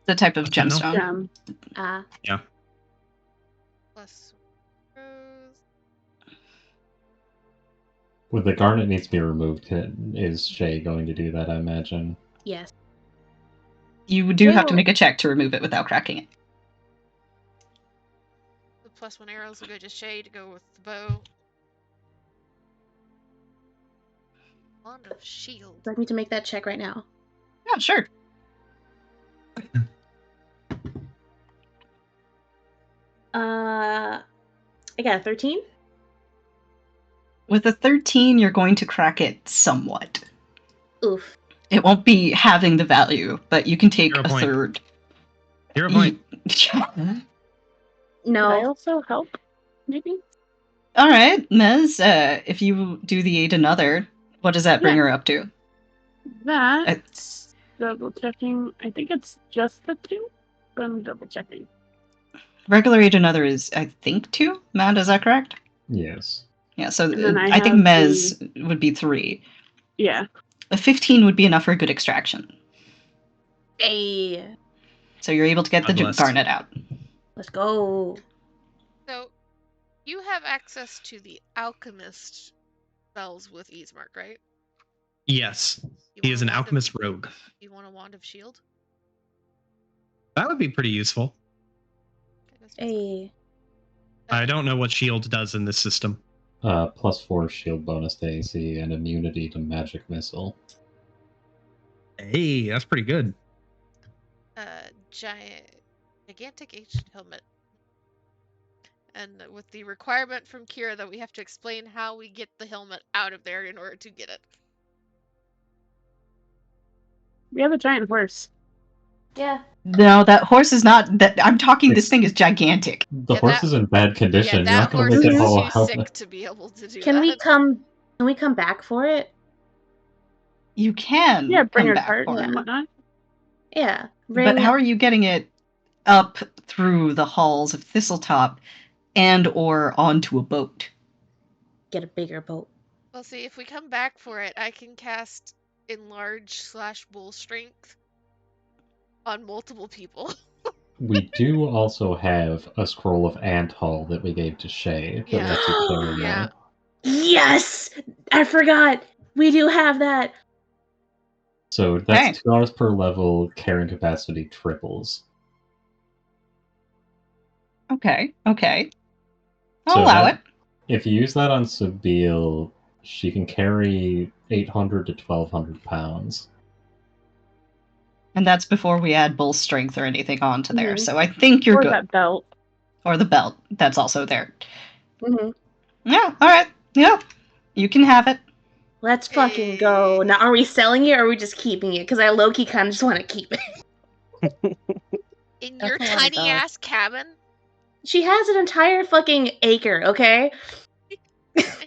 The type of What's that, no? gemstone. Ah. Plus rose. When the garnet needs to be removed, is Shay going to do that, I imagine? Yes. You do have to Well- make a check to remove it without cracking it. The +1 arrows will go to Shay to go with the bow. Wand of shield. Do I need to make that check right now? Yeah, sure. I got a 13. With a 13, you're going to crack it somewhat. Oof. It won't be having the value, but you can take 0 a point. third. 0 point. Can I No. also help? Maybe? All right, Mez, if you do the 8 another, what does that bring Yeah. her up to? That's double checking. I think it's just the 2, but I'm double checking. Regular 8 another is, I think, 2. Matt, is that correct? Yes. Yeah, so And then I think have Mez would be 3. Yeah. A 15 would be enough for a good extraction. Hey. So you're able to get the God bless. garnet out. Let's go. So, you have access to the alchemist spells with Ismark, right? Yes, You he want is a an wand of- alchemist rogue. You want a wand of shield? That would be pretty useful. Okay, that's Hey. I don't know what shield does in this system. +4 shield bonus to AC and immunity to magic missile. Hey, that's pretty good. Gigantic H helmet. And with the requirement from Kira that we have to explain how we get the helmet out of there in order to get it. We have a giant horse. Yeah. No, that horse is not. That I'm talking. This thing is gigantic. The Yeah, horse that- is in bad condition. Yeah, You're that not going horse to make is it whole too helmet. sick to be able to do Can that. we come back for it? You can Yeah, bring come a back cart for and it. whatnot. Yeah. But how are you getting it up through the halls of Thistletop and or onto a boat? get a bigger boat? Well, see, if we come back for it, I can cast Enlarge/Bull Strength on multiple people. We do also have a scroll of ant hull that we gave to Shay that Yeah. lets you carry Yeah. more. Yes! I forgot. We do have that. So that's 2 hours per level, carrying capacity triples. Okay. I'll So allow that- it. If you use that on Sabine, she can carry 800 to 1,200 pounds. And that's before we add bull strength or anything onto there. Mhm. So I think you're Or good. that belt. Or the belt. That's also there. Mm-hmm. Yeah, alright. Yeah. You can have it. Let's fucking go. Now, are we selling it or are we just keeping it? Because I low-key kind of just want to keep it. In That's your a lot of tiny dogs. ass cabin? She has an entire fucking acre, okay? Yes,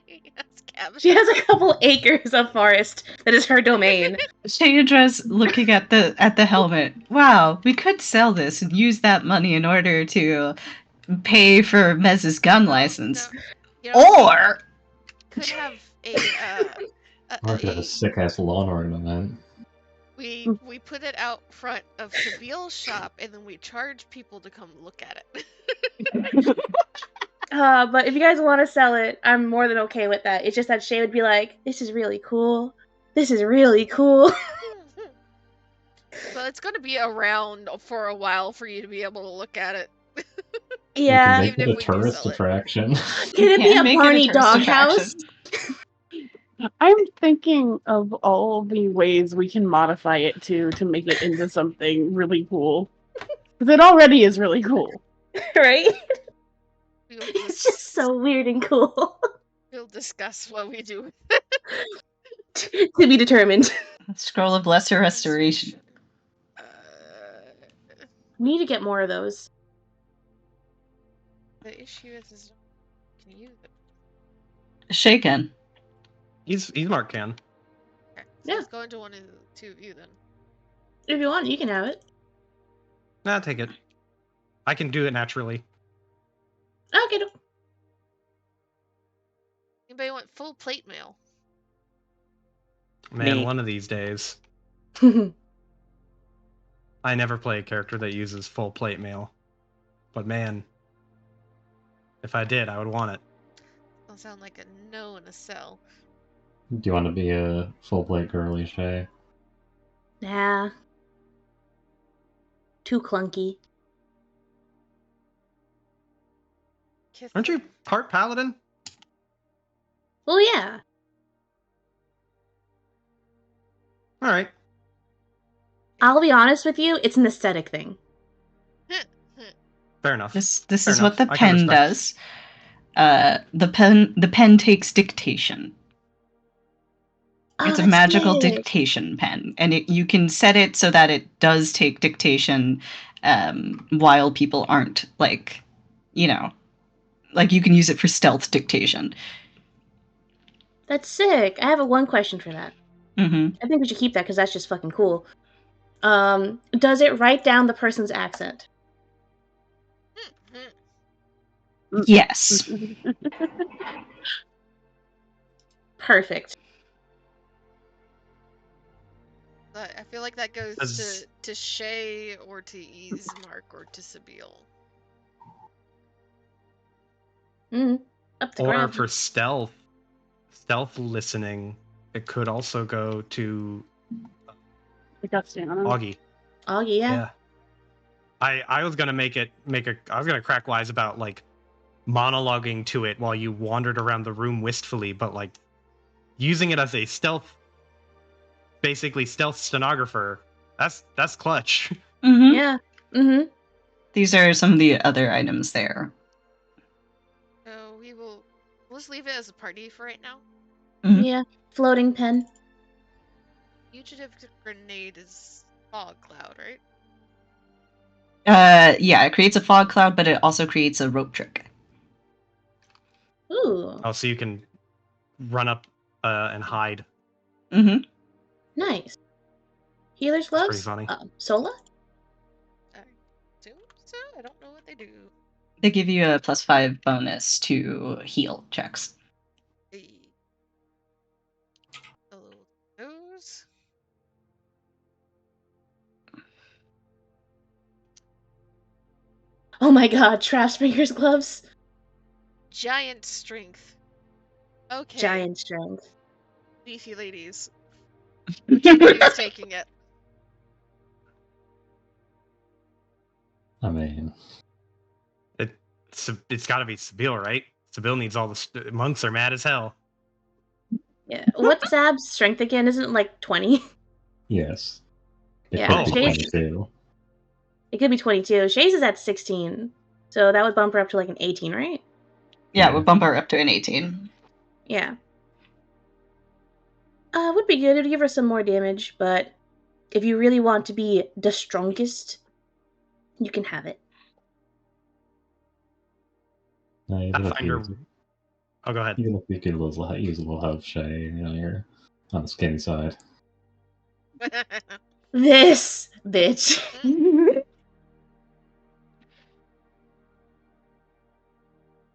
cabin. She has a couple acres of forest that is her domain. Shayadra's looking at the helmet. Wow, we could sell this and use that money in order to pay for Mez's gun license. No. You know, Or could have Or could have a sick ass lawn ornament. we put it out front of Sabiel's shop and then we charge people to come look at it. But if you guys want to sell it, I'm more than okay with that. It's just that Shay would be like, this is really cool. This is really cool. Well, it's going to be around for a while for you to be able to look at it. We Yeah. can make Even it if a we do tourist sell it. attraction. Can it be Yeah, a make it a Barney tourist doghouse? I'm thinking of all the ways we can modify it to make it into something really cool. Because it already is really cool. Right? We'll, It's just so weird and cool. we'll discuss what we do. To be determined. Scroll of Lesser Restoration. We need to get more of those. The issue is can use it. Shaken. He's Mark can. Okay, so Yeah. let's go into one of the two of you then. If you want, you can have it. Nah, take it. I can do it naturally. Okay. Anybody want full plate mail? Man, Me. one of these days. No. I never play a character that uses full plate mail. But man, if I did, I would want it. Don't sound like a no in a cell. Do you want to be a full plate girly, Shay? Nah. Too clunky. Aren't you part paladin? Well, yeah. All right. I'll be honest with you, it's an aesthetic thing. Fair enough. This Fair is what the enough. I can pen respect. does. The pen takes dictation. It's a that's magical sick. dictation pen, and you can set it so that it does take dictation while people aren't like you can use it for stealth dictation. That's sick. I have one question for that. Mm-hmm. I think we should keep that because that's just fucking cool. Does it write down the person's accent? Yes. Perfect. I feel like that goes Does- to Shay or to Mark or to Sabille. Up to Or grab. for stealth listening, it could also go to Augie. Augie, yeah. Yeah. I was gonna I was gonna crack wise about like monologuing to it while you wandered around the room wistfully, but like using it as a basically stealth stenographer, that's clutch. Mm-hmm. Yeah. Mm-hmm. These are some of the other items there. So we'll just leave it as a party for right now. Mhm. Yeah. Floating pen. Fugitive grenade is fog cloud, right? Yeah, it creates a fog cloud, but it also creates a rope trick. Ooh. Oh, so you can run up and hide. Mm-hmm. Nice. Healer's That's gloves? pretty funny. Sola? I assume so. I don't know what they do. They give you a +5 bonus to heal checks. Those. Oh my god, Trapspringer's gloves? Giant strength. Okay. Giant strength. Beefy ladies. Who's taking it? I mean, It's got to be Sabille, right? Sabille needs all the monks are mad as hell. Yeah. What's Sab's strength again? Isn't it like 20? yes. It Yeah, could be Shay's- 22. It could be 22. Shay's is at 16. So that would bump her up to like an 18, right? Yeah, it would bump her up to an 18. Yeah. Would be good. It'd give her some more damage, but if you really want to be the strongest, you can have it. Pathfinder. Oh, go ahead. Even if you could use a little health, Shay, you're on the skinny side. This bitch.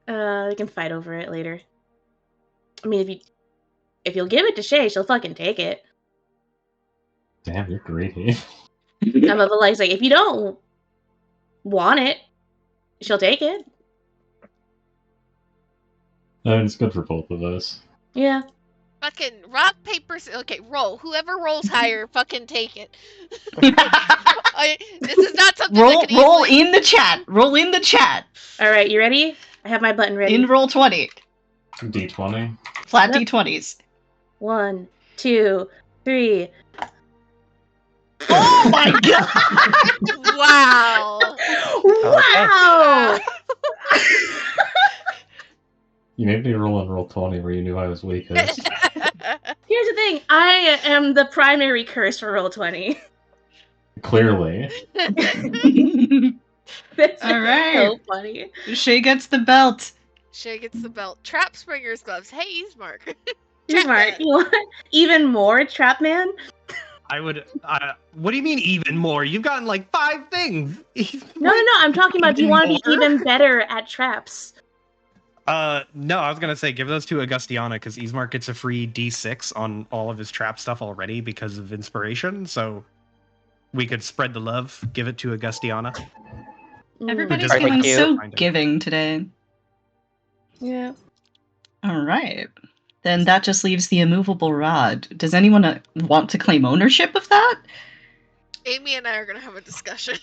We can fight over it later. I mean, if you'll give it to Shay, she'll fucking take it. Damn, you're greedy. Some of the like if you don't want it, she'll take it. And it's good for both of us. Yeah. Fucking rock, paper, okay, roll. Whoever rolls higher, fucking take it. This is not something that can roll easily... in the chat. Roll in the chat. All right, you ready? I have my button ready. In roll 20. D20. Flat Yep. D20s. 1, 2, 3. Oh my god! Wow. Wow! You made me roll on roll 20 where you knew I was weakest. Here's the thing. I am the primary curse for roll 20. Clearly. That's All right. so funny. Shay gets the belt. Shay gets the belt. Trap Springer's gloves. Hey, Mark. You're smart. You want even more, Trap Man? I would. What do you mean even more? You've gotten like 5 things. No. I'm talking about. Do you want to be Even more? even better at traps? No, I was gonna say give those to Augustiana because Ismark gets a free D6 on all of his trap stuff already because of inspiration. So we could spread the love, give it to Augustiana. Everybody's Just feeling like you. so giving today. Yeah. All right. Then that just leaves the immovable rod. Does anyone want to claim ownership of that? Amy and I are going to have a discussion.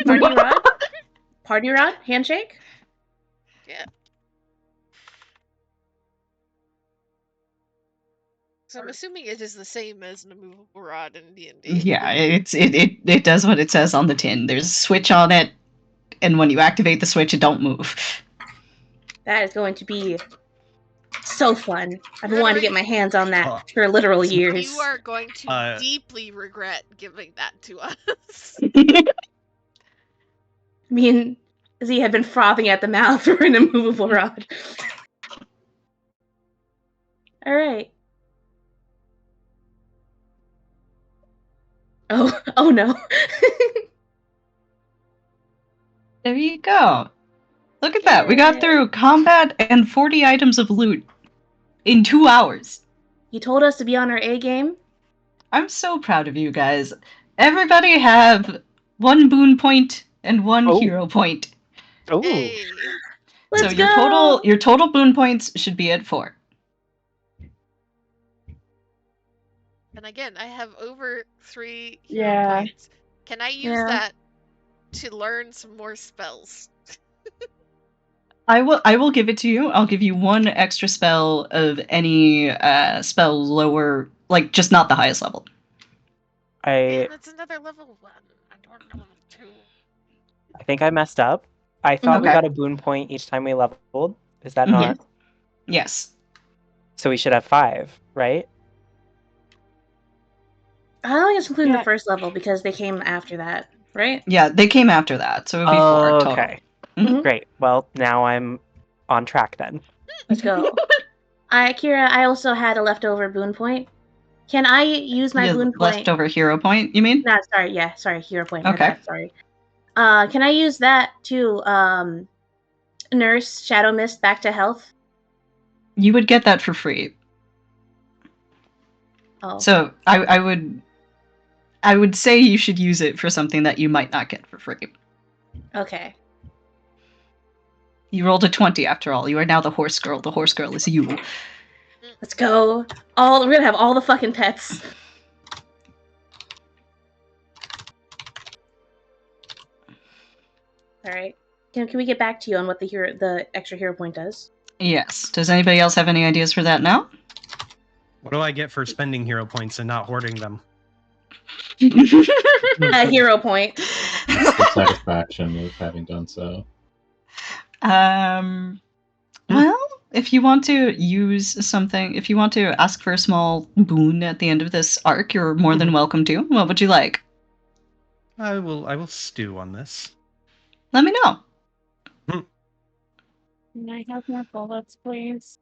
Party rod? Party rod? Handshake? Yeah. So I'm assuming it is the same as an immovable rod in D&D. Yeah, it does what it says on the tin. There's a switch on it, and when you activate the switch, it don't move. That is going to be so fun. I've been wanting to get my hands on that for literal years. You are going to deeply regret giving that to us. Me and Z have been frothing at the mouth for an immovable rod. All right. Oh no. There you go. Look at that. We got through combat and 40 items of loot in 2 hours. You told us to be on our A game? I'm so proud of you guys. Everybody have 1 boon point and 1 hero point. Oh, Hey. So your total boon points should be at 4. And again, I have over 3 hero Yeah. points. Can I use that to learn some more spells? I will give it to you. I'll give you 1 extra spell of any spell lower, like just not the highest level. That's another level 1. I don't know level 2. I think I messed up. I thought we Okay. got a boon point each time we leveled. Is that not? Yes. So we should have 5, right? I don't think it's including the first level because they came after that, right? Yeah, they came after that, so it would be 4 total. Okay. Mhm. Great. Well, now I'm on track then. Let's go. Kira, I also had a leftover boon point. Can I use my boon point? Leftover hero point, you mean? No, sorry, hero point. Okay. Bad, sorry. Can I use that to nurse Shadow Mist back to health? You would get that for free. Oh. So I would say you should use it for something that you might not get for free. Okay. You rolled a 20 after all. You are now the horse girl. The horse girl is you. Let's go. We're gonna have all the fucking pets. All right. Can we get back to you on what the extra hero point does? Yes. Does anybody else have any ideas for that now? What do I get for spending hero points and not hoarding them? A hero point. The satisfaction of having done so. Well, if you want to use something, if you want to ask for a small boon at the end of this arc, you're more than welcome to. What would you like? I will stew on this. Let me know. Can I have more bullets, please?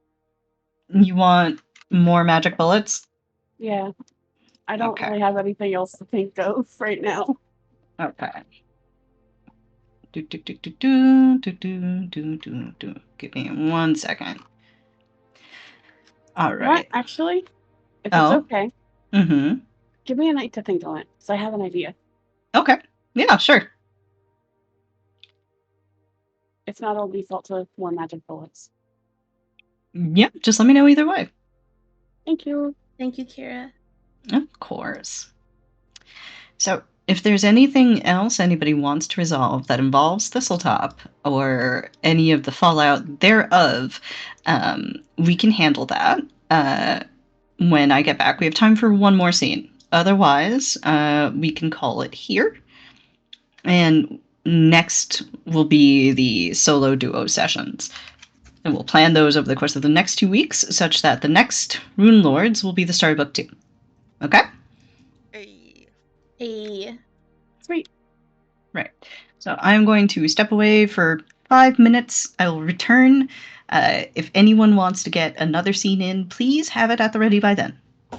You want more magic bullets? Yeah. I don't Okay. really have anything else to think of right now. Okay. Give me 1 second. All right. What? Actually, if it's okay, Mm-hmm. give me a night to think on it, so I have an idea. Okay. Yeah, sure. It's not all default to more magic bullets. Yeah, just let me know either way. Thank you. Thank you, Kira. Of course. So, if there's anything else anybody wants to resolve that involves Thistletop or any of the fallout thereof, we can handle that. When I get back, we have time for one more scene. Otherwise, we can call it here. And next will be the solo duo sessions. And we'll plan those over the course of the next 2 weeks, such that the next Runelords will be the storybook 2. Okay? Hey. Hey. Sweet. Right. So I'm going to step away for 5 minutes. I will return. If anyone wants to get another scene in, please have it at the ready by then. I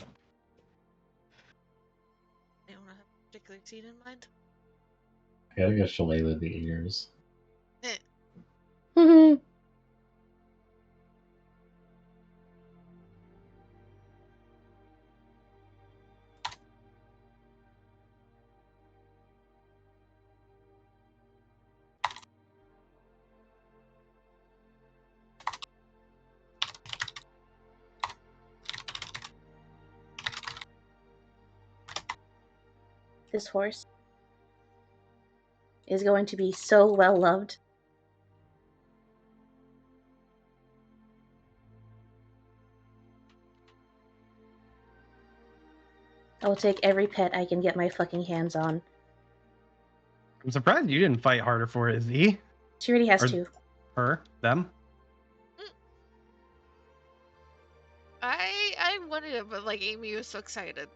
don't have a particular scene in mind. I gotta get Shalala the ears. This horse is going to be so well loved. I will take every pet I can get my fucking hands on. I'm surprised you didn't fight harder for it, Z. She already has Or- 2. Her? Them? I wanted it, but like Amy was so excited.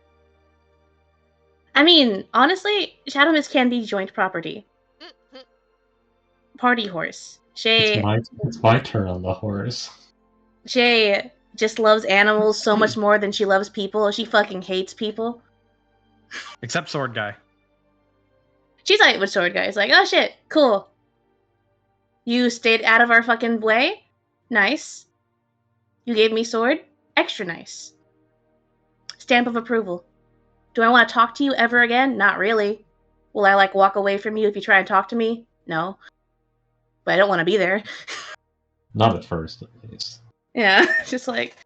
I mean, honestly, Shadow Mist can be joint property. Party horse. Shay It's my turn on the horse. just loves animals so much more than she loves people. She fucking hates people. Except Sword Guy. She's like with sword guys, like, oh shit, cool. You stayed out of our fucking way? Nice. You gave me sword? Extra nice. Stamp of approval. Do I want to talk to you ever again? Not really. Will I like walk away from you if you try and talk to me? No. But I don't want to be there. Not at first, at least. Yeah, just like.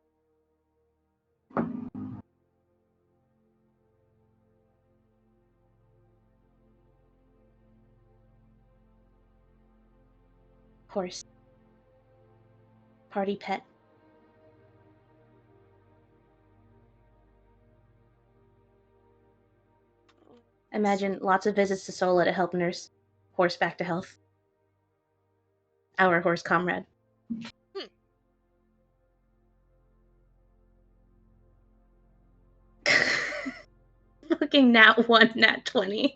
Horse. Party pet. Imagine lots of visits to Sola to help nurse horse back to health. Our horse comrade. Fucking nat 1, nat 20.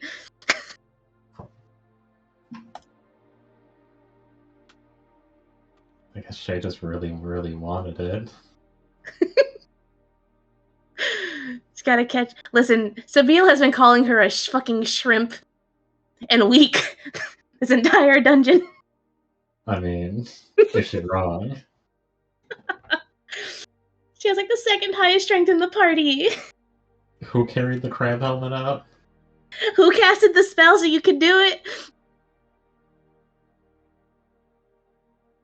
I guess Shay just really, really wanted it. She's gotta catch. Listen, Sabine has been calling her a fucking shrimp and weak this entire dungeon. I mean, is she wrong? She has like the second highest strength in the party. Who carried the crab helmet out? Who casted the spell so you could do it?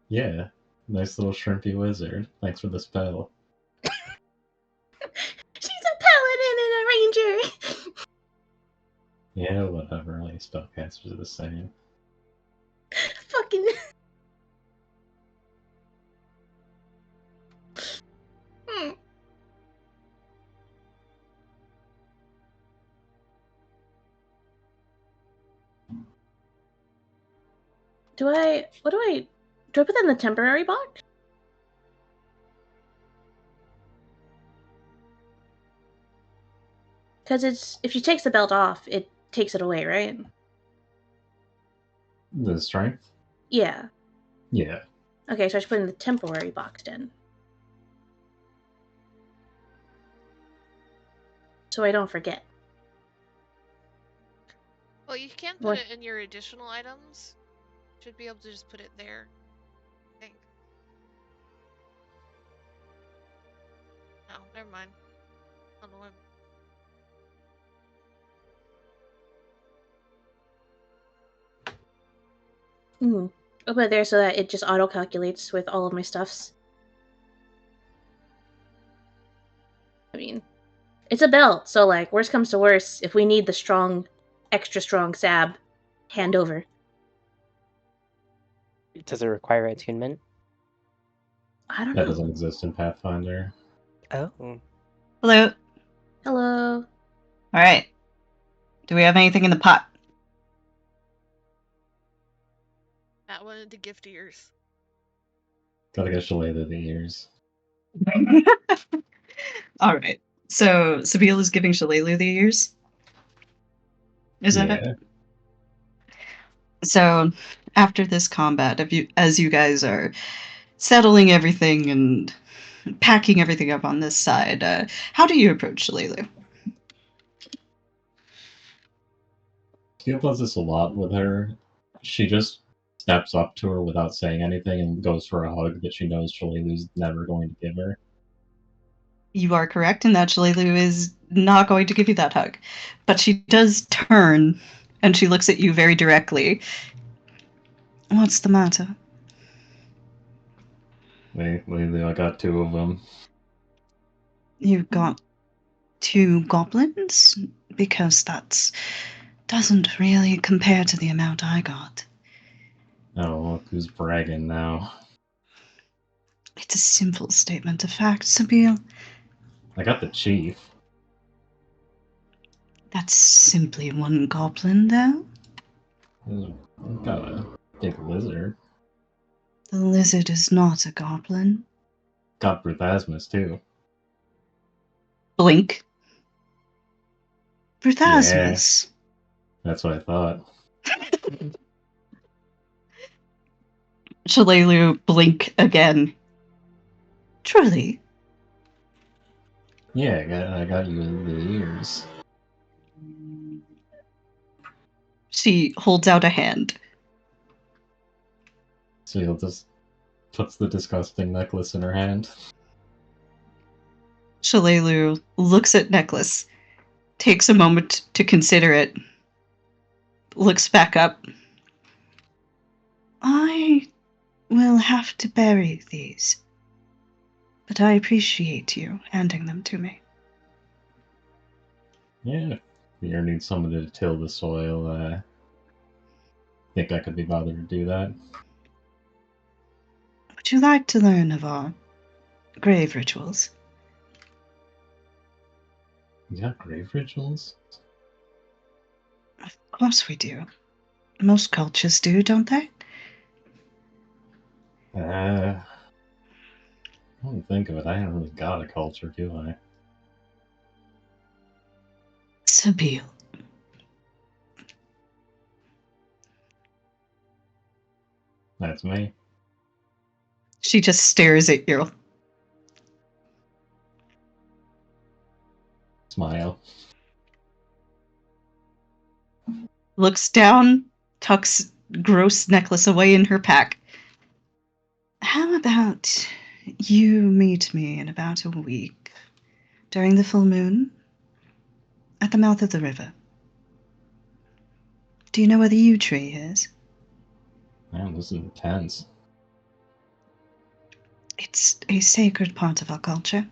Yeah. Nice little shrimpy wizard. Thanks for the spell. She's a paladin and a ranger. Yeah, whatever. Only spellcasters are the same. Fucking. Do I put that in the temporary box? Because it's, if she takes the belt off, it takes it away, right? The strength? Yeah. Yeah. Okay, so I should put it in the temporary box then. So I don't forget. Well, you can put What? it in your additional items. Should be able to just put it there. I think. No, never mind. On the whim. I'll put it there so that it just auto-calculates with all of my stuffs. It's a belt, so like worst comes to worst, if we need the strong, extra strong sab, hand over. Does it require attunement? I don't That know. doesn't exist in Pathfinder. Oh. Hello. Hello. All right. Do we have anything in the pot? That one into gift ears. Gotta get Shalala the ears. All right. So Sabine is giving Shalala the ears. Is that it? So after this combat, as you guys are settling everything and packing everything up on this side, how do you approach Shalala? Steel does this a lot with her. She just steps up to her without saying anything and goes for a hug that she knows Shalalu's never going to give her. You are correct in that Shalala is not going to give you that hug. But she does turn and she looks at you very directly. What's the matter? Lately, I got 2 of them. You've got 2 goblins? Because that doesn't really compare to the amount I got. Oh, look who's bragging now. It's a simple statement of fact, Sabine. I got the chief. That's simply 1 goblin, though. Got a big lizard. The lizard is not a goblin. Got Bruthasmus, too. Blink. Bruthasmus. Yeah, that's what I thought. Shalelu blink again. Truly? Yeah, I got you the ears. She holds out a hand. Seal just puts the disgusting necklace in her hand. Shalelu looks at necklace, takes a moment to consider it, looks back up. I will have to bury these, but I appreciate you handing them to me. Yeah, you need someone to till the soil. Think I could be bothered to do that? Would you like to learn of our grave rituals? You got grave rituals? Of course we do. Most cultures do, don't they? I don't think of it. I haven't really got a culture, do I? Sabine. That's me. She just stares at you. Smile. Looks down, tucks gross necklace away in her pack. How about you meet me in about a week during the full moon at the mouth of the river? Do you know where the yew tree is? Man, this is intense. It's a sacred part of our culture.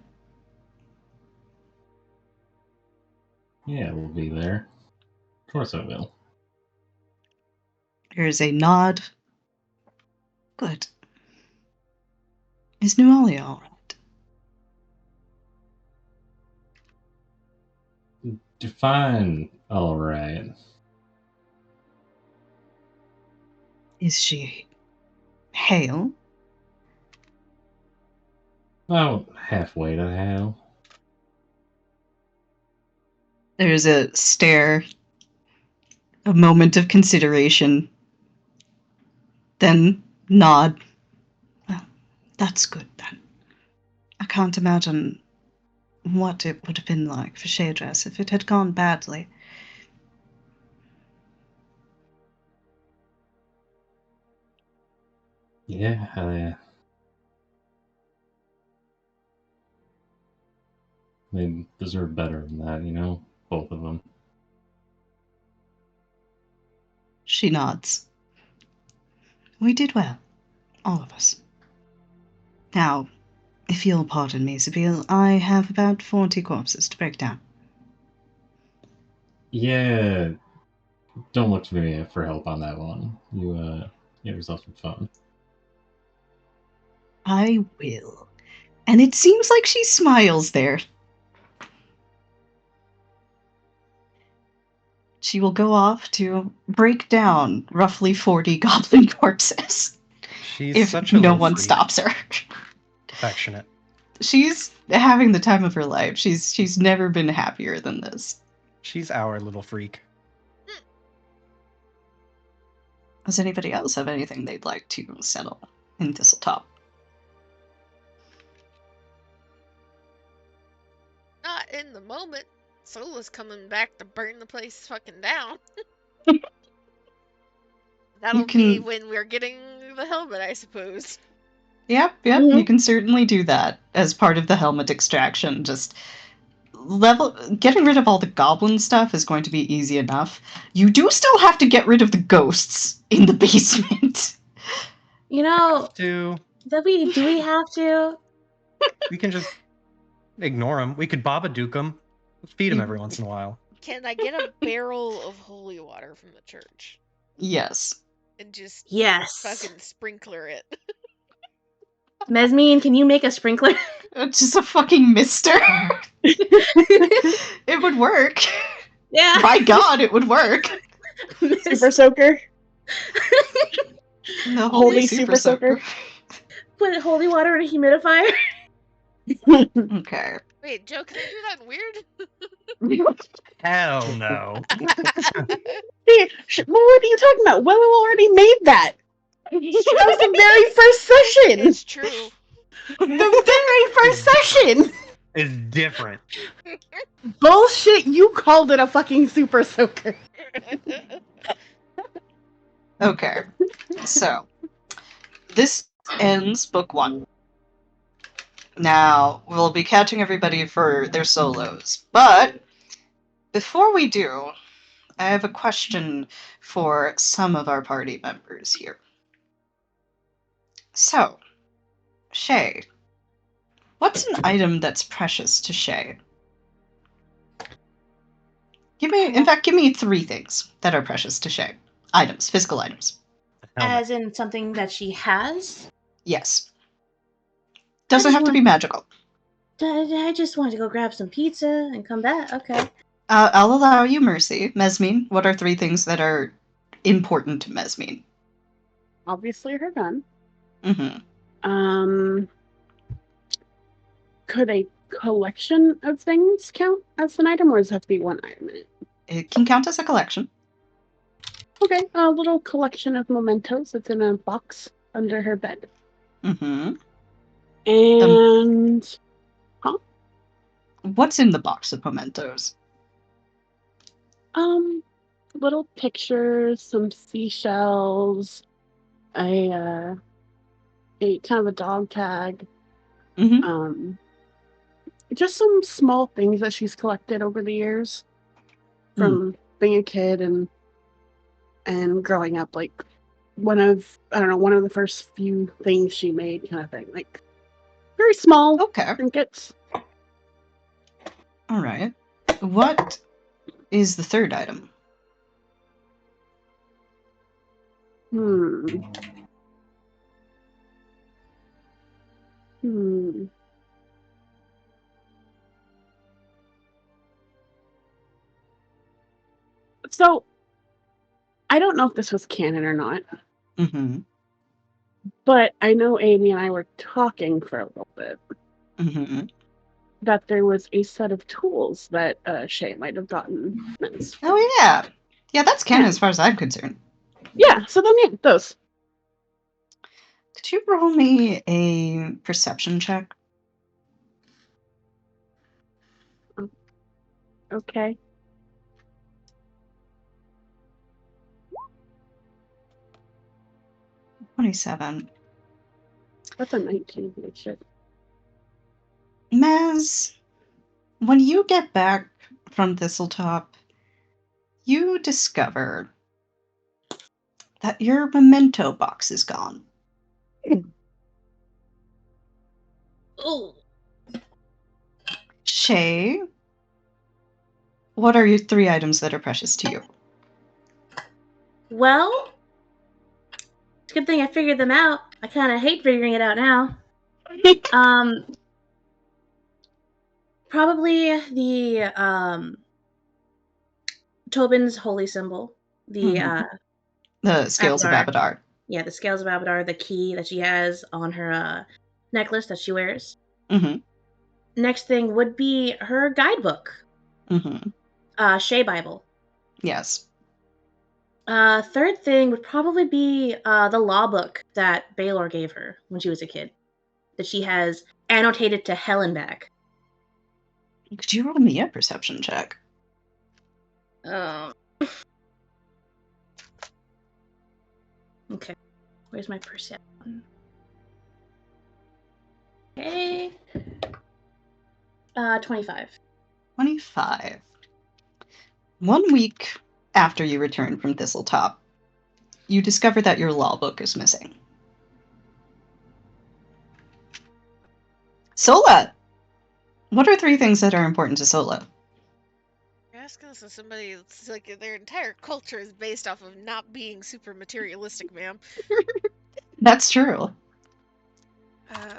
Yeah, we'll be there. Of course I will. There's a nod. Good. Is New Ollie all right? Define alright. Is she hale? About halfway to hell. There's a stare, a moment of consideration, then nod. Well, that's good then. I can't imagine what it would have been like for Shadress if it had gone badly. Yeah, they deserve better than that, you know? Both of them. She nods. We did well. All of us. Now, if you'll pardon me, Sabine, I have about 40 corpses to break down. Yeah, don't look to me for help on that one. You get yourself some fun. I will. And it seems like she smiles there. She will go off to break down roughly 40 goblin corpses. She's If such a no little one freak. stops her. Affectionate. She's having the time of her life. She's never been happier than this. She's our little freak. Does anybody else have anything they'd like to settle in Thistletop? Not in the moment. Sola's coming back to burn the place fucking down. That'll be when we're getting the helmet, I suppose. Yep, Mhm. you can certainly do that as part of the helmet extraction. Just getting rid of all the goblin stuff is going to be easy enough. You do still have to get rid of the ghosts in the basement. You know, Do do we have to? we can just ignore them? We could Babadook them. Feed them every once in a while. Can I get a barrel of holy water from the church Yes. and just Yes. fucking sprinkler it? Mesmine, can you make a sprinkler? It's just a fucking mister. It would work. Yeah. By God, it would work. Super soaker. The Holy super soaker. Put holy water in a humidifier. Okay. Wait, Joe, can I do that weird? Hell no. What are you talking about? Willow already made that. That was the very first session. It's true. The very first session. It's different. Bullshit, you called it a fucking super soaker. Okay. So, this ends book 1. Now, we'll be catching everybody for their solos. But, before we do, I have a question for some of our party members here. So, Shay, what's an item that's precious to Shay? Give me 3 things that are precious to Shay. Items, physical items. As in something that she has? Yes. Doesn't have to be magical. I just wanted to go grab some pizza and come back. Okay. I'll allow you mercy. Mesmine, what are 3 things that are important to Mesmine? Obviously her gun. Mm-hmm. Could a collection of things count as an item, or does it have to be one item in it? It can count as a collection. Okay, a little collection of mementos that's in a box under her bed. Mm-hmm. And what's in the box of mementos? Little pictures, some seashells, a kind of a dog tag. Mm-hmm. Just some small things that she's collected over the years from being a kid and growing up. Like one of the first few things she made, kind of thing. Like very small trinkets. All right. What is the third item? So, I don't know if this was canon or not. Mm-hmm. But I know Amy and I were talking for a little bit. Mm-hmm. That there was a set of tools that Shay might have gotten. Oh, yeah. Yeah, that's canon as far as I'm concerned. Yeah, so then, yeah, those. Could you roll me a perception check? Okay. $27. That's a 19. Shit. Mez, when you get back from Thistletop, you discover that your memento box is gone. Oh. Shay, what are your 3 items that are precious to you? Well, it's a good thing I figured them out. I kind of hate figuring it out now. Probably the Tobin's holy symbol, the The scales of Abadar. Abadar. Yeah, the scales of Abadar, the key that she has on her necklace that she wears. Mm-hmm. Next thing would be her guidebook, Mm-hmm. Shea Bible. Yes. Third thing would probably be the law book that Baylor gave her when she was a kid, that she has annotated to hell and back. Could you roll me a perception check? Okay. Where's my perception? Okay. 25. 25. 1 week after you return from Thistletop, you discover that your law book is missing. Sola! What are 3 things that are important to Sola? You're asking this as somebody that's like their entire culture is based off of not being super materialistic, ma'am. That's true. Fucking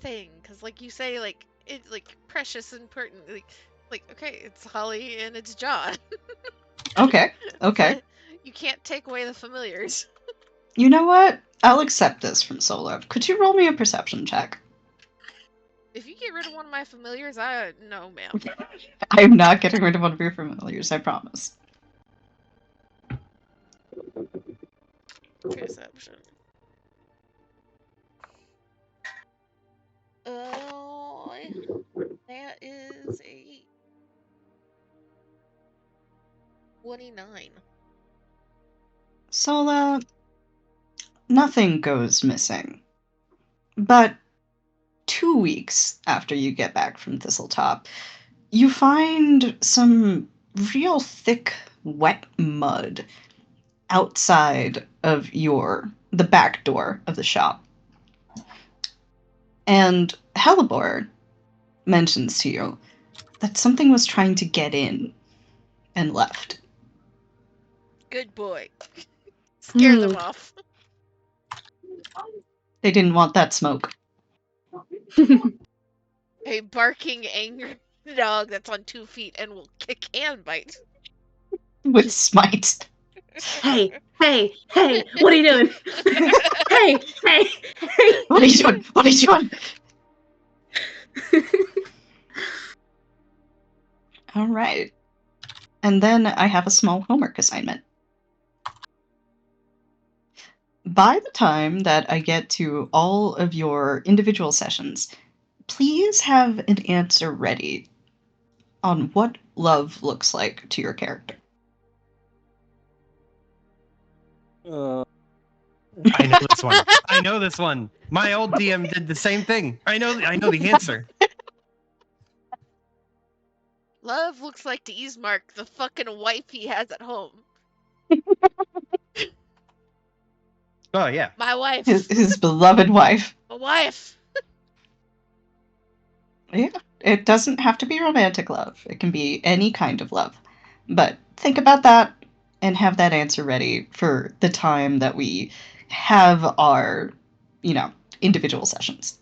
thing, because like you say, like it's like precious and important. Like okay, it's Holly and it's John. Okay. But you can't take away the familiars. You know what? I'll accept this from Sola. Could you roll me a perception check? If you get rid of one of my familiars, no, ma'am. I'm not getting rid of one of your familiars, I promise. Perception. Oh, that is a 29. Sola, nothing goes missing. But 2 weeks after you get back from Thistletop, you find some real thick, wet mud outside of the back door of the shop. And Hellebore mentions to you that something was trying to get in and left. Good boy. Scare them off. They didn't want that smoke. A barking, angry dog that's on 2 feet and will kick and bite. With smite. Hey, what are you doing? hey. What are you doing? What are you doing? All right. And then I have a small homework assignment. By the time that I get to all of your individual sessions, please have an answer ready on what love looks like to your character. I know this one. I know this one. My old DM did the same thing. I know the answer. Love looks like to Ismark, the fucking wife he has at home. Oh, yeah. My wife. His beloved wife. My wife. Yeah, it doesn't have to be romantic love. It can be any kind of love. But think about that and have that answer ready for the time that we have our, individual sessions.